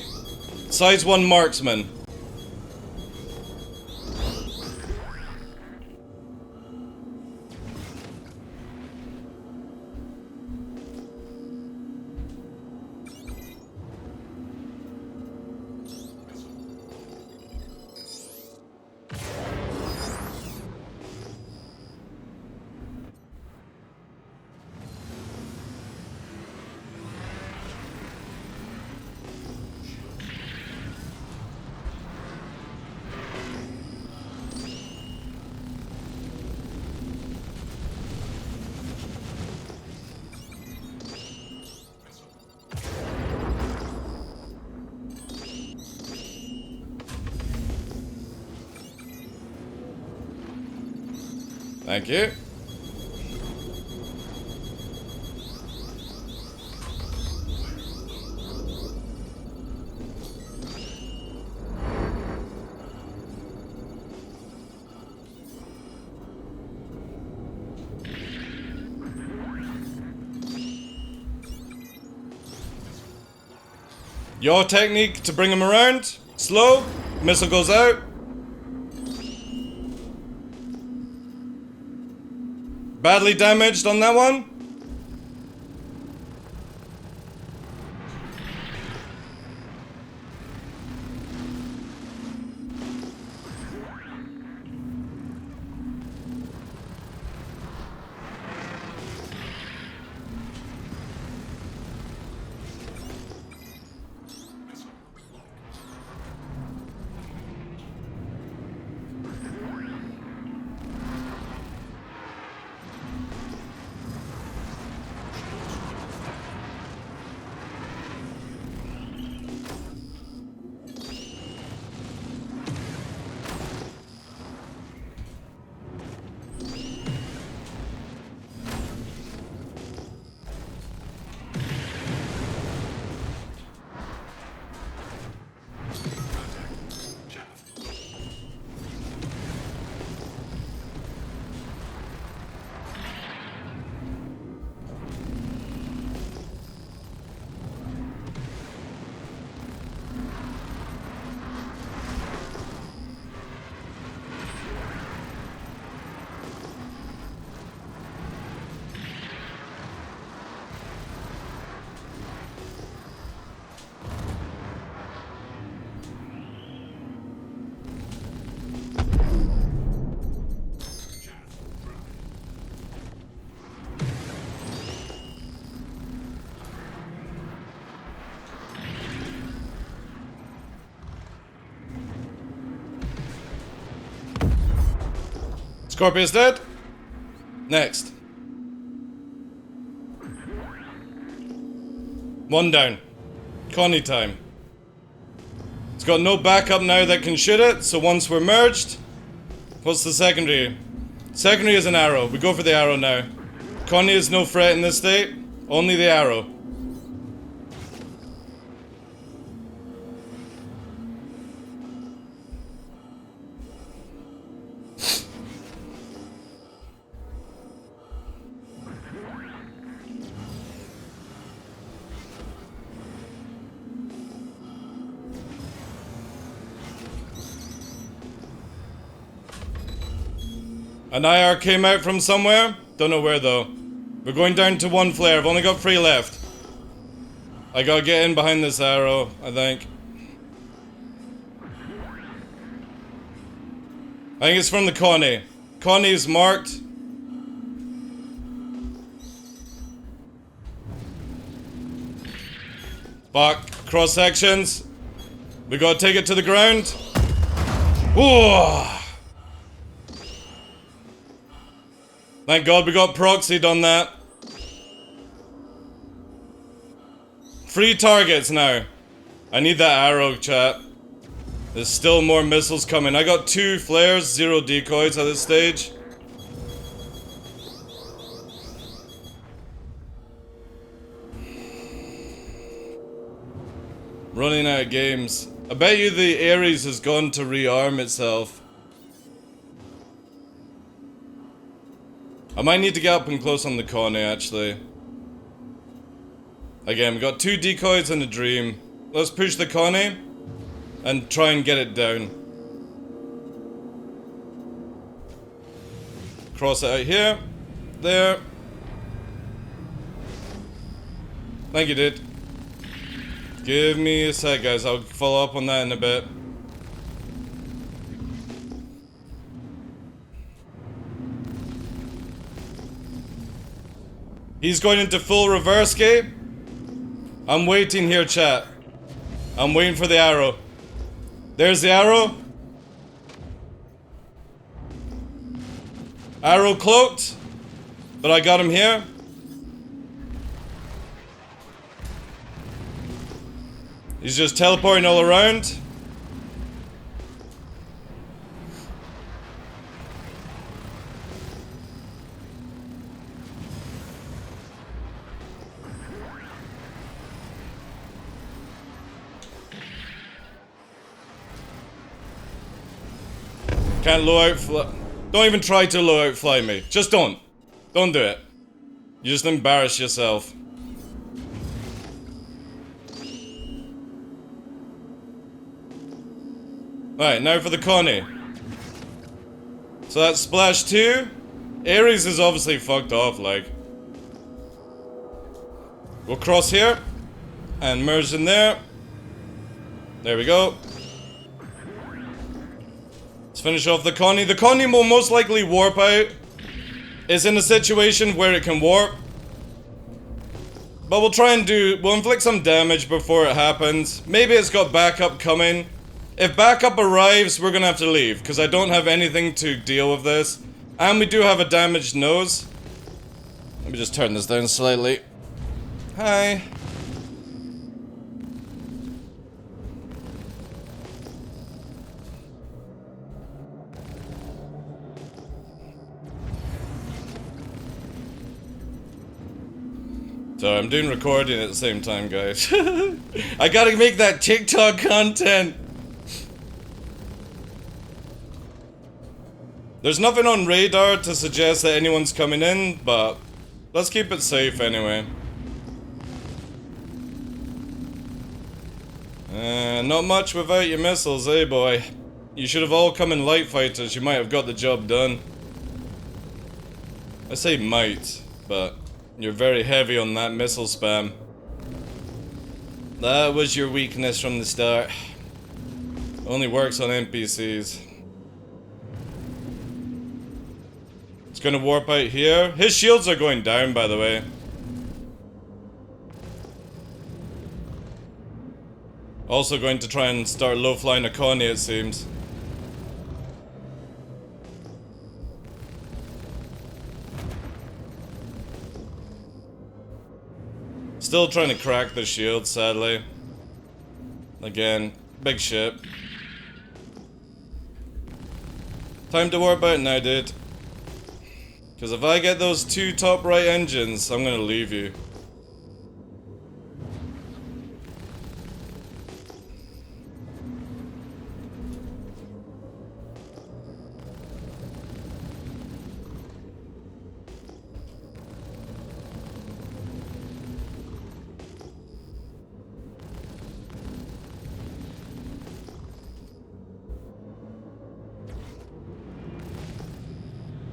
A: size 1 marksman. Thank you. Your technique to bring him around. Slow. Missile goes out. Badly damaged on that one. Scorpion's dead. Next. One down. Connie time. It's got no backup now that can shoot it, so once we're merged... What's the secondary? Secondary is an arrow. We go for the arrow now. Connie is no threat in this state. Only the arrow. An IR came out from somewhere. Don't know where though. We're going down to one flare. I've only got 3 left. I gotta get in behind this arrow, I think. I think it's from the Connie. Connie's marked. Back. Cross sections. We gotta take it to the ground. Whoa! Thank God we got proxied on that. 3 targets now. I need that arrow, chat. There's still more missiles coming. I got 2 flares, 0 decoys at this stage. Running out of games. I bet you the Ares has gone to rearm itself. I might need to get up and close on the Connie, actually. Again, we got 2 decoys and a dream. Let's push the Connie and try and get it down. Cross it out here. There. Thank you, dude. Give me a sec, guys. I'll follow up on that in a bit. He's going into full reverse gate. I'm waiting here, chat. I'm waiting for the arrow. There's the arrow. Arrow cloaked. But I got him here. He's just teleporting all around. Can't low out fly. Don't even try to low out fly me. Just don't. Don't do it. You just embarrass yourself. Alright, now for the Connie. So that's splash 2. Ares is obviously fucked off, like. We'll cross here. And merge in there. There we go. Let's finish off the Connie. The Connie will most likely warp out. It's in a situation where it can warp. But we'll try and we'll inflict some damage before it happens. Maybe it's got backup coming. If backup arrives, we're gonna have to leave, because I don't have anything to deal with this. And we do have a damaged nose. Let me just turn this down slightly. Hi. So I'm doing recording at the same time, guys. I gotta make that TikTok content. There's nothing on radar to suggest that anyone's coming in, but let's keep it safe anyway. Not much without your missiles, eh boy? You should have all come in light fighters, you might have got the job done. I say might, but you're very heavy on that missile spam. That was your weakness from the start. Only works on NPCs. It's gonna warp out here. His shields are going down, by the way. Also going to try and start low-flying a Connie, it seems. Still trying to crack the shield, sadly. Again, big ship. Time to warp out now, dude. Because if I get those 2 top right engines, I'm gonna leave you.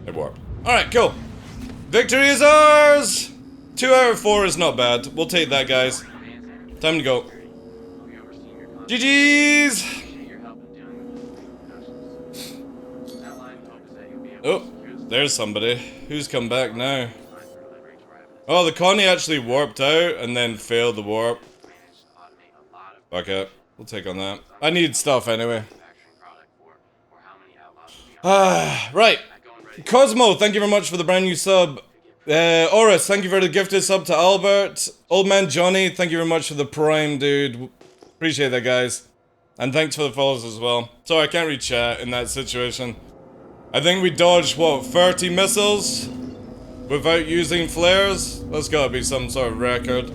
A: It warped. Alright, cool. Victory is ours! 2 out of 4 is not bad. We'll take that, guys. Time to go. GG's! Oh, there's somebody. Who's come back now? Oh, the Connie actually warped out and then failed the warp. Fuck it. We'll take on that. I need stuff anyway. Right. Cosmo, thank you very much for the brand new sub. Oris, thank you for the gifted sub to Albert. Old Man Johnny, thank you very much for the prime, dude. Appreciate that, guys. And thanks for the follows as well. Sorry, I can't read chat in that situation. I think we dodged, what, 30 missiles? Without using flares? That's gotta be some sort of record.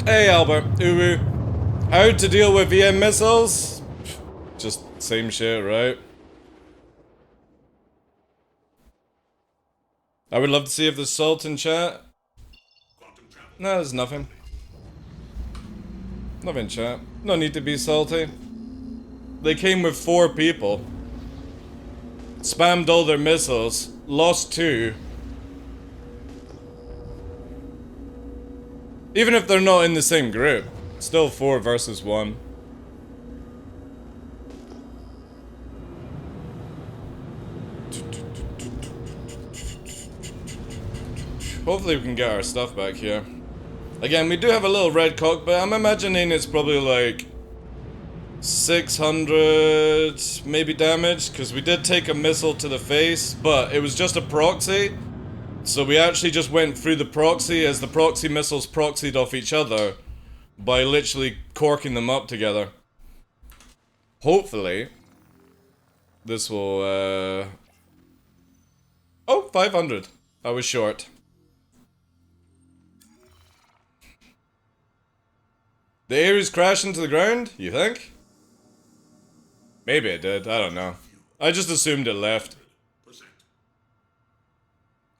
A: Hey Albert, Uwu. How to deal with VM missiles? Just same shit, right? I would love to see if there's salt in chat. No, there's nothing. Nothing in chat. No need to be salty. They came with 4 people. Spammed all their missiles. Lost 2. Even if they're not in the same group, still 4 versus 1. Hopefully we can get our stuff back here. Again, we do have a little red cockpit. I'm imagining it's probably like 600 maybe damage, because we did take a missile to the face, but it was just a proxy. So we actually just went through the proxy as the proxy missiles proxied off each other by literally corking them up together. hopefully, this will, oh, 500. I was short. The Ares crashed into the ground, you think? Maybe it did, I don't know. I just assumed it left.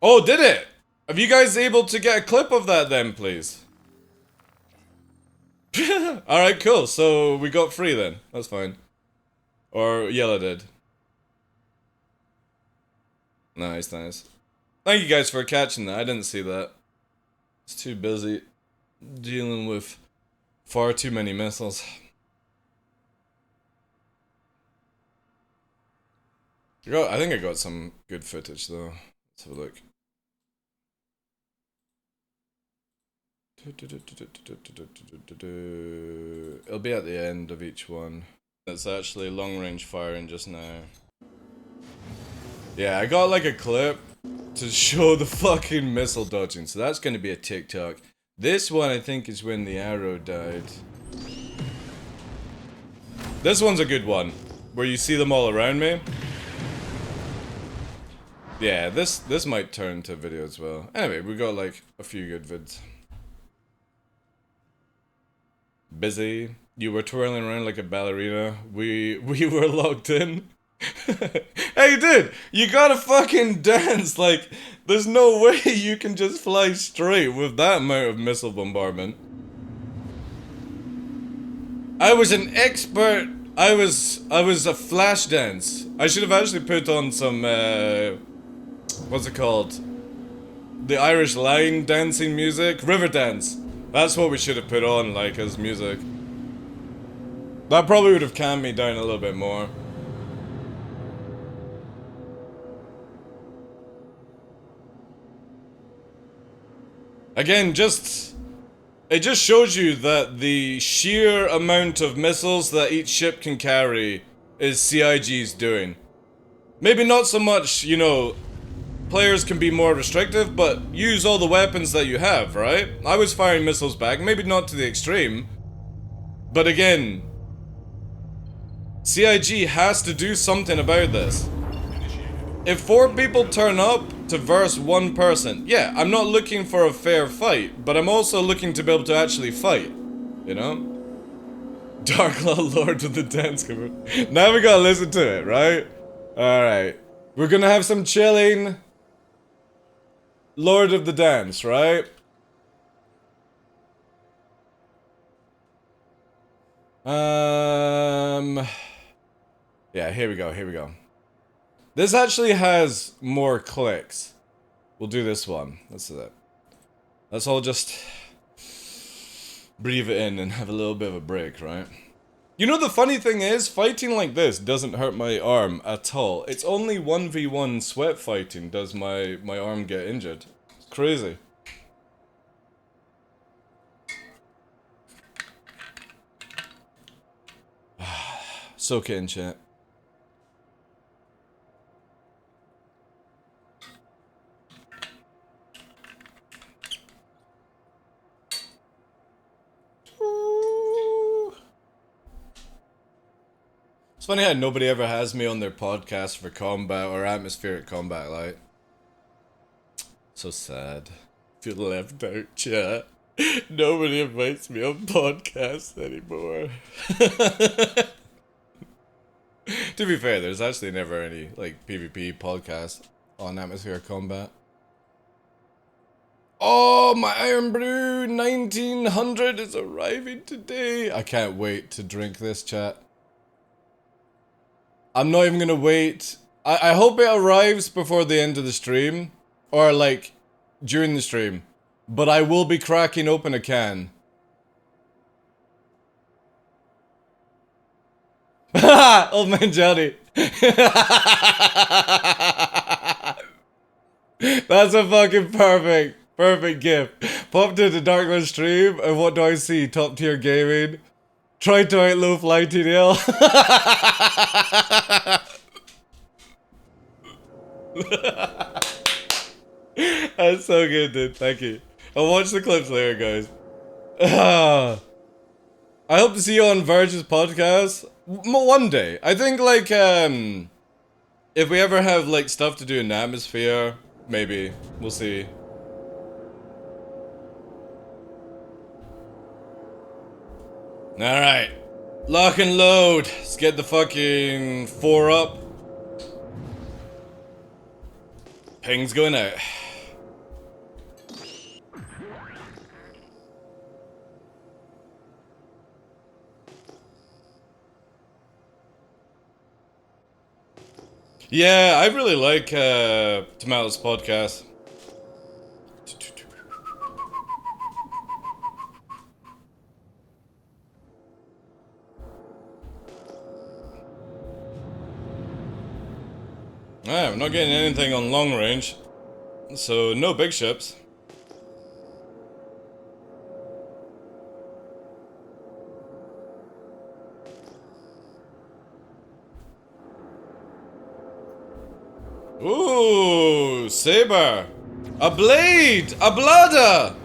A: Oh, did it? Are you guys able to get a clip of that then, please? Alright, cool. So we got free then. That's fine. Or Yellow did. Nice, nice. Thank you guys for catching that. I didn't see that. It's too busy dealing with far too many missiles. I think I got some good footage though. Let's have a look. It'll be at the end of each one. It's actually long range firing just now. Yeah, I got like a clip to show the fucking missile dodging, so that's gonna be a TikTok. This one I think is when the arrow died. This one's a good one, where you see them all around me. Yeah, this might turn to video as well. Anyway, we got like a few good vids. Busy. You were twirling around like a ballerina. We were locked in. Hey dude, you gotta fucking dance. Like, there's no way you can just fly straight with that amount of missile bombardment. I was an expert. I was a flash dance. I should have actually put on some what's it called? The Irish line dancing music? River dance. That's what we should have put on, like, as music. That probably would have calmed me down a little bit more. Again, it just shows you that the sheer amount of missiles that each ship can carry is CIG's doing. Maybe not so much, you know, players can be more restrictive, but use all the weapons that you have, right? I was firing missiles back, maybe not to the extreme. But again, CIG has to do something about this. If 4 people turn up to verse 1 person, yeah, I'm not looking for a fair fight, but I'm also looking to be able to actually fight, you know? TheDarkLaw, Lord of the Dance. Now we gotta listen to it, right? Alright. We're gonna have some chilling Lord of the Dance, right? Yeah, here we go. This actually has more clicks. We'll do this one. This is it. Let's all just breathe it in and have a little bit of a break, right? You know, the funny thing is, fighting like this doesn't hurt my arm at all. It's only 1v1 sweat fighting does my arm get injured. It's crazy. Soak it in, chat. It's funny how nobody ever has me on their podcast for combat or atmospheric combat, like. So sad. Feel left out, chat. Nobody invites me on podcasts anymore. To be fair, there's actually never any, like, PvP podcast on atmospheric combat. Oh, my Iron Brew 1900 is arriving today. I can't wait to drink this, chat. I'm not even gonna wait. I hope it arrives before the end of the stream. Or, like, during the stream. But I will be cracking open a can. Old man Johnny. That's a fucking perfect gift. Pop to the TheDarkLaw stream, and what do I see? Top tier gaming. Try to outlow fly TDL. That's so good, dude. Thank you. I'll watch the clips later, guys. I hope to see you on Verge's podcast. One day. I think, like, if we ever have, like, stuff to do in the atmosphere, maybe. We'll see. Alright. Lock and load. Let's get the fucking 4 up. Ping's going out. Yeah, I really like Tomato's podcast. Alright, we're not getting anything on long range. So, no big ships. Ooh, saber. A blade! A bladder!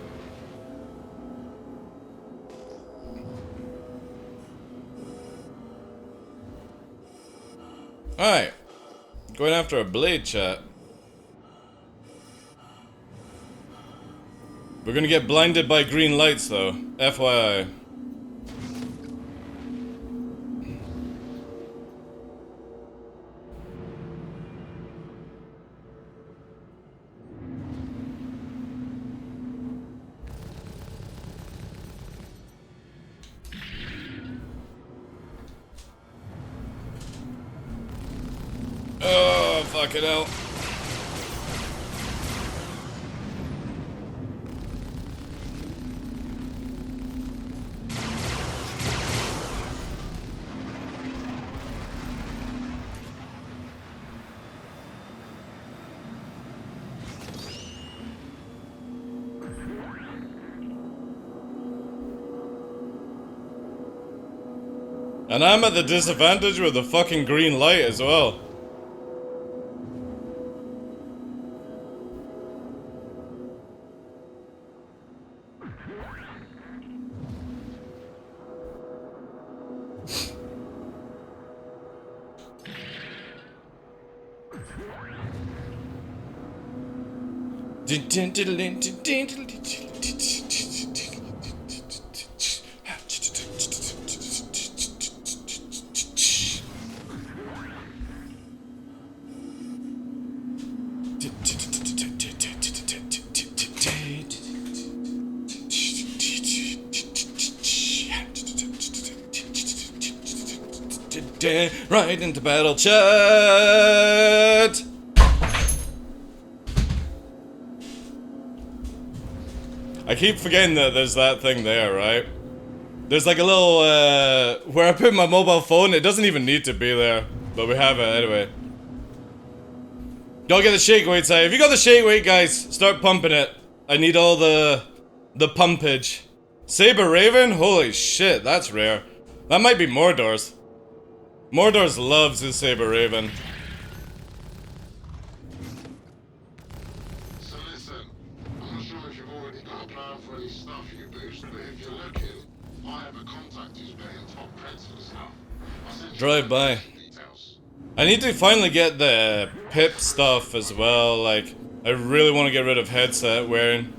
A: Alright. Going after a blade, chat. We're gonna get blinded by green lights, though. FYI. Oh, fucking hell. And I'm at the disadvantage with the fucking green light as well. Right into battle chat. I keep forgetting that there's that thing there, right? There's like a little, where I put my mobile phone. It doesn't even need to be there, but we have it anyway. Go get the shake weight side. If you got the shake weight, guys, start pumping it. I need all the pumpage. Saber Raven? Holy shit, that's rare. That might be Mordor's. Mordor's loves his Saber Raven.
B: So listen, I'm not sure if you've already got a plan for any stuff you boost, but if you're looking, I have a contact who's paying top creds for the stuff. I'll send you
A: Drive by.
B: details.
A: I need to finally get the pip stuff as well. Like, I really want to get rid of headset wearing.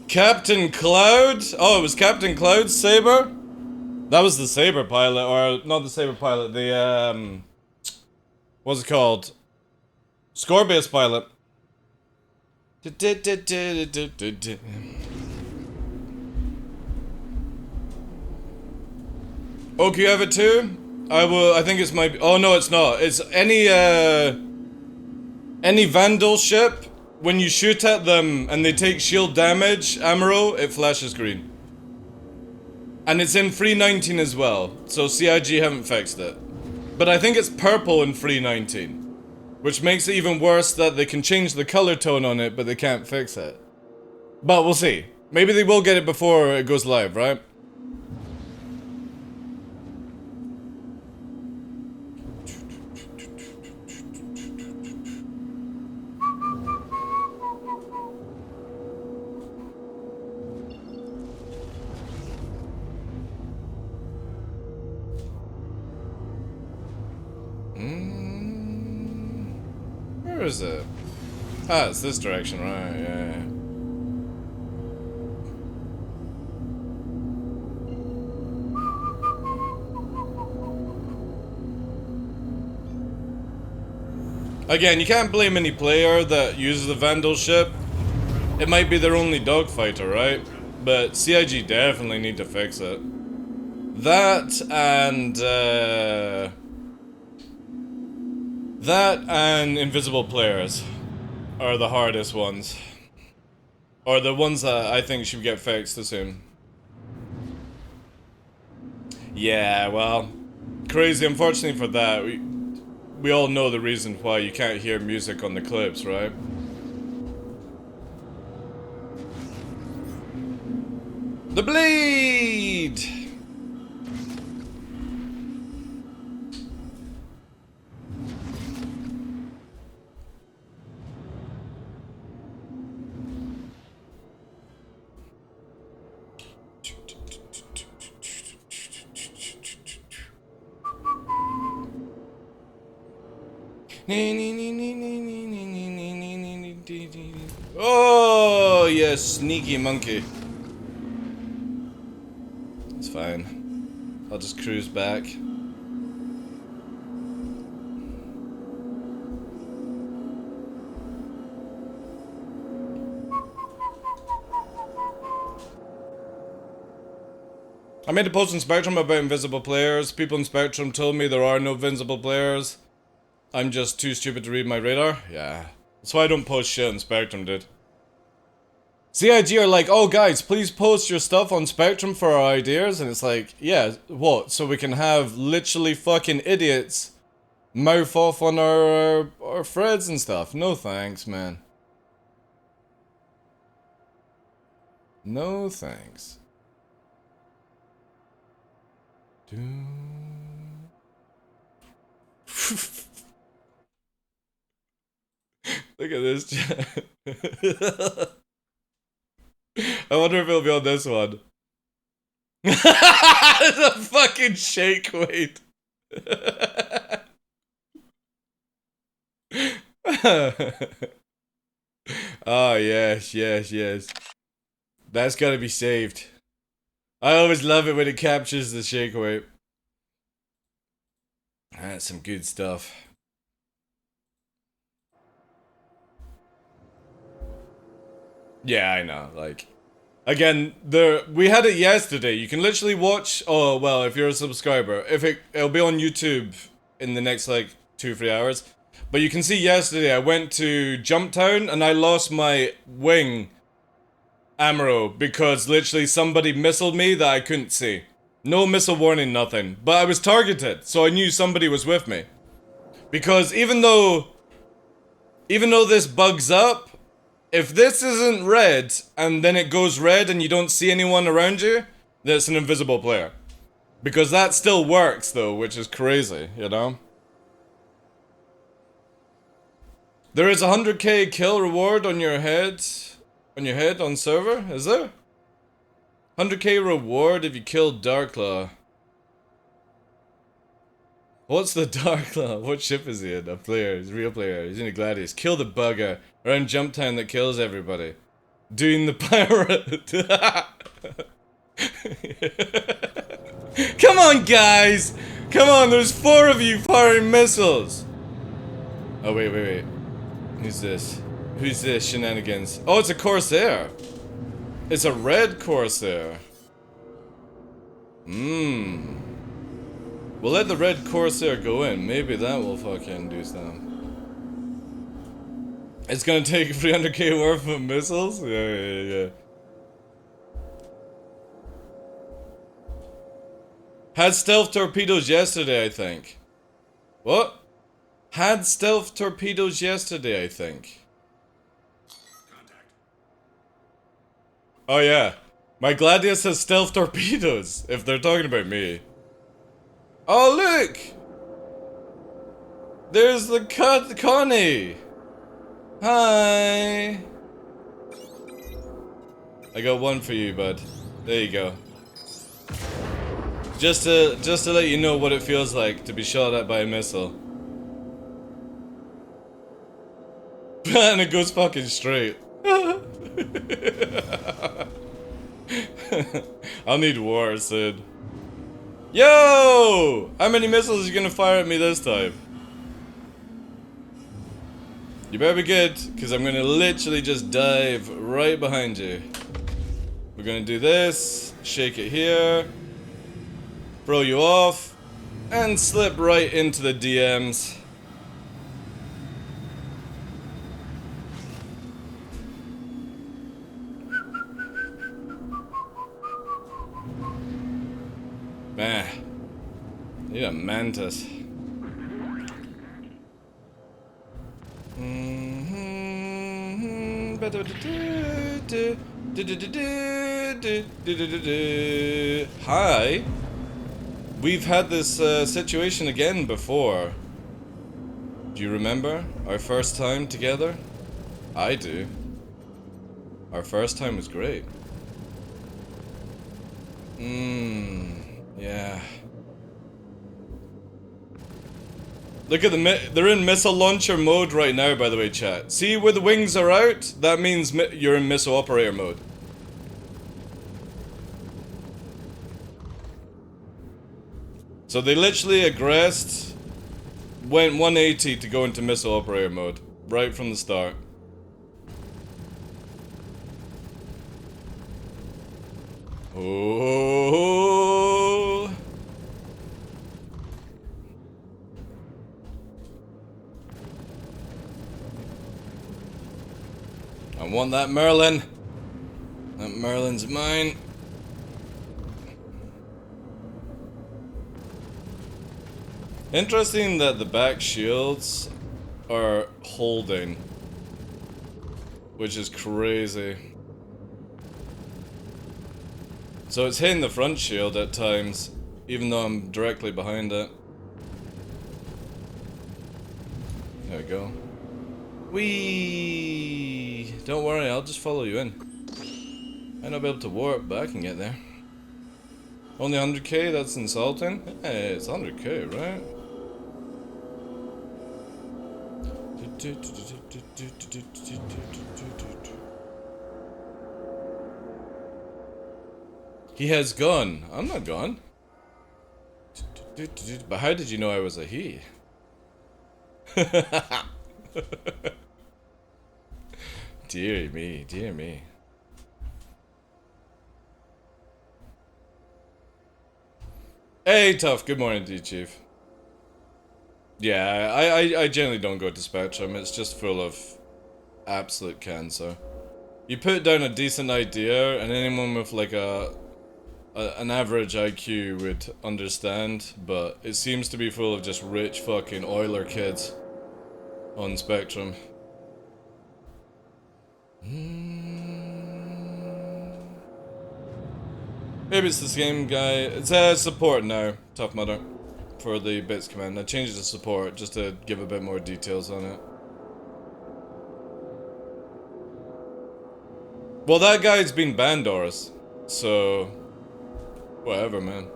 A: Captain Cloud? Oh, it was Captain Cloud's Saber? That was the Saber pilot, or not the Saber pilot, the, what's it called? Scorpius pilot. Oh, can you have it too? I think it's my, oh no it's not. It's any Vandal ship. When you shoot at them and they take shield damage, ammo, it flashes green. And it's in free 19 as well, so CIG haven't fixed it. But I think it's purple in free 19. Which makes it even worse that they can change the color tone on it, but they can't fix it. But we'll see. Maybe they will get it before it goes live, right? is it? Ah, it's this direction, right, yeah. Again, you can't blame any player that uses the Vandal ship. It might be their only dogfighter, right? But CIG definitely need to fix it. That and invisible players are the hardest ones. Or the ones that I think should get fixed soon. Yeah, well, crazy. Unfortunately for that, we all know the reason why you can't hear music on the clips, right? The bleed! Oh, yes, sneaky monkey. It's fine. I'll just cruise back. I made a post on Spectrum about invisible players. People in Spectrum told me there are no invisible players. I'm just too stupid to read my radar? Yeah. That's why I don't post shit on Spectrum, dude. CIG are like, oh guys, please post your stuff on Spectrum for our ideas. And it's like, yeah, what? So we can have literally fucking idiots mouth off on our threads and stuff. No thanks, man. No thanks. Look at this chat. I wonder if it'll be on this one. It's a fucking shake weight. Oh, yes, yes, yes. That's gotta be saved. I always love it when it captures the shake weight. That's some good stuff. Yeah, I know, like... Again, we had it yesterday. You can literally watch... Oh, well, if you're a subscriber. It'll be on YouTube in the next, like, 2-3 hours. But you can see yesterday I went to Jumptown and I lost my wing ammo because literally somebody missiled me that I couldn't see. No missile warning, nothing. But I was targeted, so I knew somebody was with me. Because even though this bugs up, if this isn't red, and then it goes red and you don't see anyone around you, then it's an invisible player. Because that still works though, which is crazy, you know? There is a 100k kill reward on your head on server, is there? 100k reward if you kill TheDarkLaw. What's the TheDarkLaw? What ship is he in? A player, he's a real player, he's in a Gladius. Kill the bugger around Jumptown that kills everybody. Doing the pirate. Come on, guys! Come on, there's 4 of you firing missiles! Oh, wait. Who's this? Who's this shenanigans? Oh, it's a Corsair! It's a red Corsair. We'll let the red Corsair go in. Maybe that will fucking do something. It's gonna take 300k worth of missiles? Yeah. Had stealth torpedoes yesterday, I think. What? Had stealth torpedoes yesterday, I think. Oh yeah. My Gladius has stealth torpedoes, if they're talking about me. Oh look! There's the Connie! Hi! I got one for you, bud. There you go. Just to let you know what it feels like to be shot at by a missile. And it goes fucking straight. I'll need war soon. Yo! How many missiles are you gonna fire at me this time? You better be good, because I'm gonna literally just dive right behind you. We're gonna do this, shake it here, throw you off, and slip right into the DMs. Man, you're a mantis. Hi. We've had this situation again before. Do you remember our first time together? I do. Our first time was great. Yeah. Look at they're in missile launcher mode right now, by the way, chat. See where the wings are out? That means you're in missile operator mode. So they literally aggressed, went 180 to go into missile operator mode, right from the start. Oh. I want that Merlin. That Merlin's mine. Interesting that the back shields are holding, which is crazy. So it's hitting the front shield at times, even though I'm directly behind it. There we go. Whee! Don't worry, I'll just follow you in. Might not be able to warp, but I can get there. Only 100k? That's insulting. Hey, it's 100k, right? He has gone. I'm not gone. But how did you know I was a he? Dear me, dear me. Hey, Tough. Good morning to you, Chief. Yeah, I generally don't go to Spectrum. It's just full of absolute cancer. You put down a decent idea, and anyone with like an average IQ would understand, but it seems to be full of just rich fucking oiler kids on Spectrum. Maybe it's the same guy. It's support now, Tough Mudder, for the bits command. I changed it to support just to give a bit more details on it. Well, that guy's been banned, Doris. So, whatever, man.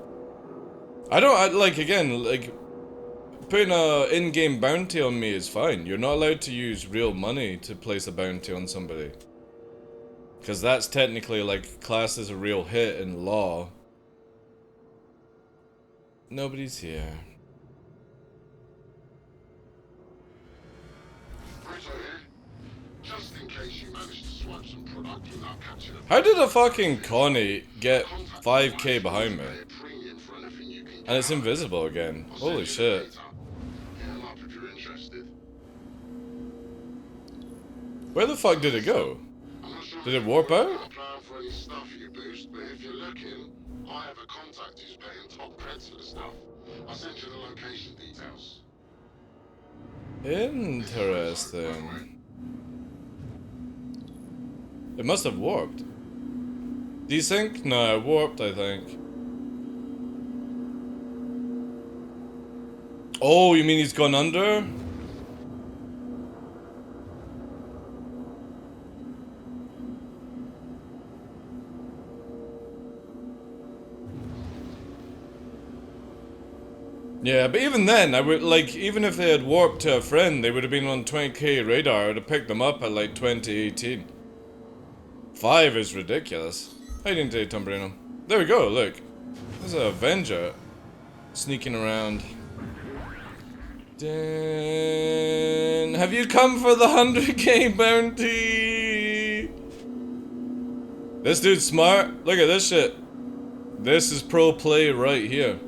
A: Again, putting a in-game bounty on me is fine. You're not allowed to use real money to place a bounty on somebody. Because that's technically, like, classed as a real hit in law. Nobody's here.
B: Just in case you manage to swipe some product without catching a...
A: How did a fucking Connie get 5k behind me? And it's invisible again. Holy shit. Where the fuck did it go? Did it warp out?
B: I have a contact who's paying top creds for the stuff. I'll send you the location details.
A: Interesting. It must have warped. Desync? No, it warped, I think. Oh, you mean he's gone under? Yeah, but even then, I would like, even if they had warped to a friend, they would have been on 20k radar. I would have picked them up at like 2018. 5 is ridiculous. How you doing today, Tombrino? There we go, look. There's an Avenger sneaking around. Dan, have you come for the 100k bounty? This dude's smart. Look at this shit. This is pro play right here.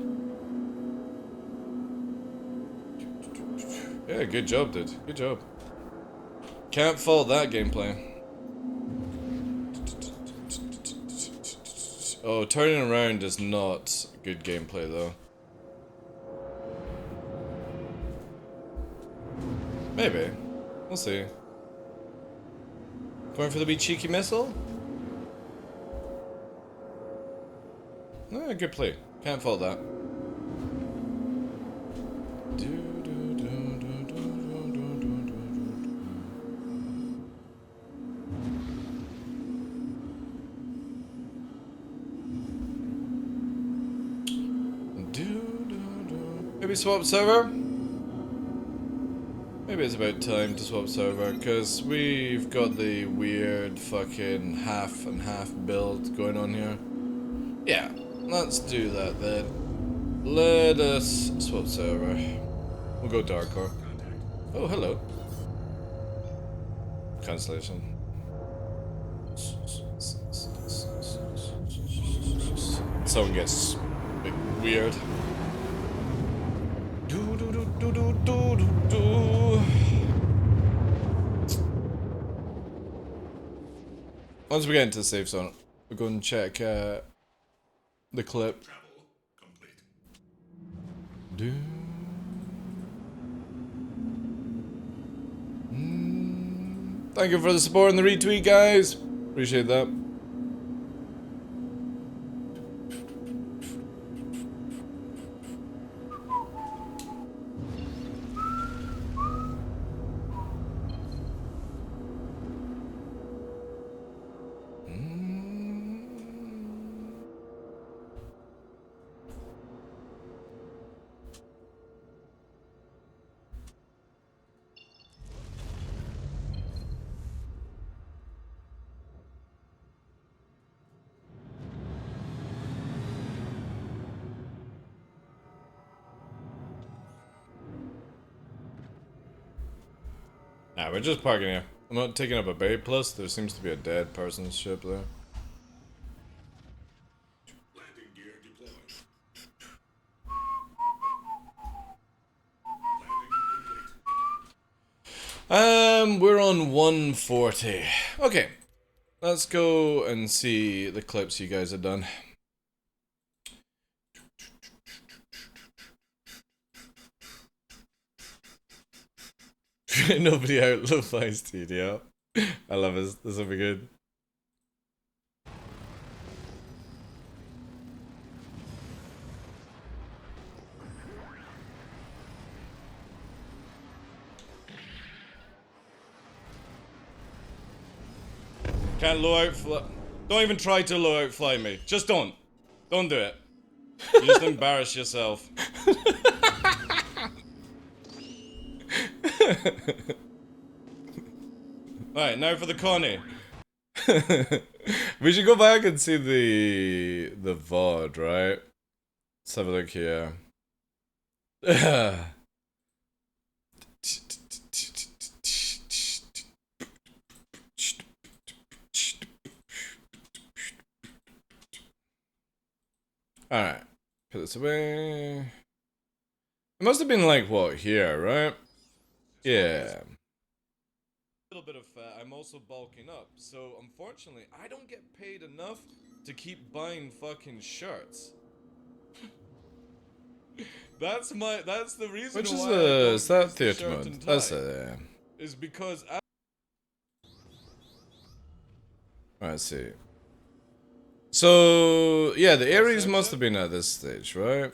A: Yeah, good job, dude. Good job. Can't fault that gameplay. Oh, turning around is not good gameplay, though. Maybe. We'll see. Going for the wee cheeky missile? Good play. Can't fault that. Maybe swap server? Maybe it's about time to swap server, because we've got the weird fucking half and half build going on here. Yeah, let's do that then. Let us swap server. We'll go Darkor. Oh, hello. Cancellation. Someone gets a bit weird. Once we get into the safe zone, we'll go and check the clip. Thank you for the support and the retweet, guys. Appreciate that. Nah, we're just parking here. I'm not taking up a bay, plus there seems to be a dead person's ship there.
C: Landing gear deployed. Landing complete.
A: We're on 140. Okay. Let's go and see the clips you guys have done. Nobody out lo-fi studio. I love this. This will be good. Can't low out fly. Don't even try to low out fly me. Just don't. Don't do it. You just embarrass yourself. Alright, now for the Connie. We should go back and see the VOD, right? Let's have a look here. Alright. Put this away. It must have been like, what, here, right? Yeah. A little bit of fat. I'm also bulking up. So, unfortunately, I don't get paid enough to keep buying fucking shirts. That's the reason
C: Which
A: why
C: is that
A: use the
C: theatre
A: shirt
C: mode?
A: and
C: That's
A: tie.
C: it.
A: Is because
C: Let's see. So yeah, the Ares must have been at this stage, right?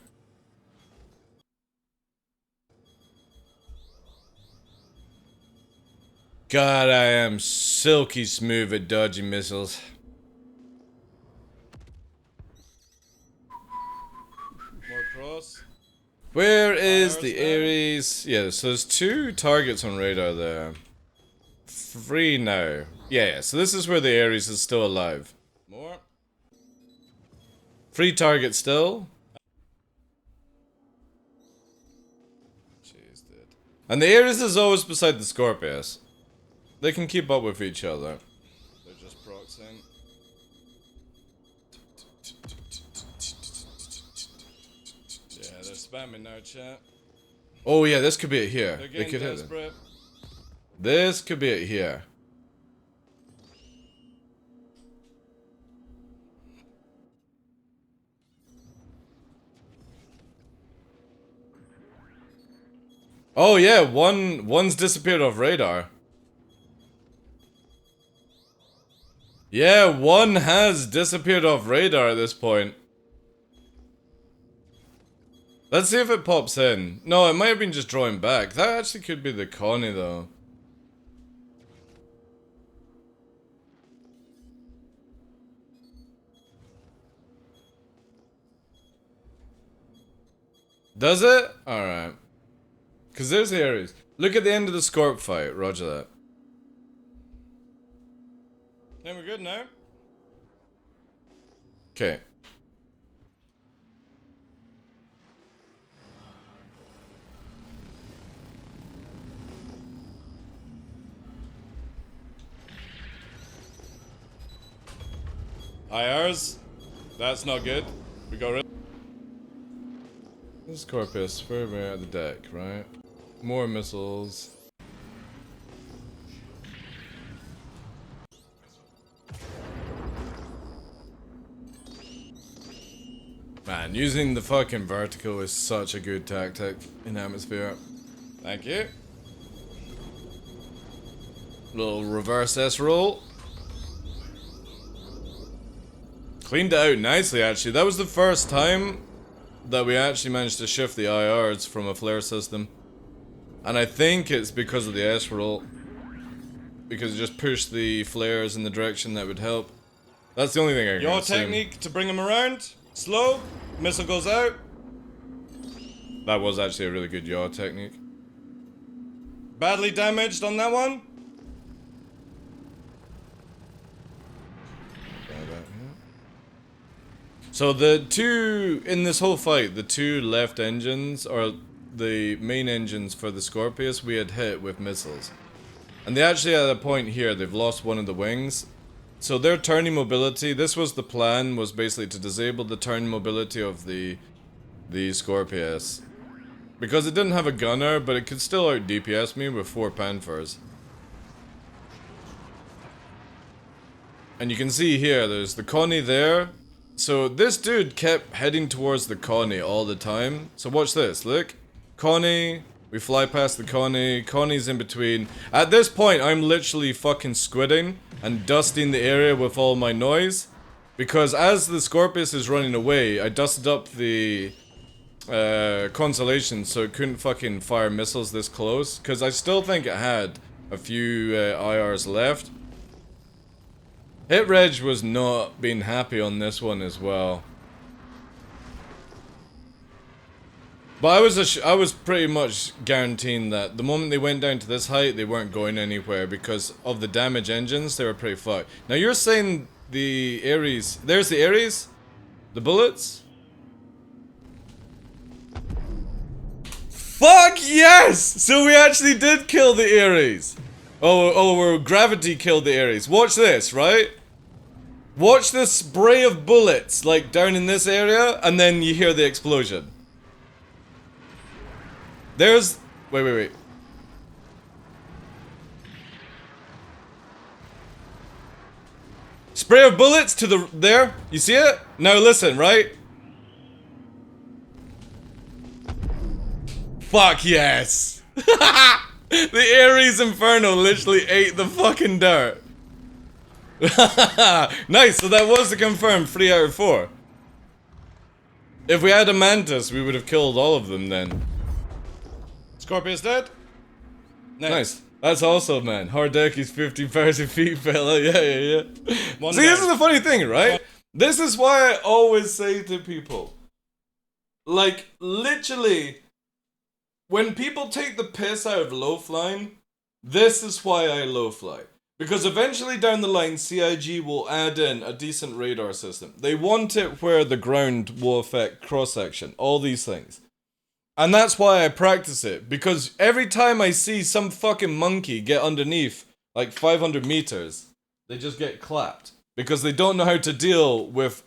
C: God, I am silky smooth at dodging missiles.
A: more cross.
C: Where is the Ares? Yeah, so there's 2 targets on radar there. 3 now. Yeah, so this is where the Ares is still alive. More. 3 targets still. Jeez, dude. And the Ares is always beside the Scorpius. They can keep up with each other. They're just proxying. Yeah, they're spamming now, chat. Oh yeah, this could be it here. They could hit it. This could be it here. Oh yeah, one's disappeared off radar. Yeah, one has disappeared off radar at this point. Let's see if it pops in. No, it might have been just drawing back. That actually could be the Connie though. Does it? Alright. Because there's the Ares. Look at the end of the Scorp fight. Roger that. Then we're good now. Okay. IRs. That's not good. We got rid. This Scorpius, where are we at the deck, right? More missiles. Man, using the fucking vertical is such a good tactic in atmosphere. Thank you. Little reverse S roll. Cleaned it out nicely, actually. That was the first time that we actually managed to shift the IRs from a flare system. And I think it's because of the S roll. Because it just pushed the flares in the direction that would help. That's the only thing I can
A: Your
C: assume.
A: technique to bring them around. Slow. Missile goes out.
C: That was actually a really good yaw technique.
A: Badly damaged on that one.
C: So the 2, in this whole fight, the 2 left engines, or the main engines for the Scorpius, we had hit with missiles. And they actually, at a point here, they've lost one of the wings. So their turning mobility, this was the plan, was basically to disable the turn mobility of the Scorpius. Because it didn't have a gunner, but it could still out DPS me with 4 Panthers. And you can see here, there's the Connie there. So this dude kept heading towards the Connie all the time. So watch this, look. Connie, we fly past the Connie, Connie's in between. At this point, I'm literally fucking squidding and dusting the area with all my noise. Because as the Scorpius is running away, I dusted up the Constellation so it couldn't fucking fire missiles this close. Because I still think it had a few IRs left. Hit Reg was not being happy on this one as well. But I was pretty much guaranteeing that the moment they went down to this height, they weren't going anywhere because of the damage engines, they were pretty fucked. Now you're saying the Ares, there's the Ares? The bullets? Fuck yes! So we actually did kill the Ares. Oh, gravity killed the Ares. Watch this, right? Watch the spray of bullets, like, down in this area, and then you hear the explosion. There's... Wait. Spray of bullets to the... There? You see it? Now listen, right? Fuck yes! The Ares Inferno literally ate the fucking dirt. Nice, so that was a confirmed 3 out of 4. If we had a Mantis, we would have killed all of them then.
A: Scorpius dead.
C: Nice. That's also, man. Hard deck is 50,000 feet, fella. Yeah. See, this is the funny thing, right? This is why I always say to people, Like, literally, when people take the piss out of low flying, this is why I low fly. Because eventually down the line, CIG will add in a decent radar system. They want it where the ground will affect cross-section, all these things. And that's why I practice it, because every time I see some fucking monkey get underneath, like 500 meters, they just get clapped. Because they don't know how to deal with,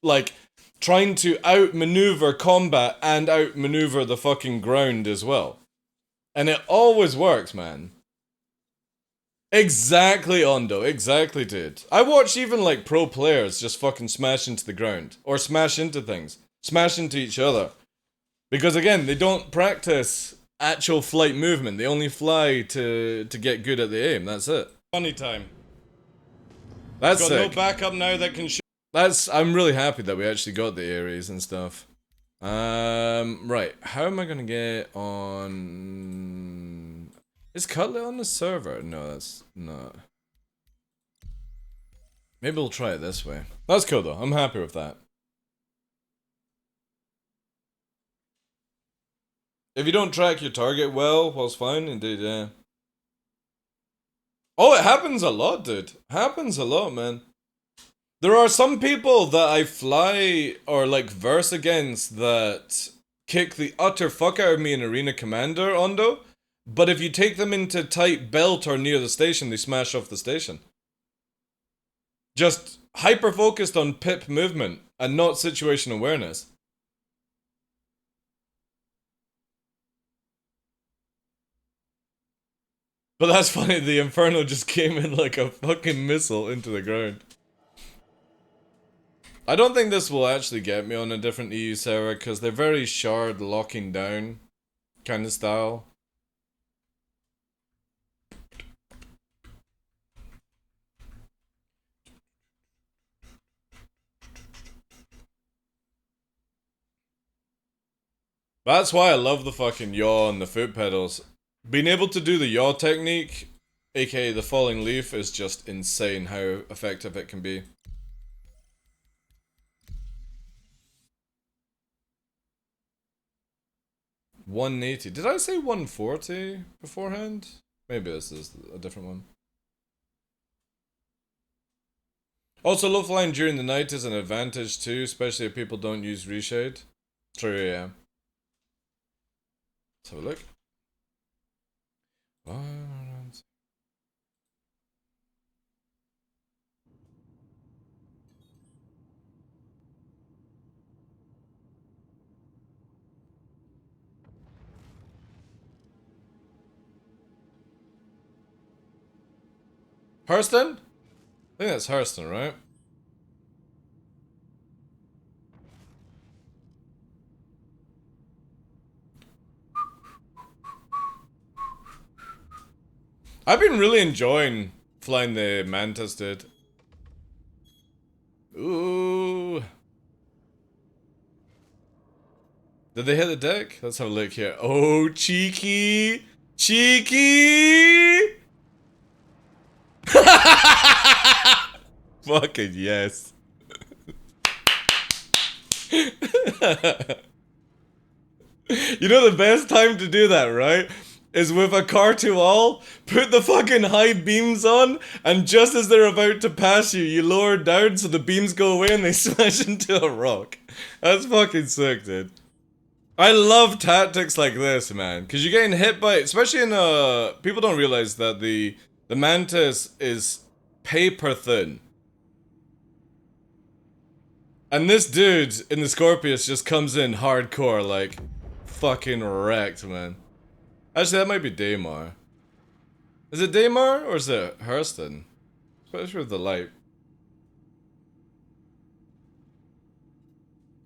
C: like, trying to outmaneuver combat and outmaneuver the fucking ground as well. And it always works, man. Exactly, Ondo, exactly, dude. I watch even, like, pro players just fucking smash into the ground. Or smash into things. Smash into each other. Because again, they don't practice actual flight movement. They only fly to get good at the aim. That's it. Funny time. That's got sick. No backup now that can shoot. I'm really happy that we actually got the Ares and stuff. Right. How am I gonna get on? Is Cutlet on the server? No, that's not. Maybe we'll try it this way. That's cool though. I'm happy with that. If you don't track your target well, it's fine, indeed, yeah. Oh, it happens a lot, dude. Happens a lot, man. There are some people that I fly or, like, verse against that kick the utter fuck out of me in Arena Commander, Ondo. But if you take them into tight belt or near the station, they smash off the station. Just hyper-focused on pip movement and not situation awareness. But that's funny, the Inferno just came in like a fucking missile into the ground. I don't think this will actually get me on a different EU server, because they're very shard locking down kind of style. That's why I love the fucking yaw and the foot pedals. Being able to do the yaw technique, aka the falling leaf, is just insane how effective it can be. $180. Did I say 140 beforehand? Maybe this is a different one. Also, low flying during the night is an advantage too, especially if people don't use reshade. True, yeah. Let's have a look. Hurston? I think that's Hurston, right? I've been really enjoying flying the Mantis, dude. Ooh. Did they hit the deck? Let's have a look here. Oh, cheeky! Cheeky! Fucking yes. You know the best time to do that, right? Is with a car to all, put the fucking high beams on, and just as they're about to pass you, you lower down so the beams go away and they smash into a rock. That's fucking sick, dude. I love tactics like this, man, because you're getting hit by, especially in, people don't realize that the Mantis is paper thin. And this dude in the Scorpius just comes in hardcore, like, fucking wrecked, man. Actually, that might be Daymar. Is it Daymar or is it Hurston? Especially with the light.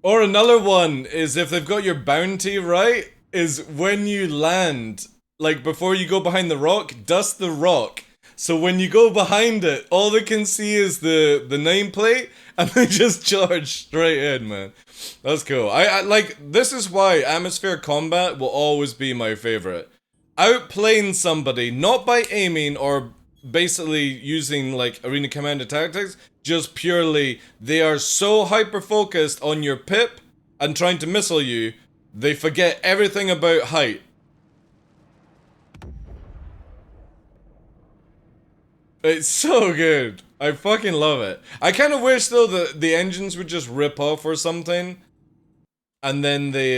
C: Or another one is if they've got your bounty right, is when you land, like before you go behind the rock, dust the rock. So when you go behind it, all they can see is the nameplate, and they just charge straight in, man. That's cool. I like, this is why atmosphere combat will always be my favorite. Outplaying somebody, not by aiming or basically using like arena commander tactics, just purely they are so hyper focused on your pip and trying to missile you, they forget everything about height. It's so good. I fucking love it. I kind of wish though that the engines would just rip off or something, and then they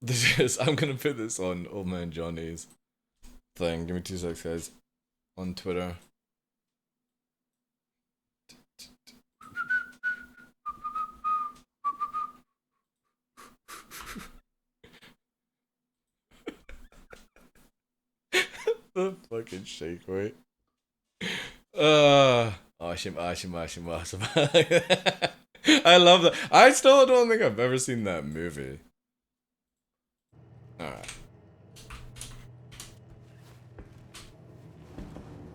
C: just, I'm gonna put this on Old Man Johnny's thing. Give me 2 seconds, guys. On Twitter. The fucking shake, right? Awesome. I love that. I still don't think I've ever seen that movie. Alright.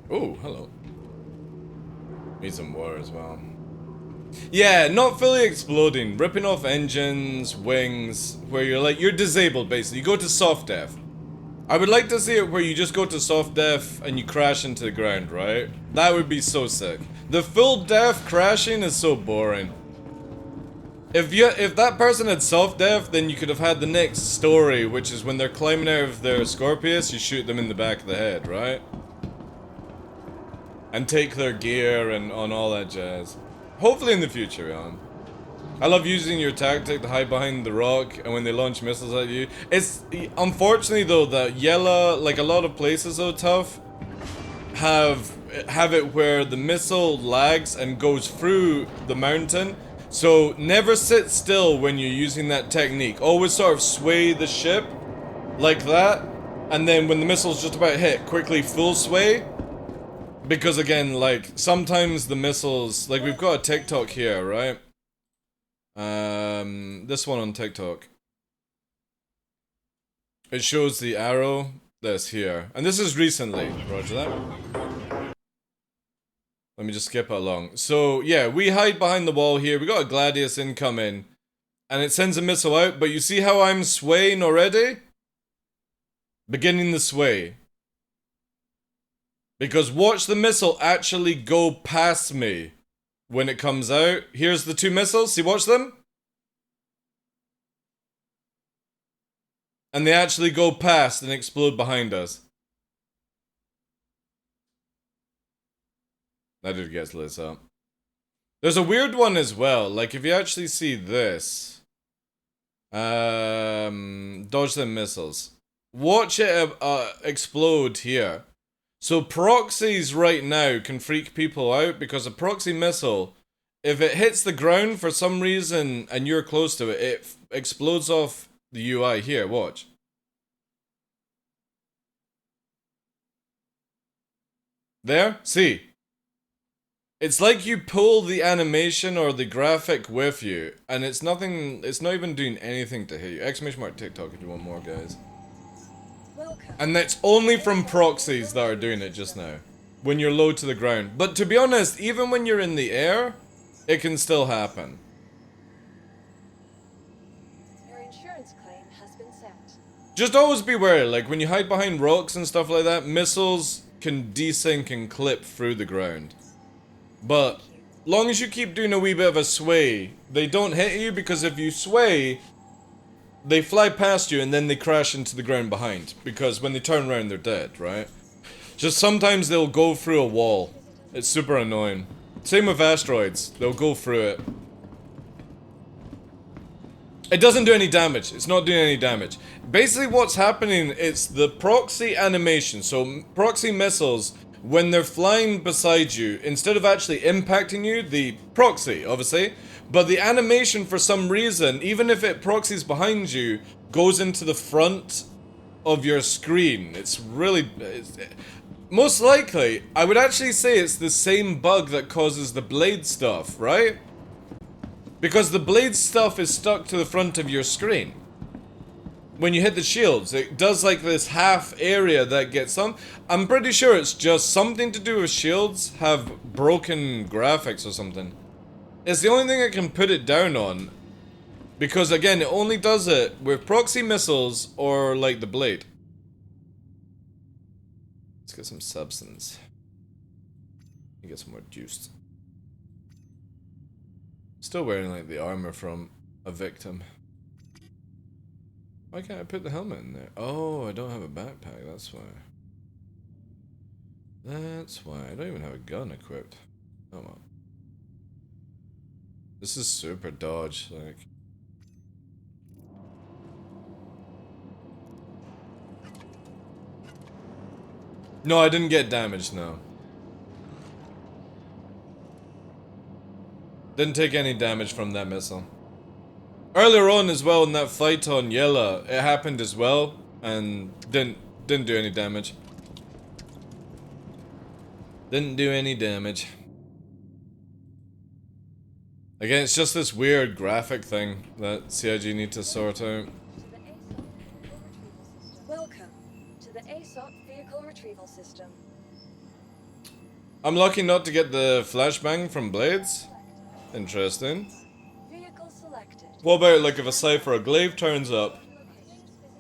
C: Oh, hello. Need some water as well. Yeah, not fully exploding. Ripping off engines, wings, where you're like, you're disabled basically. You go to soft def. I would like to see it where you just go to soft def and you crash into the ground, right? That would be so sick. The full def crashing is so boring. If that person had soft def, then you could have had the next story, which is when they're climbing out of their Scorpius, you shoot them in the back of the head, right? And take their gear and on all that jazz. Hopefully in the future, Alan. I love using your tactic to hide behind the rock and when they launch missiles at you. It's unfortunately though that Yella, like a lot of places though, tough, have it where the missile lags and goes through the mountain. So never sit still when you're using that technique. Always sort of sway the ship like that, and then when the missile's just about hit, quickly full sway. Because again, like sometimes the missiles, like we've got a TikTok here, right? This one on TikTok. It shows the arrow that's here. And this is recently, roger that. Let me just skip along. So, yeah, we hide behind the wall here. We got a Gladius incoming. And it sends a missile out, but you see how I'm swaying already? Beginning the sway. Because watch the missile actually go past me when it comes out. Here's the 2 missiles. See, watch them. And they actually go past and explode behind us. That dude gets lit up. There's a weird one as well. Like, if you actually see this. Dodge them missiles. Watch it explode here. So proxies right now can freak people out because a proxy missile, if it hits the ground for some reason and you're close to it, it explodes off the UI here. Watch. There? See? It's like you pull the animation or the graphic with you, and it's nothing, it's not even doing anything to hit you. Exclamation mark TikTok if you want more, guys. And that's only from proxies that are doing it just now. When you're low to the ground. But to be honest, even when you're in the air, it can still happen.
D: Your insurance claim has been sent.
C: Just always be wary, like when you hide behind rocks and stuff like that, missiles can desync and clip through the ground. But long as you keep doing a wee bit of a sway, they don't hit you because if you sway, they fly past you and then they crash into the ground behind. Because when they turn around, they're dead, right? Just sometimes they'll go through a wall. It's super annoying. Same with asteroids. They'll go through it. It doesn't do any damage. It's not doing any damage. Basically what's happening is the proxy animation. So proxy missiles, when they're flying beside you, instead of actually impacting you, the proxy, obviously, but the animation for some reason, even if it proxies behind you, goes into the front of your screen. It's really... most likely, I would actually say it's the same bug that causes the blade stuff, right? Because the blade stuff is stuck to the front of your screen. When you hit the shields, it does like this half area that gets some. I'm pretty sure it's just something to do with shields have broken graphics or something. It's the only thing I can put it down on. Because again, it only does it with proxy missiles or like the blade. Let's get some substance. Get some more juice. still wearing like the armor from a victim. Why can't I put the helmet in there? Oh, I don't have a backpack, that's why. That's why. I don't even have a gun equipped. Oh well. This is super dodge, like. No, I didn't get damaged, no. Didn't take any damage from that missile. Earlier on as well in that fight on Yella, it happened as well, and didn't do any damage. Didn't do any damage. Again, it's just this weird graphic thing that CIG need to sort out.
D: Welcome to the ASOC Vehicle Retrieval System.
C: I'm lucky not to get the flashbang from Blades. Interesting.
D: Vehicle selected.
C: What about like if a Cypher or Glaive turns up?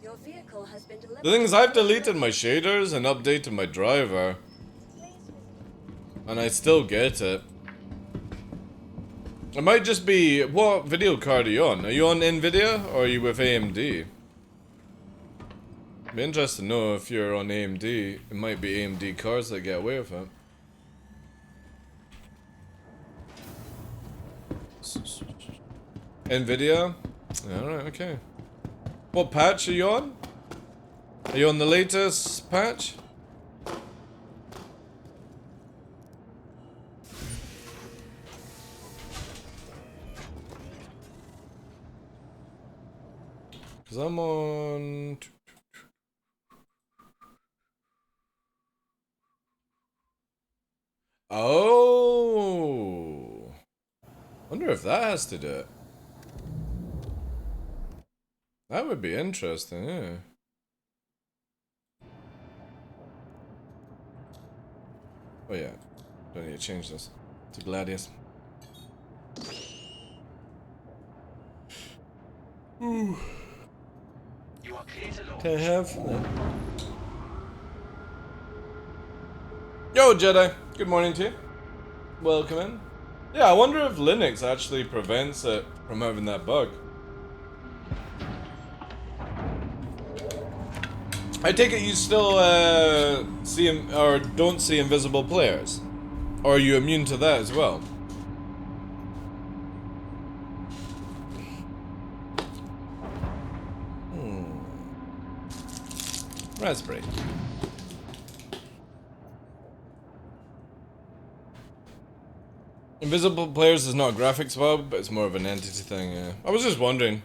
D: Your vehicle has been delivered.
C: The thing is, I've deleted my shaders and updated my driver, and I still get it. It might just be, what video card are you on? Are you on Nvidia or are you with AMD? Be interested to know if you're on AMD. It might be AMD cards that get away with it. Nvidia? Alright, okay. What patch are you on? Are you on the latest patch? Cause I'm on... Oh! Wonder if that has to do it. That would be interesting, yeah. Oh yeah, don't need to change this to Gladius. Ooh.
E: You are clear to launch.
C: Can I have that? Yo, Jedi. Good morning to you. Welcome in. Yeah, I wonder if Linux actually prevents it from having that bug. I take it you still see or don't see invisible players, or are you immune to that as well? Raspberry. Invisible players is not a graphics bug, but it's more of an entity thing. Yeah. I was just wondering.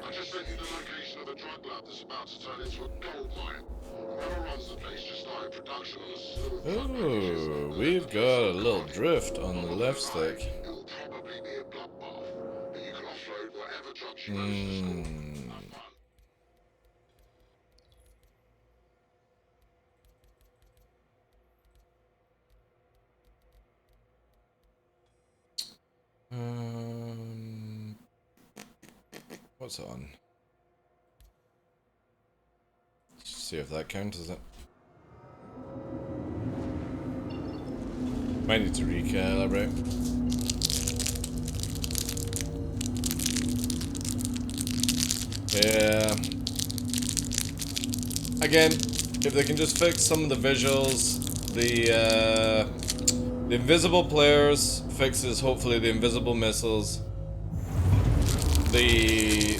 B: I just sent you the location of a drug lab that's about to turn into a gold mine. Whoever runs the place just started production on a slew of drug packages.
C: Ooh, we've got a little drift on the left stick.
B: It will probably be a bloodbath, but you can offload whatever drugs you manage to score. Have fun.
C: What's it on? See if that counts as it. Might need to recalibrate. Yeah. Again, if they can just fix some of the visuals, the invisible players fixes hopefully the invisible missiles. The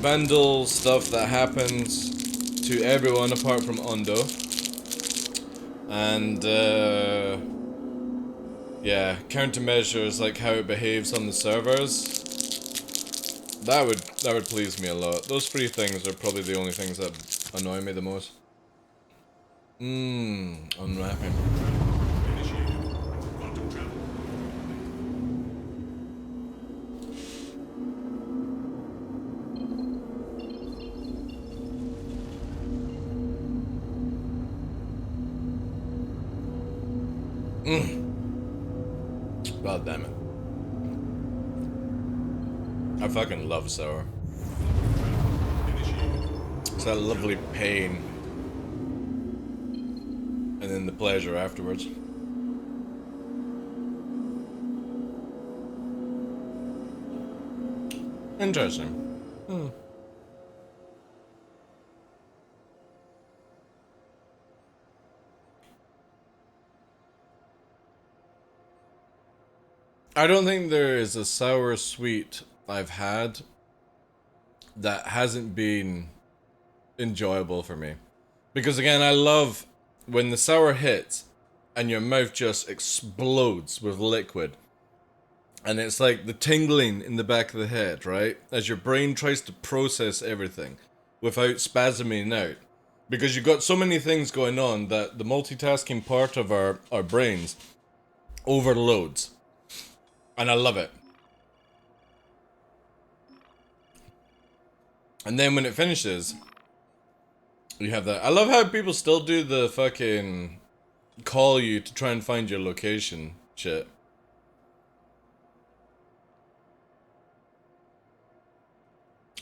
C: vandal stuff that happens to everyone apart from Ondo. And yeah, countermeasures like how it behaves on the servers. That would please me a lot. Those three things are probably the only things that annoy me the most. Unwrapping. God damn it. I fucking love sour. It's that lovely pain. And then the pleasure afterwards. Interesting. I don't think there is a sour sweet I've had that hasn't been enjoyable for me. Because again, I love when the sour hits and your mouth just explodes with liquid. And it's like the tingling in the back of the head, right? As your brain tries to process everything without spasming out. Because you've got so many things going on that the multitasking part of our brains overloads. And I love it. And then when it finishes, you have that. I love how people still do the fucking call you to try and find your location shit.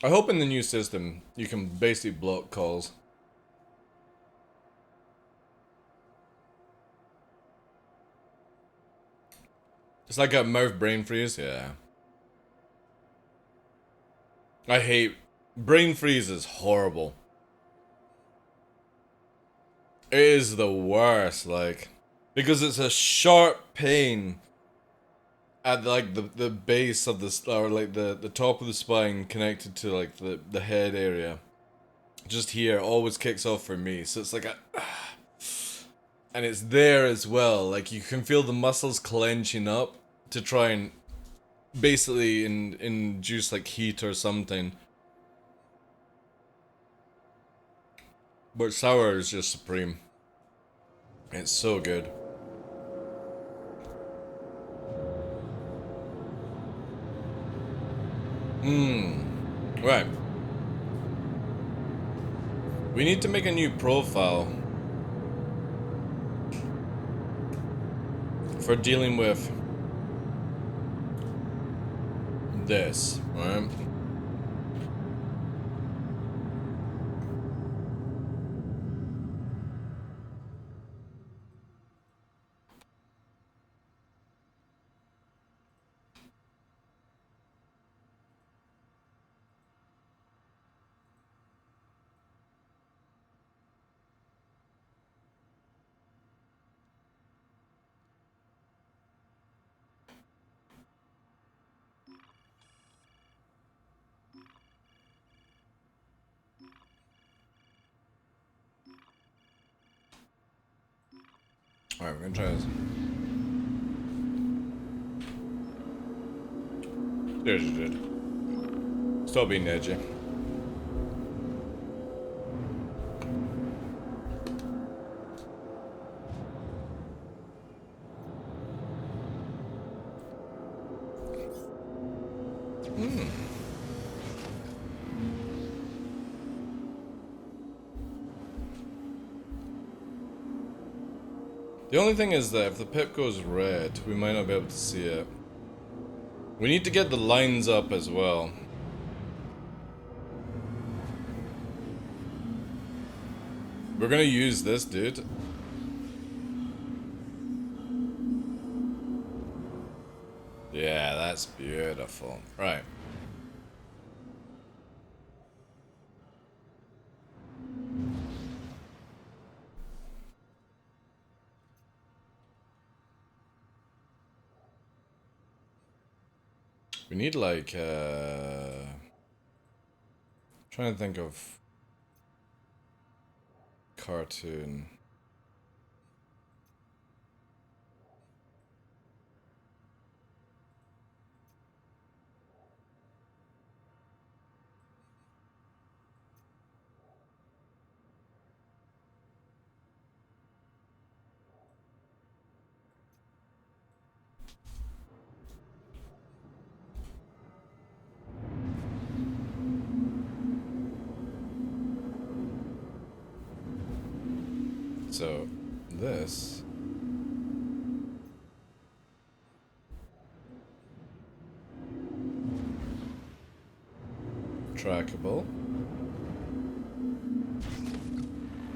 C: I hope in the new system you can basically block calls. It's like a mouth brain freeze, yeah. I hate brain freeze is horrible. It is the worst, like, because it's a sharp pain at like the base of the or like the top of the spine connected to like the head area. Just here always kicks off for me. So it's like a and it's there as well. Like you can feel the muscles clenching up to try and basically induce like heat or something. But sour is just supreme. It's so good. Right. We need to make a new profile for dealing with this, right? Alright, we're gonna try this. There's you did. Stop being edgy. The only thing is that if the pip goes red, we might not be able to see it. We need to get the lines up as well. We're gonna use this, dude. Yeah, that's beautiful. Right. We need like trying to think of cartoon. So this Trackable.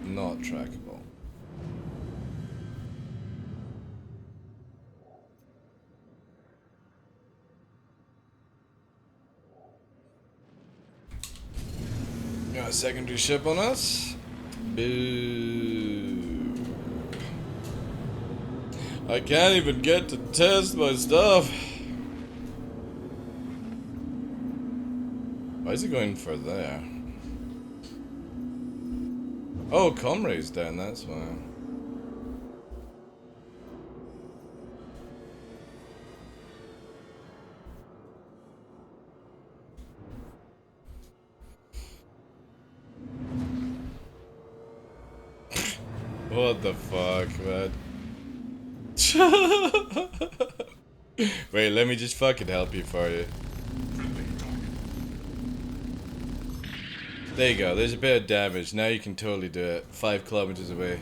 C: Not trackable. Got a secondary ship on us. Boo. I can't even get to test my stuff. Why is he going for there? Oh, Comrade's down, that's why. What the fuck, man? Wait, let me just fucking help you for you. There you go, there's a bit of damage. Now you can totally do it. 5 kilometers away.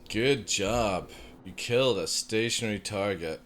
C: Good job. You killed a stationary target.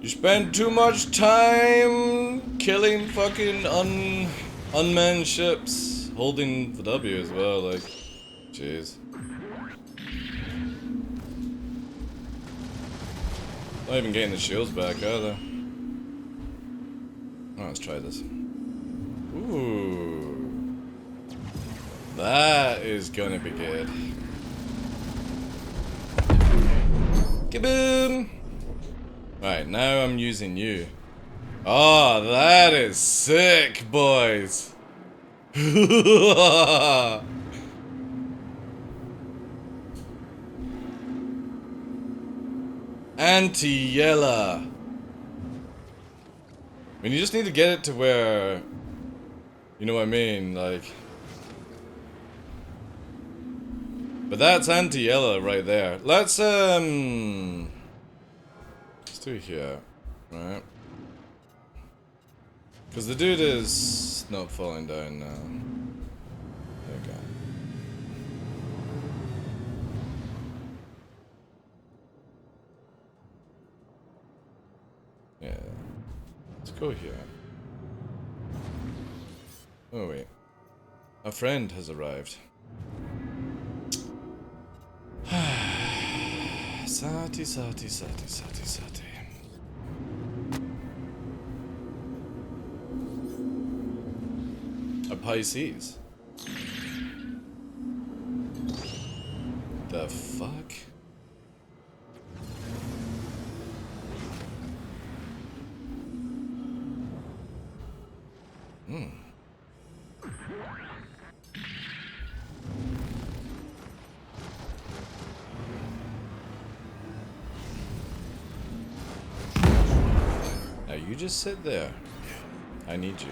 C: You spend too much time killing fucking unmanned ships, holding the W as well, like, jeez. Not even getting the shields back either. Oh, let's try this. Ooh. That is gonna be good. Kaboom! Right, now I'm using you. Oh, that is sick, boys. Anti-Yella. I mean, you just need to get it to where, you know what I mean, like. But that's Anti-Yella right there. Let's do here, right? Because the dude is not falling down now. There we go. Yeah. Let's go here. Oh wait. A friend has arrived. Sati, sati, sati, sati, sati. A Pisces. The fuck? Hmm. Now you just sit there. I need you.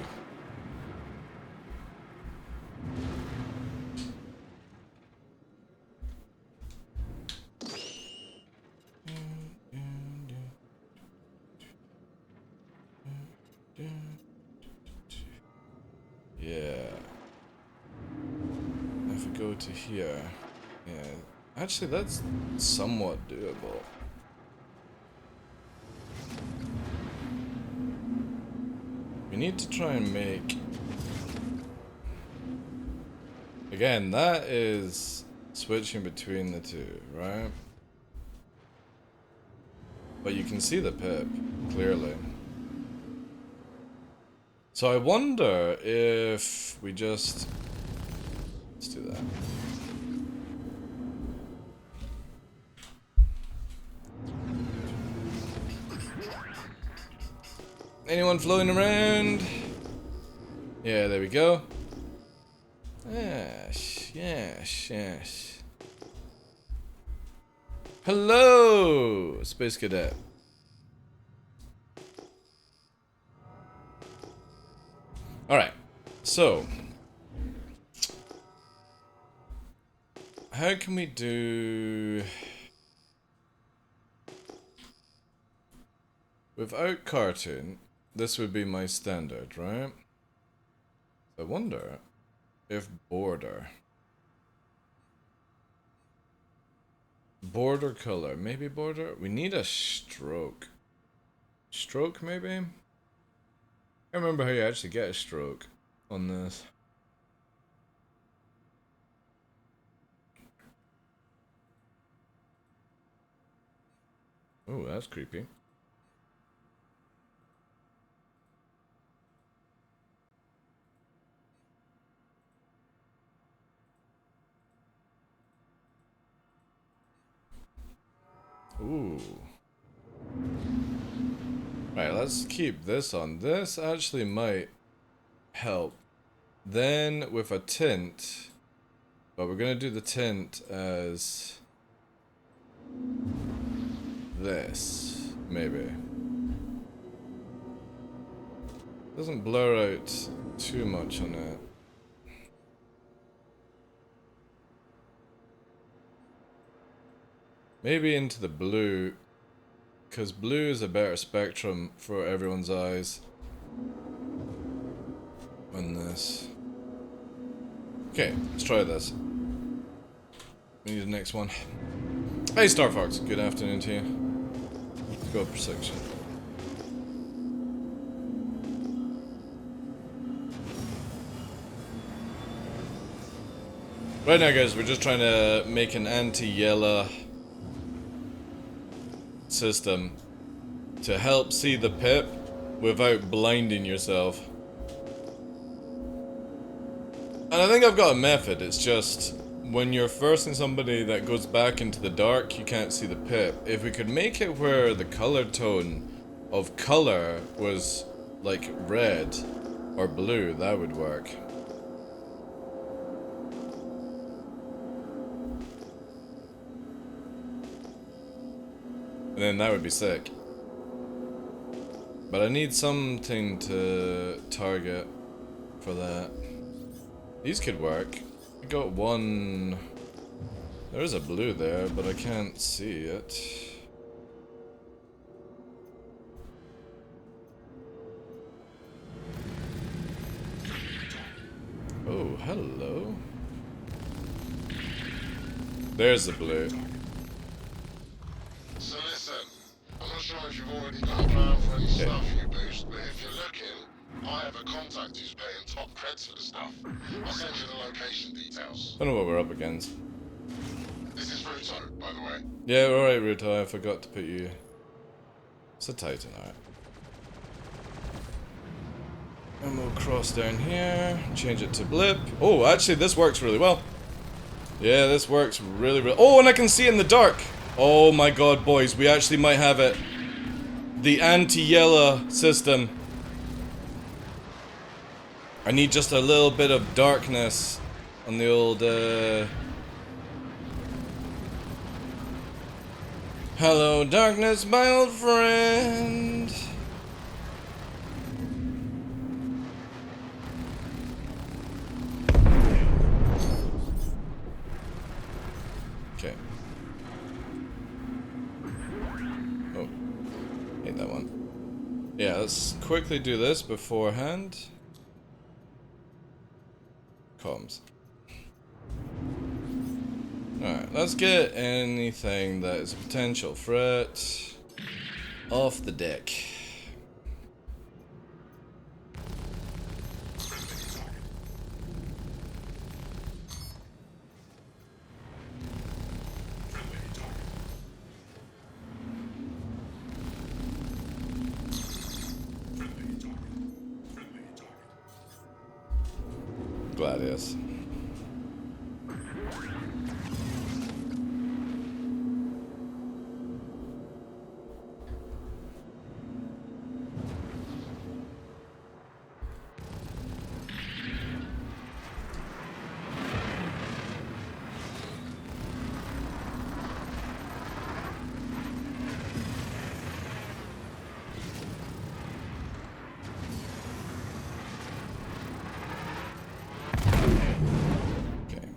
C: Yeah. If we go to here, yeah. Actually, that's somewhat doable. We need to try and make... Again, that is switching between the two, right? But you can see the pip, clearly. So I wonder if we just... Let's do that. Anyone floating around? Yeah, there we go. Yes, yes, yes. Hello, Space Cadet. Alright, so... How can we do... Without cartoon, this would be my standard, right? I wonder if border. Border color, maybe border? We need a stroke. Stroke, maybe? I can't remember how you actually get a stroke on this. Oh, that's creepy. Ooh. Right, let's keep this on. This actually might help. Then with a tint, but we're gonna do the tint as this, maybe. Doesn't blur out too much on it. Maybe into the blue, because blue is a better spectrum for everyone's eyes on this. Okay, let's try this. We need the next one. Hey Star Fox, good afternoon to you. Let's go perception. Right now guys, we're just trying to make an anti-yellow system to help see the pip without blinding yourself. And I think I've got a method. It's just when you're forcing somebody that goes back into the dark, you can't see the pip. If we could make it where the color tone of color was like red or blue, that would work. And then that would be sick. But I need something to target for that. These could work. I got one... There is a blue there, but I can't see it. Oh, hello. There's the blue.
B: So listen, I'm not sure if you've already got a plan for any stuff you boost, but if you're looking, I have a contact who's paying top creds for the stuff. I'll send you the location details.
C: I don't know what we're up against.
B: This is Ruto, by the way.
C: Yeah, alright Ruto, I forgot to put you... It's a Titan, alright. And we'll cross down here, change it to blip. Oh, actually this works really well. Yeah, this works really, really... Oh, and I can see in the dark! Oh my god, boys, we actually might have it. The anti-yellow system. I need just a little bit of darkness on the old, Hello, darkness, my old friend. Okay. Oh, hate that one. Yeah, let's quickly do this beforehand. Comms. Alright, let's get anything that is a potential threat off the deck. Gladius. Okay.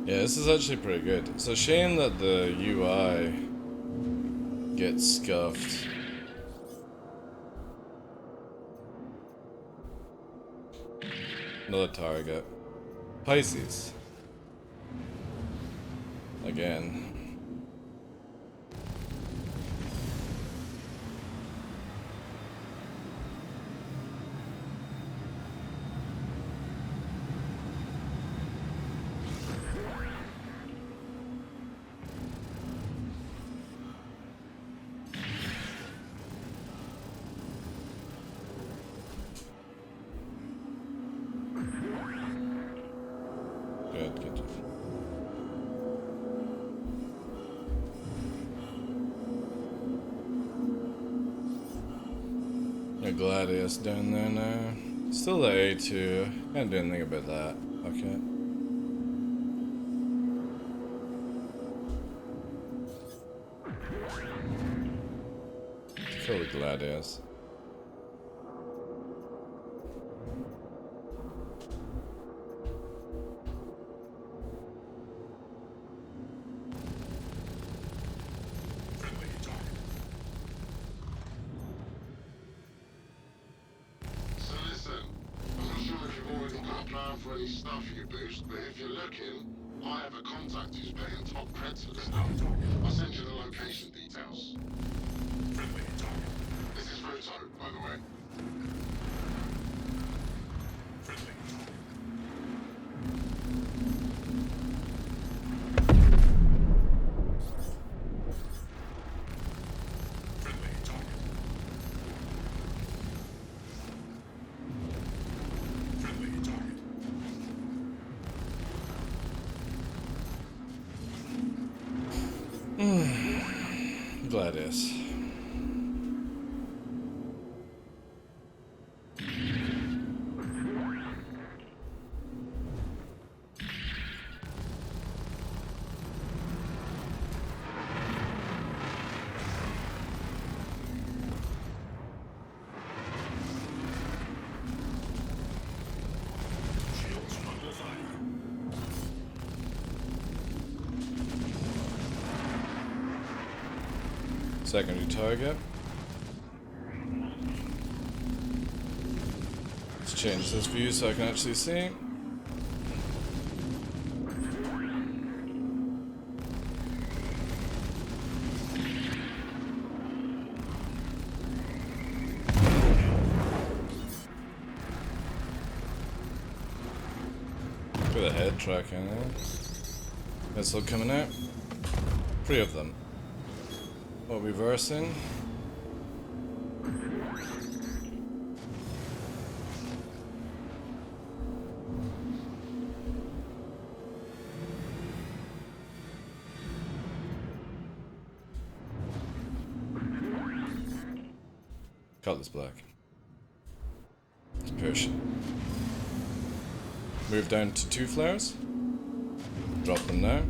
C: Yeah, this is actually pretty good. It's a shame that the UI gets scuffed. Another target. Pisces. Again. Good, good. A Gladius down there now. Still the A2. Can't do anything about that. Okay. Kill the Gladius.
B: So listen, I'm not sure if you've already got a plan for any stuff you boost, but if you're looking, I have a contact who's paying top cred for the stuff. I'll send you the location details. This is Ruto, by the way.
C: Gladius. Secondary target. Let's change this view so I can actually see. Look at the head tracking there. Missile coming out. 3 of them. What reversing? Color's black. Let's push. Move down to 2 flares. Drop them now.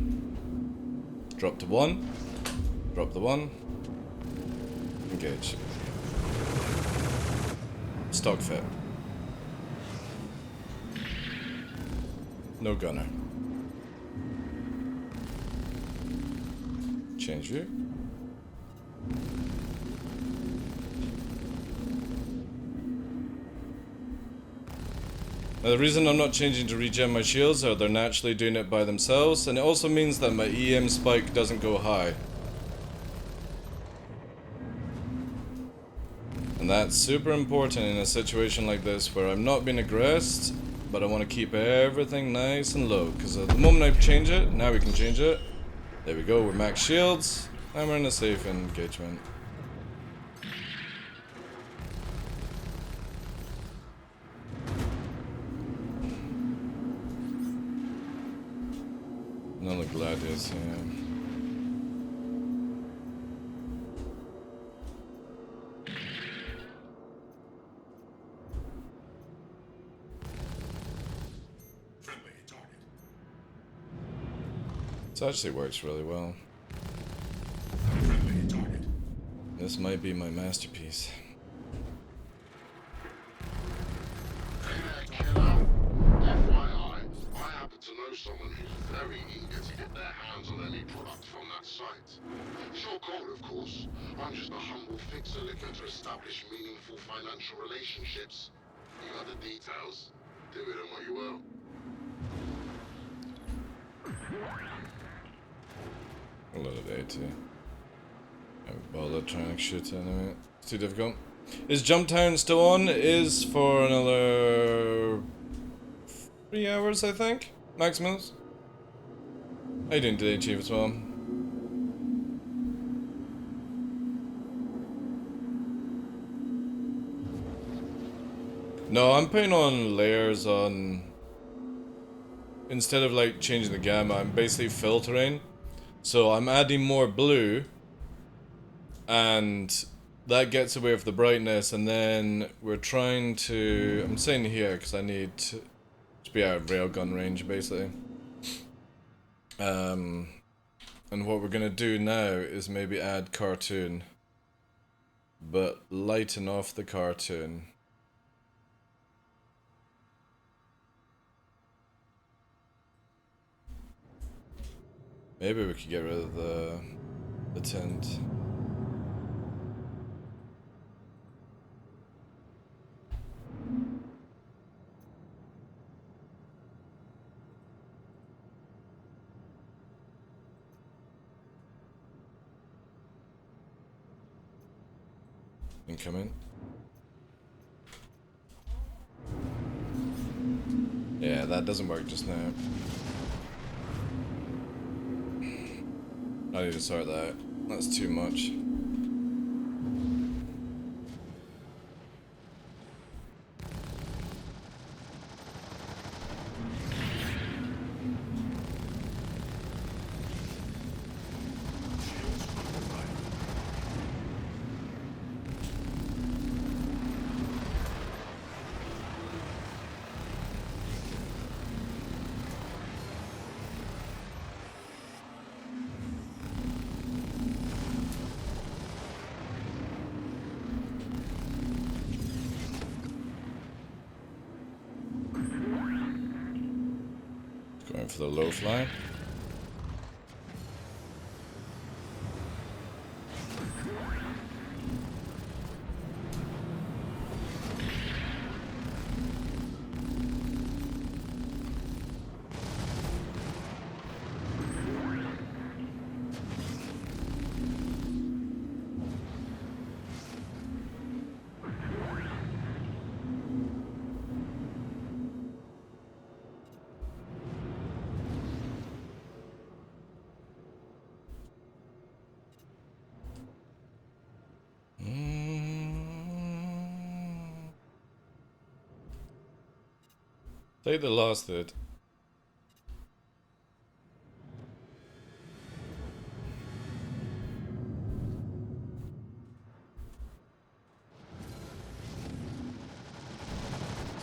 C: Drop to 1. Drop the 1. Engage. Stock fit. No gunner. Change view. Now the reason I'm not changing to regen my shields are they're naturally doing it by themselves, and it also means that my EM spike doesn't go high. And that's super important in a situation like this where I'm not being aggressed, but I want to keep everything nice and low. Because the moment I change it, now we can change it. There we go, we're max shields, and we're in a safe engagement. Gladius, yeah.
B: Friendly target.
C: This actually works really well.
B: Friendly target.
C: This might be my masterpiece.
B: Hey there, killer. FYI, I happen to know someone who's very eager to get their hands on any product from that site. It's your call, of course. I'm just a humble fixer looking to establish meaningful financial relationships. You got the details. Do with them what you will.
C: A lot of AT. Electronic shit anyway. It's too difficult. Is Jump Town still on? It is for another 3 hours, I think. Maximus. How you doing today, Chief, as well? No, I'm putting on layers on... Instead of like changing the gamma, I'm basically filtering. So I'm adding more blue. And that gets away with the brightness, and then we're trying to... I'm saying here because I need to be out of railgun range, basically. And what we're gonna do now is maybe add cartoon, but lighten off the cartoon. Maybe we could get rid of the tint. Incoming. Yeah, that doesn't work just now. I need to sort that out. That's too much. Going for the low fly. Take the last third.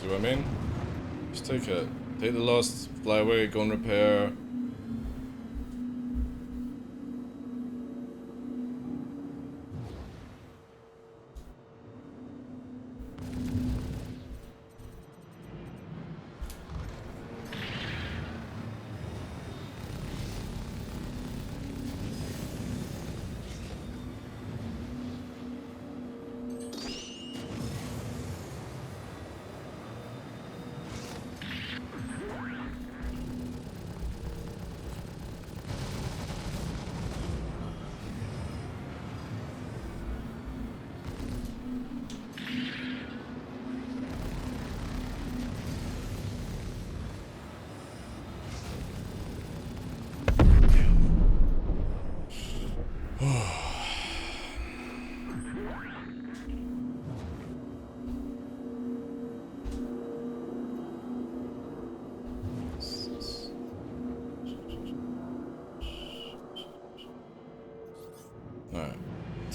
C: See what I mean? Just take it. Take the last, fly away, go and repair.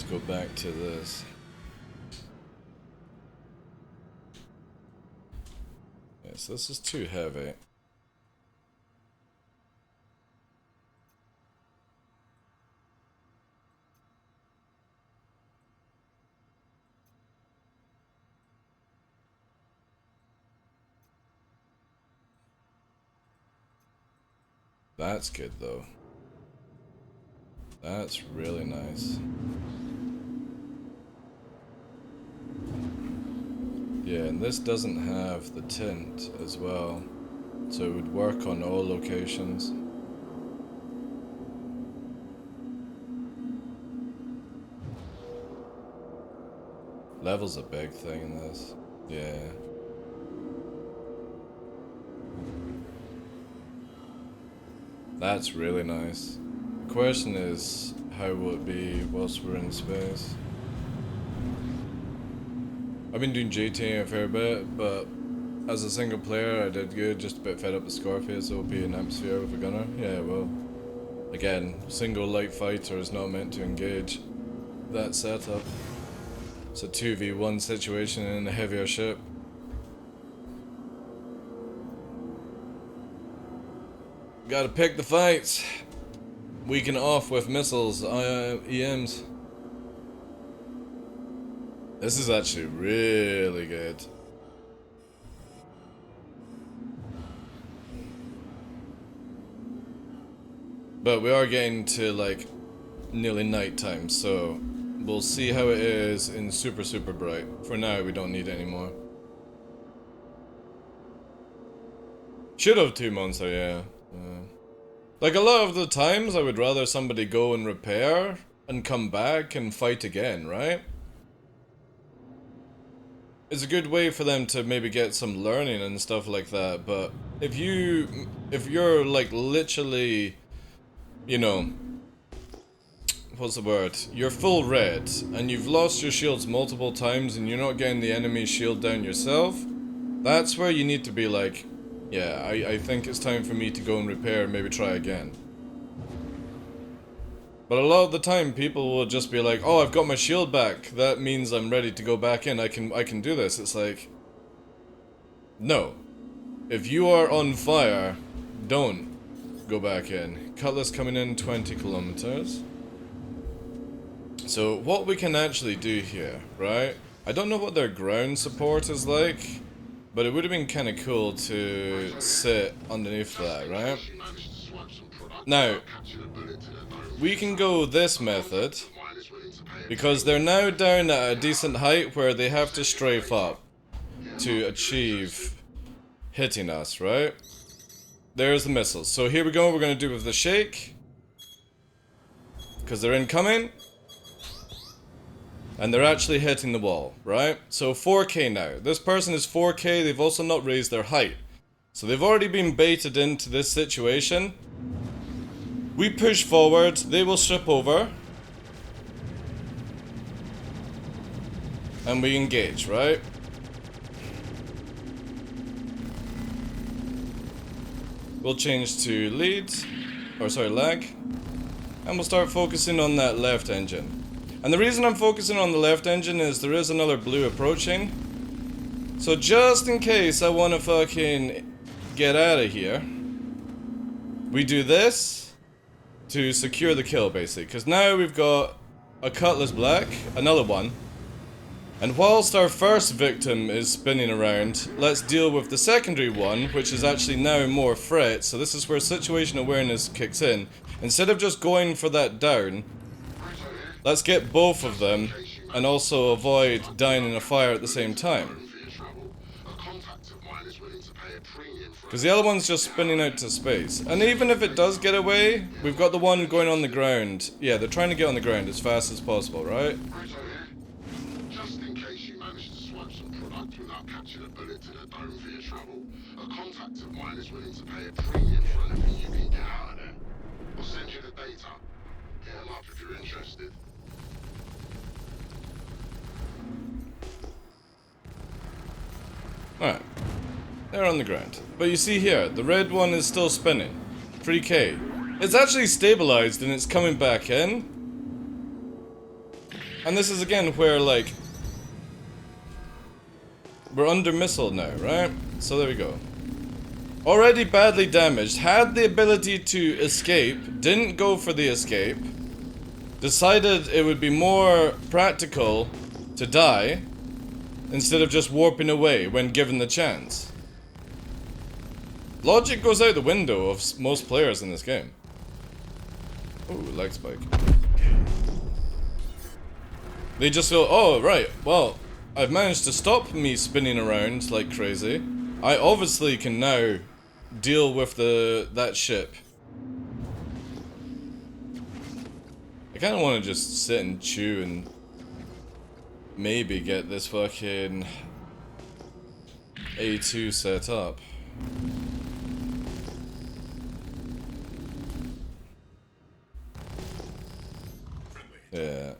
C: Let's go back to this. Yes, this is too heavy. That's good though. That's really nice. Yeah, and this doesn't have the tint as well, so it would work on all locations. Level's a big thing in this. Yeah. That's really nice. The question is, how will it be whilst we're in space? I've been doing GT a fair bit, but as a single player I did good, just a bit fed up with Scorpius, OP and Atmosphere with a gunner. Yeah, well, again, single light fighter is not meant to engage that setup. It's a 2v1 situation in a heavier ship. Gotta pick the fights. Weaken off with missiles, EMs. This is actually really good. But we are getting to like nearly nighttime, so we'll see how it is in super bright. For now, we don't need it anymore. Should have 2 months though, yeah. Like a lot of the times, I would rather somebody go and repair and come back and fight again, right? It's a good way for them to maybe get some learning and stuff like that, but if you're like literally, you know, what's the word? You're full red, and you've lost your shields multiple times and you're not getting the enemy shield down yourself, that's where you need to be like, yeah, I think it's time for me to go and repair and maybe try again. But a lot of the time, people will just be like, oh, I've got my shield back. That means I'm ready to go back in. I can do this. It's like, no. If you are on fire, don't go back in. Cutlass coming in 20 kilometers. So what we can actually do here, right? I don't know what their ground support is like, but it would have been kind of cool to sit underneath that, right? Now, we can go this method, because they're now down at a decent height where they have to strafe up to achieve hitting us, right? There's the missiles. So here we go, we're going to do with the shake, because they're incoming. And they're actually hitting the wall, right? So 4K now. This person is 4K, they've also not raised their height. So they've already been baited into this situation. We push forward, they will strip over. And we engage, right? We'll change to lead, or sorry, lag. And we'll start focusing on that left engine. And the reason I'm focusing on the left engine is there is another blue approaching. So just in case I want to fucking get out of here, we do this to secure the kill, basically. Because now we've got a Cutlass Black, another one. And whilst our first victim is spinning around, let's deal with the secondary one, which is actually now more threat. So this is where situation awareness kicks in. Instead of just going for that down, let's get both of them, and also avoid dying in a fire at the same time. Because the other one's just spinning out to space. And even if it does get away, we've got the one going on the ground. Yeah, they're trying to get on the ground as fast as possible, right?
B: Just in case you manage to swipe some product without catching a bullet to the dome for your trouble, a contact of mine is willing to pay a premium for anything you can get out of there. I'll send you the data. Hit them up if you're interested.
C: Alright. They're on the ground. But you see here, the red one is still spinning. 3K. It's actually stabilized and it's coming back in. And this is again where, like, we're under missile now, right? So there we go. Already badly damaged, had the ability to escape, didn't go for the escape, decided it would be more practical to die instead of just warping away when given the chance. Logic goes out the window of most players in this game. Ooh, leg spike. They just go, oh, right, well, I've managed to stop me spinning around like crazy. I obviously can now deal with that ship. I kind of want to just sit and chew and maybe get this fucking A2 set up. Yeah.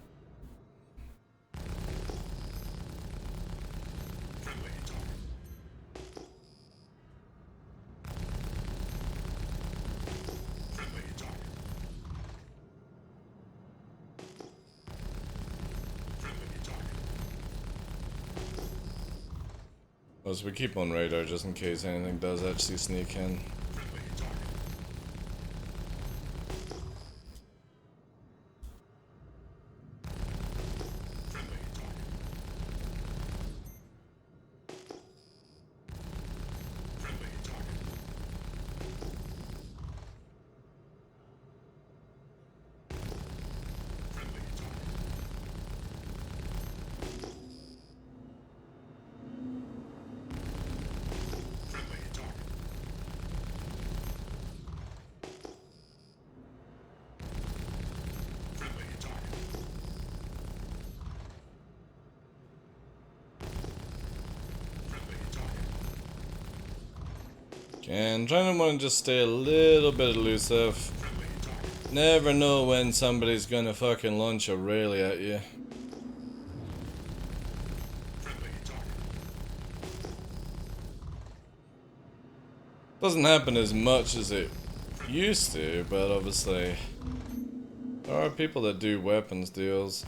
C: Well, so we keep on radar just in case anything does actually sneak in. And trying to want to just stay a little bit elusive. Never know when somebody's gonna fucking launch a rally at you. Doesn't happen as much as it used to, but obviously there are people that do weapons deals.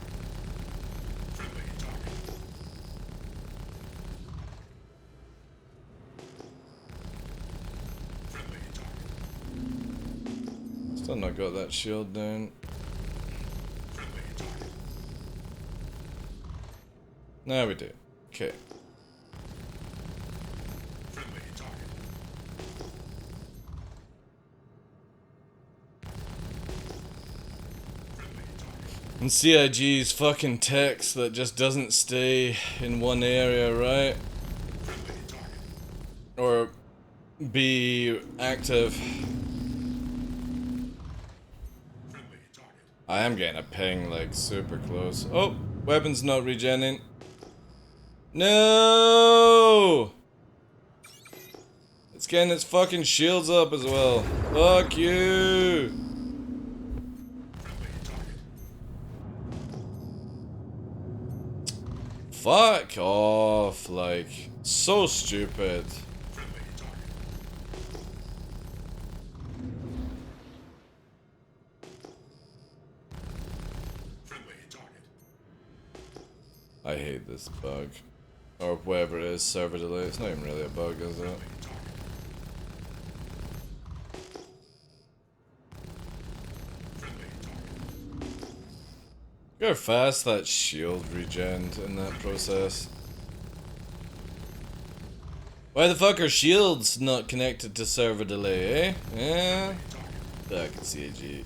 C: Still not got that shield down. Now we do. Okay. And CIG's fucking text that just doesn't stay in one area, right? Or be active. I am getting a ping, like, super close. Oh! Weapon's not regenning. No! It's getting its fucking shields up as well. Fuck you! Fuck off, like, so stupid. I hate this bug. Or whatever it is, server delay. It's not even really a bug, is it? Look how fast that shield regened in that process. Why the fuck are shields not connected to server delay, eh? Yeah? Fucking CG.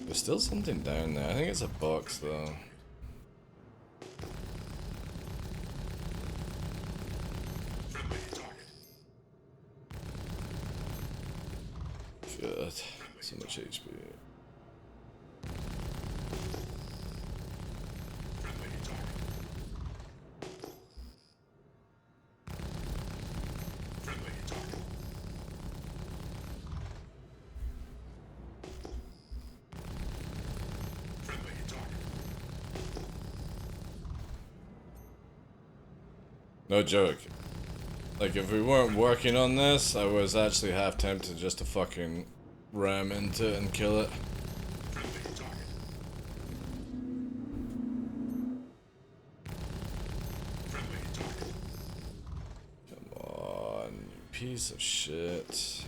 C: There's still something down there. I think it's a box though. God, so much HP. No joke. Like, if we weren't working on this, I was actually half tempted just to fucking ram into it and kill it. Come on, you piece of shit.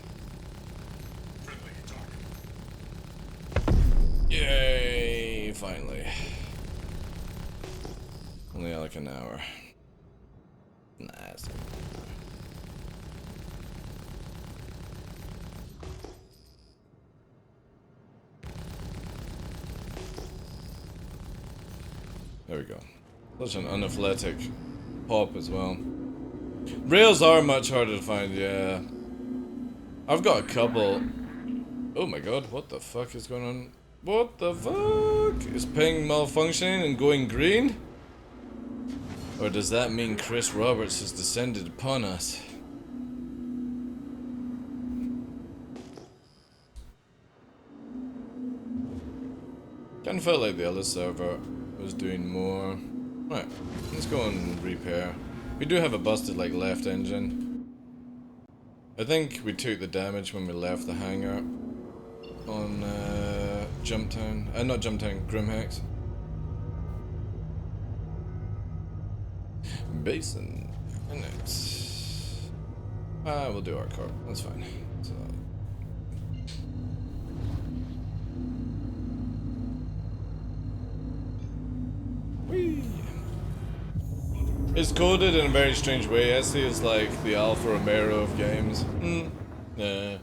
C: Yay, finally. Only like an hour. Nah, it's not. There we go. Such an unathletic pop as well. Rails are much harder to find, yeah. I've got a couple. Oh my god, what the fuck is going on? What the fuck? Is ping malfunctioning and going green? Or does that mean Chris Roberts has descended upon us? Kinda felt like the other server was doing more. Right, let's go and repair. We do have a busted like left engine. I think we took the damage when we left the hangar on Jumptown. Not Jumptown, Grimhex. Basin. And it's... we'll do our car. That's fine. So... Whee! It's coded in a very strange way. SE is like the Alfa Romero of games. Nah.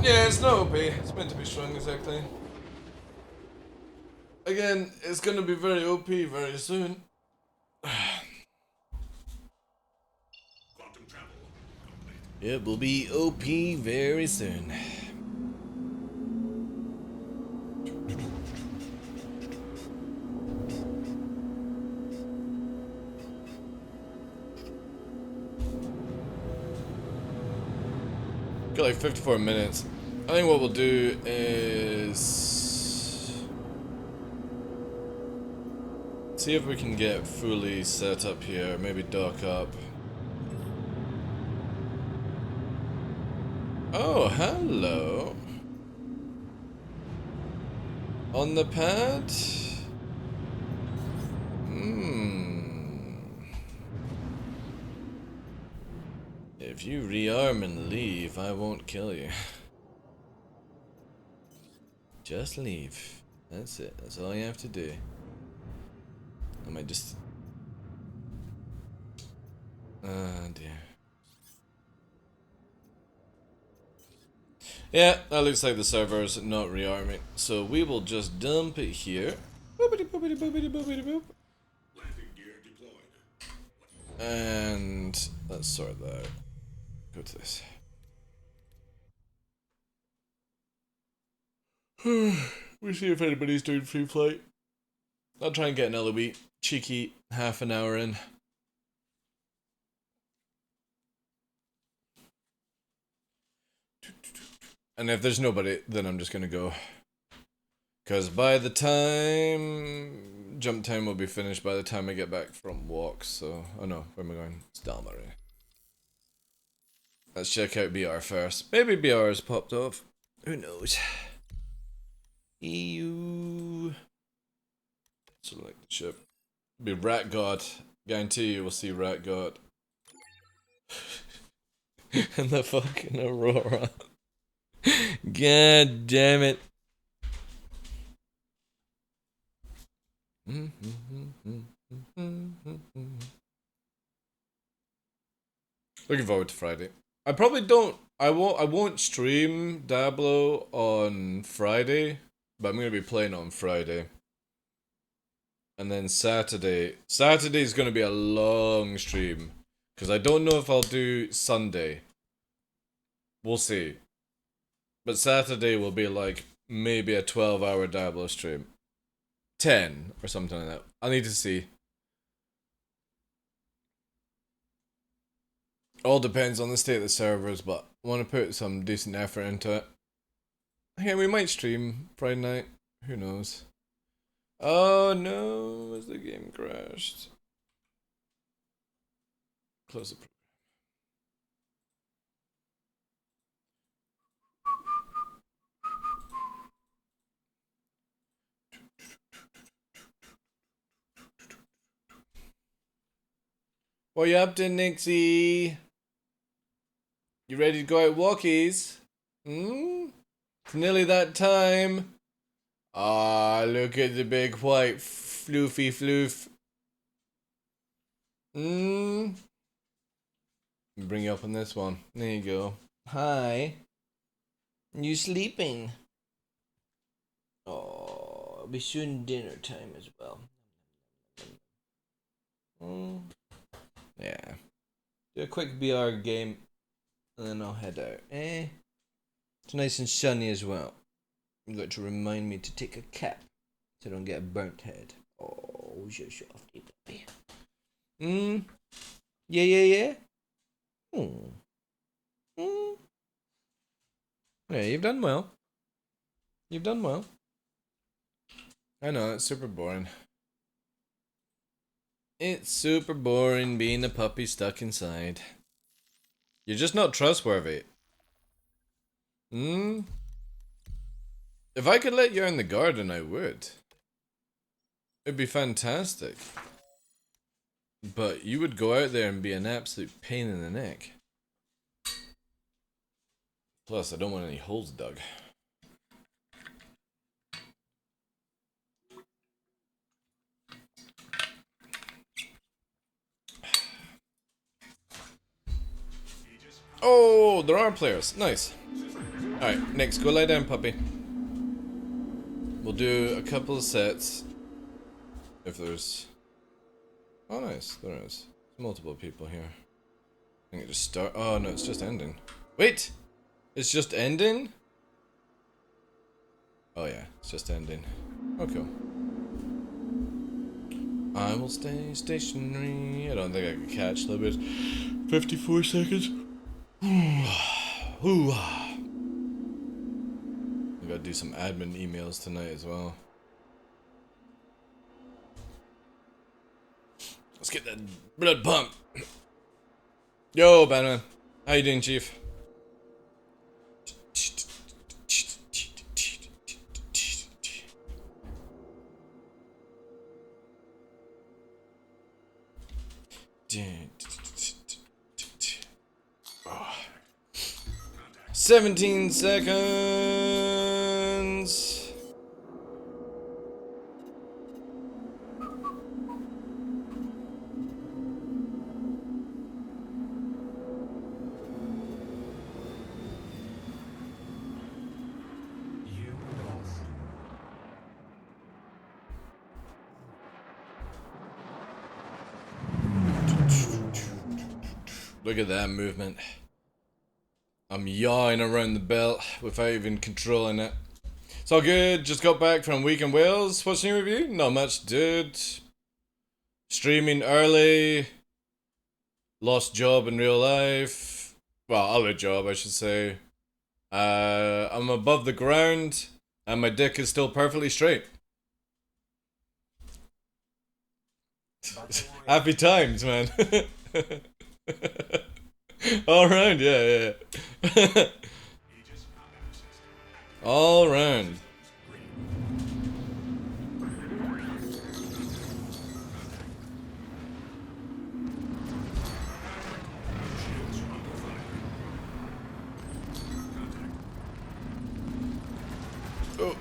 C: Yeah, it's not OP. It's meant to be strong, exactly. Again, it's gonna be very OP very soon. It will be OP very soon. Got like 54 minutes. I think what we'll do is see if we can get fully set up here, maybe dock up. Oh, hello. On the pad? If you rearm and leave, I won't kill you. Just leave. That's it. That's all you have to do. I might just... Oh dear. Yeah, that looks like the server's not rearming. So we will just dump it here. Boopity boopity boopity boopity boop. And let's sort that out. Go to this. We'll see if anybody's doing free flight. I'll try and get another wee cheeky half an hour in. And if there's nobody, then I'm just gonna go. Because by the time... Jump time will be finished by the time I get back from walks, so... Oh no, where am I going? It's Dalmarie. Let's check out BR first. Maybe BR has popped off. Who knows? EU. Sort of like the ship. Be Rat God. Guarantee you will see Rat God. And the fucking Aurora. God damn it. Looking forward to Friday. I probably don't. I won't stream Diablo on Friday, but I'm gonna be playing on Friday. And then Saturday. Saturday's gonna be a long stream. Because I don't know if I'll do Sunday. We'll see. But Saturday will be like maybe a 12-hour Diablo stream. 10 or something like that. I need to see. All depends on the state of the servers, but I want to put some decent effort into it. Okay, we might stream Friday night. Who knows? Oh no, as the game crashed. Close the program. What you up to, Nixie? You ready to go out walkies? Hmm? It's nearly that time. Ah, look at the big white floofy floof. Hmm? Bring you up on this one. There you go. Hi. You sleeping? Oh, it'll be soon dinner time as well. Yeah. Do a quick BR game, and then I'll head out. It's nice and sunny as well. You got to remind me to take a cap so I don't get a burnt head. Oh, you're softy, baby. Yeah. Yeah, you've done well. You've done well. I know, it's super boring. It's super boring being a puppy stuck inside. You're just not trustworthy. If I could let you in the garden, I would. It'd be fantastic. But you would go out there and be an absolute pain in the neck. Plus, I don't want any holes dug. Oh, there are players. Nice. Alright, next, go lie down, puppy. We'll do a couple of sets. If there's... Oh, nice. There is. Multiple people here. I think it just start... Oh, no, it's just ending. Wait! It's just ending? Oh, yeah. It's just ending. Oh, cool. I will stay stationary. I don't think I can catch a little bit. 54 seconds. Ooh. I gotta do some admin emails tonight as well. Let's get that blood pump. Yo, Batman. How you doing, Chief? Oh. 17 seconds. Look at that movement. I'm yawing around the belt without even controlling it. It's all good. Just got back from a week in Wales. What's new with you? Not much, dude. Streaming early. Lost job in real life. Well, other job, I should say. I'm above the ground, and my dick is still perfectly straight. Happy times, man. All round, yeah. All round. Oh.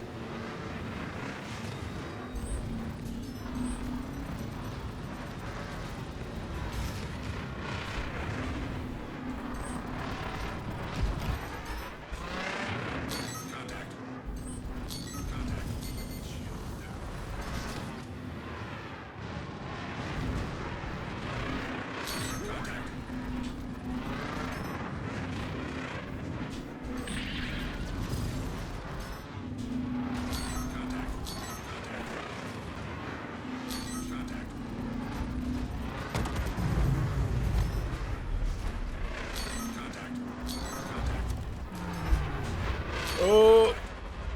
C: Oh,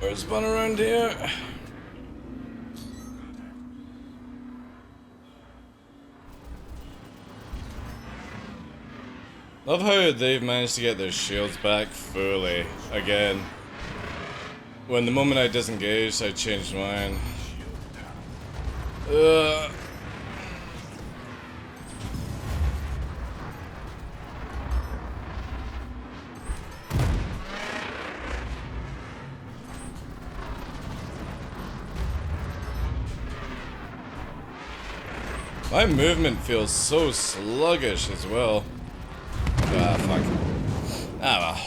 C: there's one around here. Love how they've managed to get their shields back fully again. When the moment I disengaged, I changed mine. My movement feels so sluggish as well. Ah, fuck. Ah, well.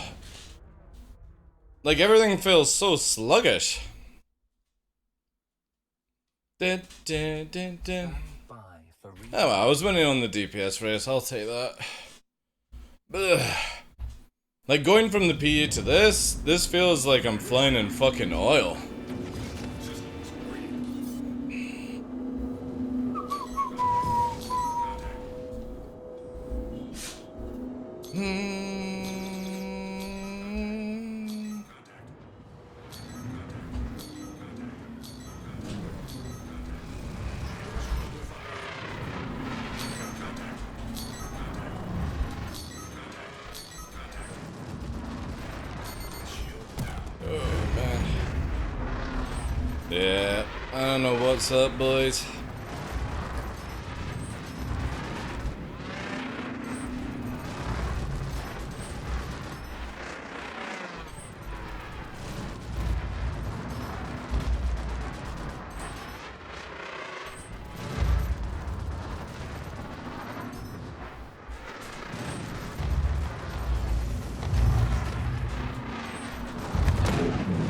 C: Like, everything feels so sluggish. Dun, dun, dun, dun. Oh, well, I was winning on the DPS race, I'll take that. Ugh. Like, going from the PE to this feels like I'm flying in fucking oil. Oh, man. Yeah, I don't know what's up, boys.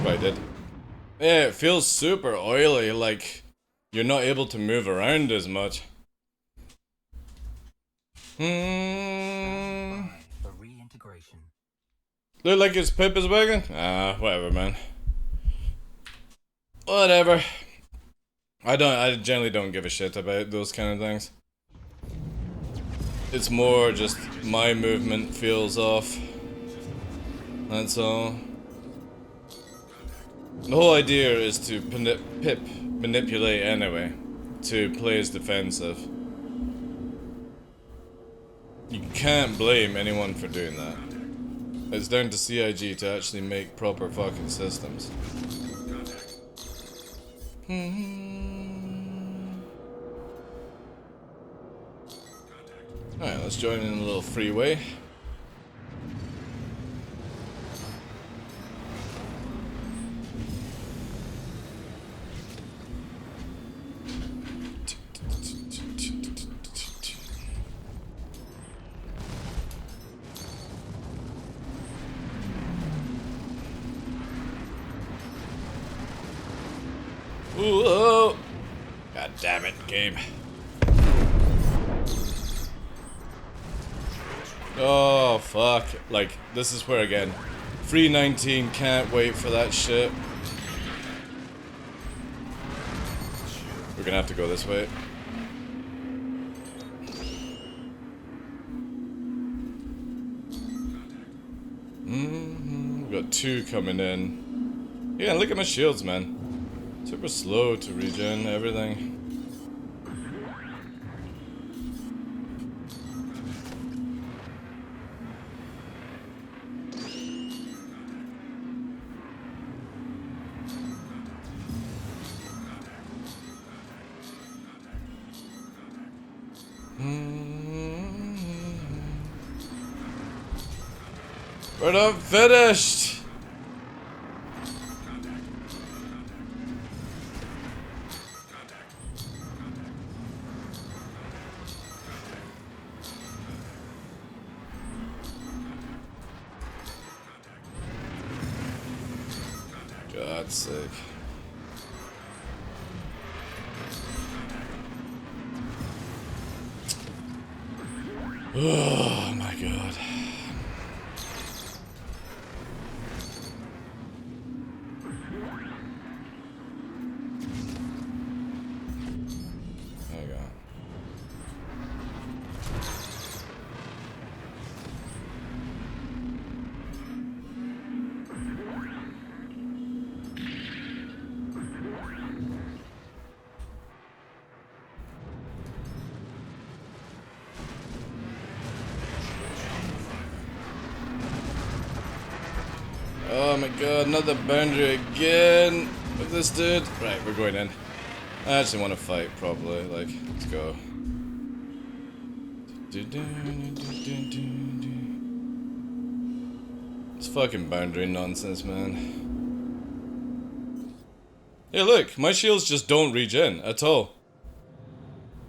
C: I did. Yeah, it feels super oily, like you're not able to move around as much.
E: For reintegration.
C: Look like his pip is working? Ah, whatever, man. Whatever. I generally don't give a shit about those kind of things. It's more just my movement feels off. That's all. The whole idea is to pip manipulate anyway, to play as defensive. You can't blame anyone for doing that. It's down to CIG to actually make proper fucking systems. Alright, let's join in a little freeway. Ooh, oh. God damn it, game. Oh, fuck. Like, this is where again. Free 19, can't wait for that shit. We're gonna have to go this way. We've got two coming in. Yeah, look at my shields, man. Super slow to regen everything. We're not finished! God's sake. Oh my god. Hang on. Oh my god, not the boundary again with this dude. Right, we're going in. I actually want to fight properly, like, let's go. It's fucking boundary nonsense, man. Yeah, look, my shields just don't regen at all.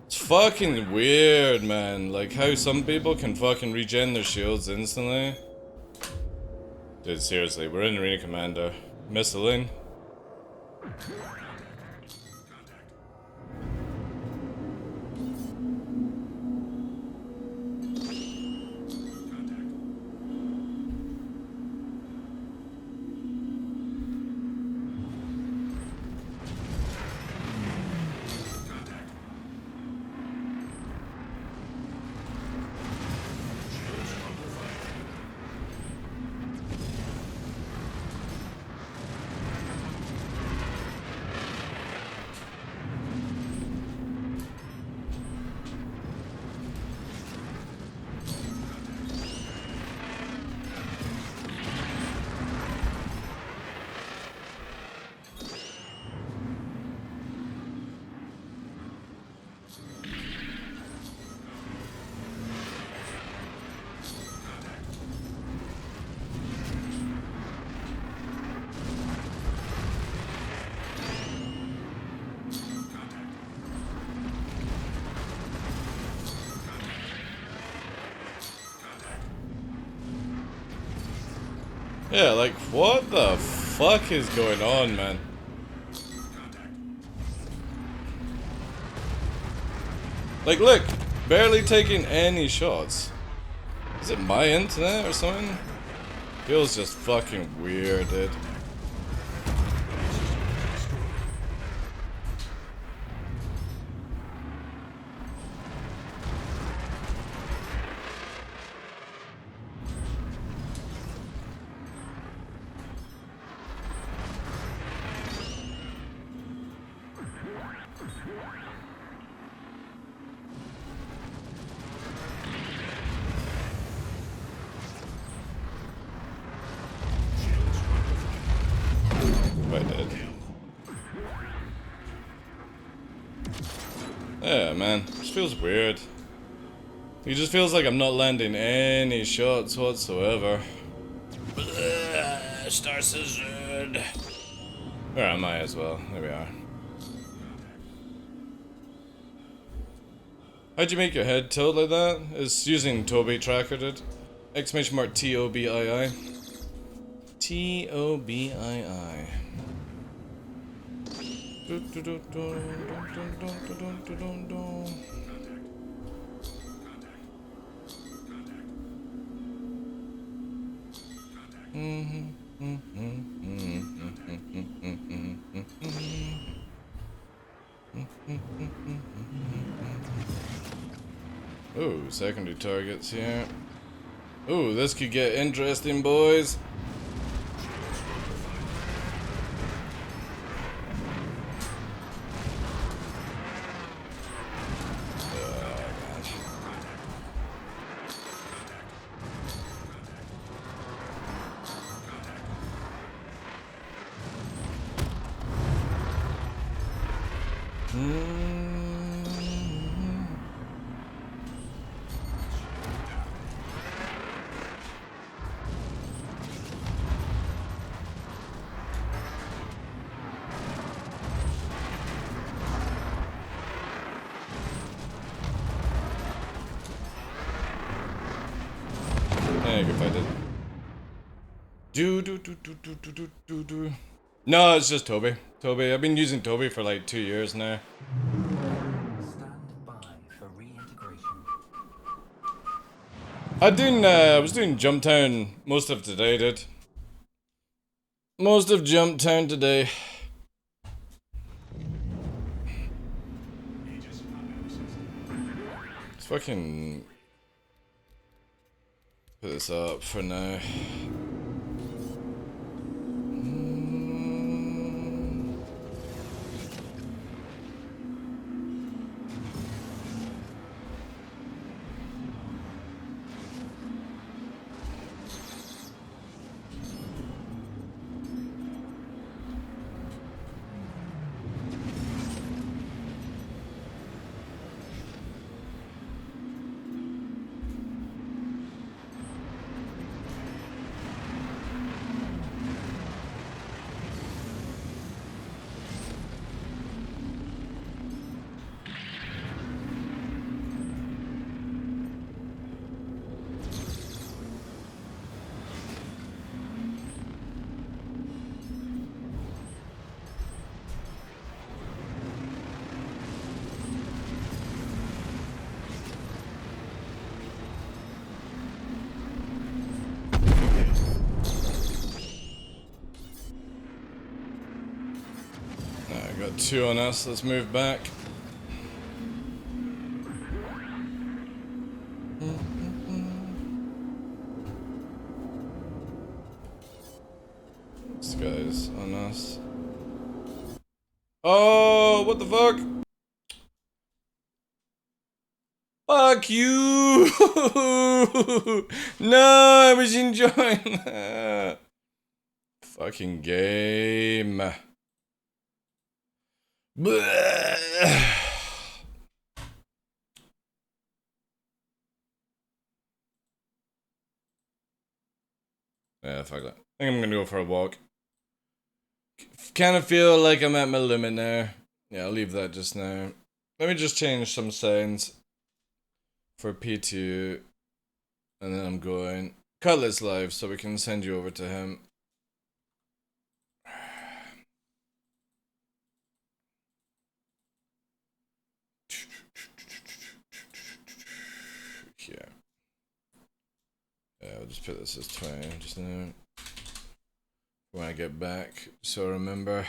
C: It's fucking weird, man. Like, how some people can fucking regen their shields instantly. Dude, seriously, we're in Arena Commander. Missile in. Yeah, like, what the fuck is going on, man? Like, look, barely taking any shots. Is it my internet or something? Feels just fucking weird, dude. I did. Yeah, man. This feels weird. It just feels like I'm not landing any shots whatsoever. Star Scissor. Where am I as well? There we are. How'd you make your head tilt like that? It's using Tobii Tracker, dude. Exclamation mark T-O-B-I-I. T-O-B-I-I. Ooh, secondary targets here. Ooh, this could get interesting, boys. Yeah, you can find it. Do. No, it's just Tobii. Tobii. I've been using Tobii for like 2 years now.
E: Stand by for reintegration.
C: I was doing Jumptown most of today, dude. Most of Jumptown today. Let's fucking put this up for now. 2 on us. Let's move back. This guy's on us. Oh, what the fuck? Fuck you! No, I was enjoying that. Fucking game. Blech. Yeah, fuck that. I think I'm gonna go for a walk. Kind of feel like I'm at my limit now. Yeah, I'll leave that just now. Let me just change some settings for P2. And then I'm going. Cutlass live so we can send you over to him. Yeah. Yeah, I'll just put this as 20 just now. When I get back, so I remember.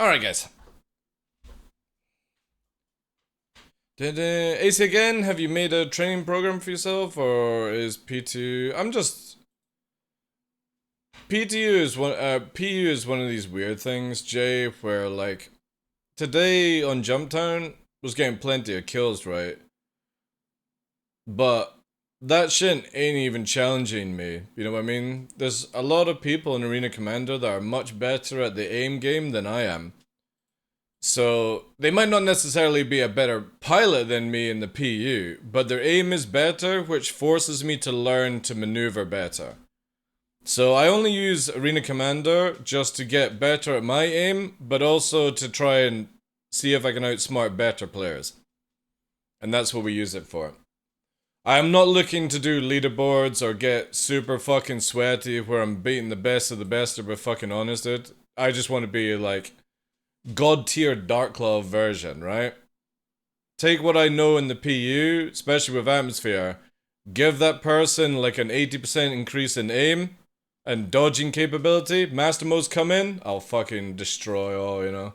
C: Alright, guys. Did AC again? Have you made a training program for yourself, or is P2? I'm just. PTU is one. PU is one of these weird things, Jay, where like today on Jumptown was getting plenty of kills, right? But that shit ain't even challenging me. You know what I mean? There's a lot of people in Arena Commander that are much better at the aim game than I am. So, they might not necessarily be a better pilot than me in the PU, but their aim is better, which forces me to learn to maneuver better. So, I only use Arena Commander just to get better at my aim, but also to try and see if I can outsmart better players. And that's what we use it for. I am not looking to do leaderboards or get super fucking sweaty where I'm beating the best of the best, to be fucking honest, dude. I just want to be like God tier TheDarkLaw version, right? Take what I know in the PU, especially with atmosphere, give that person like an 80% increase in aim and dodging capability. Master modes come in, I'll fucking destroy all, you know?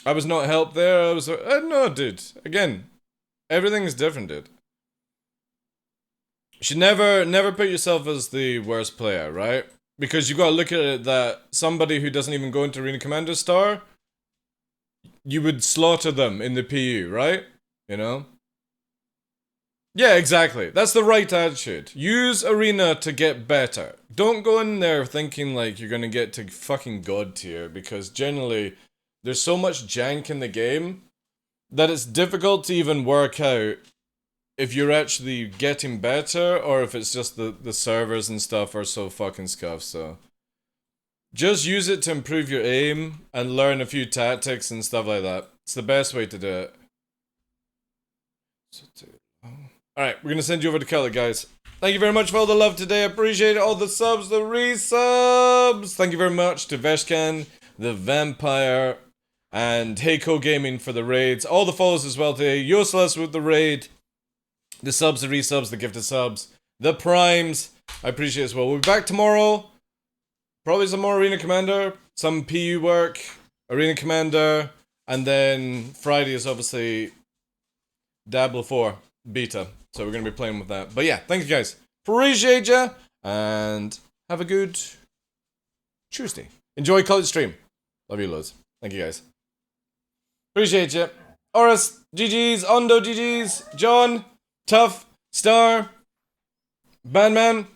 C: I was not helped there, I was... no, dude. Again, everything's different, dude. You should never put yourself as the worst player, right? Because you gotta look at it that somebody who doesn't even go into Arena Commander Star, you would slaughter them in the PU, right? You know? Yeah, exactly. That's the right attitude. Use Arena to get better. Don't go in there thinking like you're gonna get to fucking God tier, because generally there's so much jank in the game that it's difficult to even work out if you're actually getting better or if it's just the servers and stuff are so fucking scuffed, so. Just use it to improve your aim and learn a few tactics and stuff like that. It's the best way to do it. Alright, we're gonna send you over to Kelly, guys. Thank you very much for all the love today. I appreciate it. All the subs, the resubs. Thank you very much to Veshkan, the Vampire, and Heiko Gaming for the raids. All the follows as well today. Useless with the raid. The subs, the resubs, the gifted subs. The primes. I appreciate it as well. We'll be back tomorrow. Probably some more Arena Commander. Some PU work. Arena Commander. And then Friday is obviously Diablo 4 beta. So we're going to be playing with that. But yeah, thank you guys. Appreciate ya. And have a good Tuesday. Enjoy college stream. Love you loads. Thank you guys. Appreciate you. Oris, GG's, Ondo, GG's, John, Tough, Star, Bandman,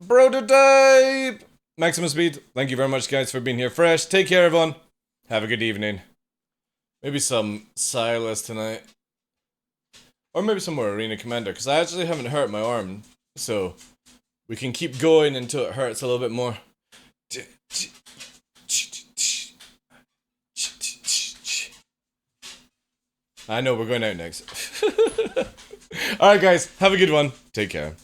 C: Prototype, Maximum Speed. Thank you very much, guys, for being here fresh. Take care, everyone. Have a good evening. Maybe some Silas tonight. Or maybe some more Arena Commander, because I actually haven't hurt my arm. So we can keep going until it hurts a little bit more. I know, we're going out next. Alright guys, have a good one. Take care.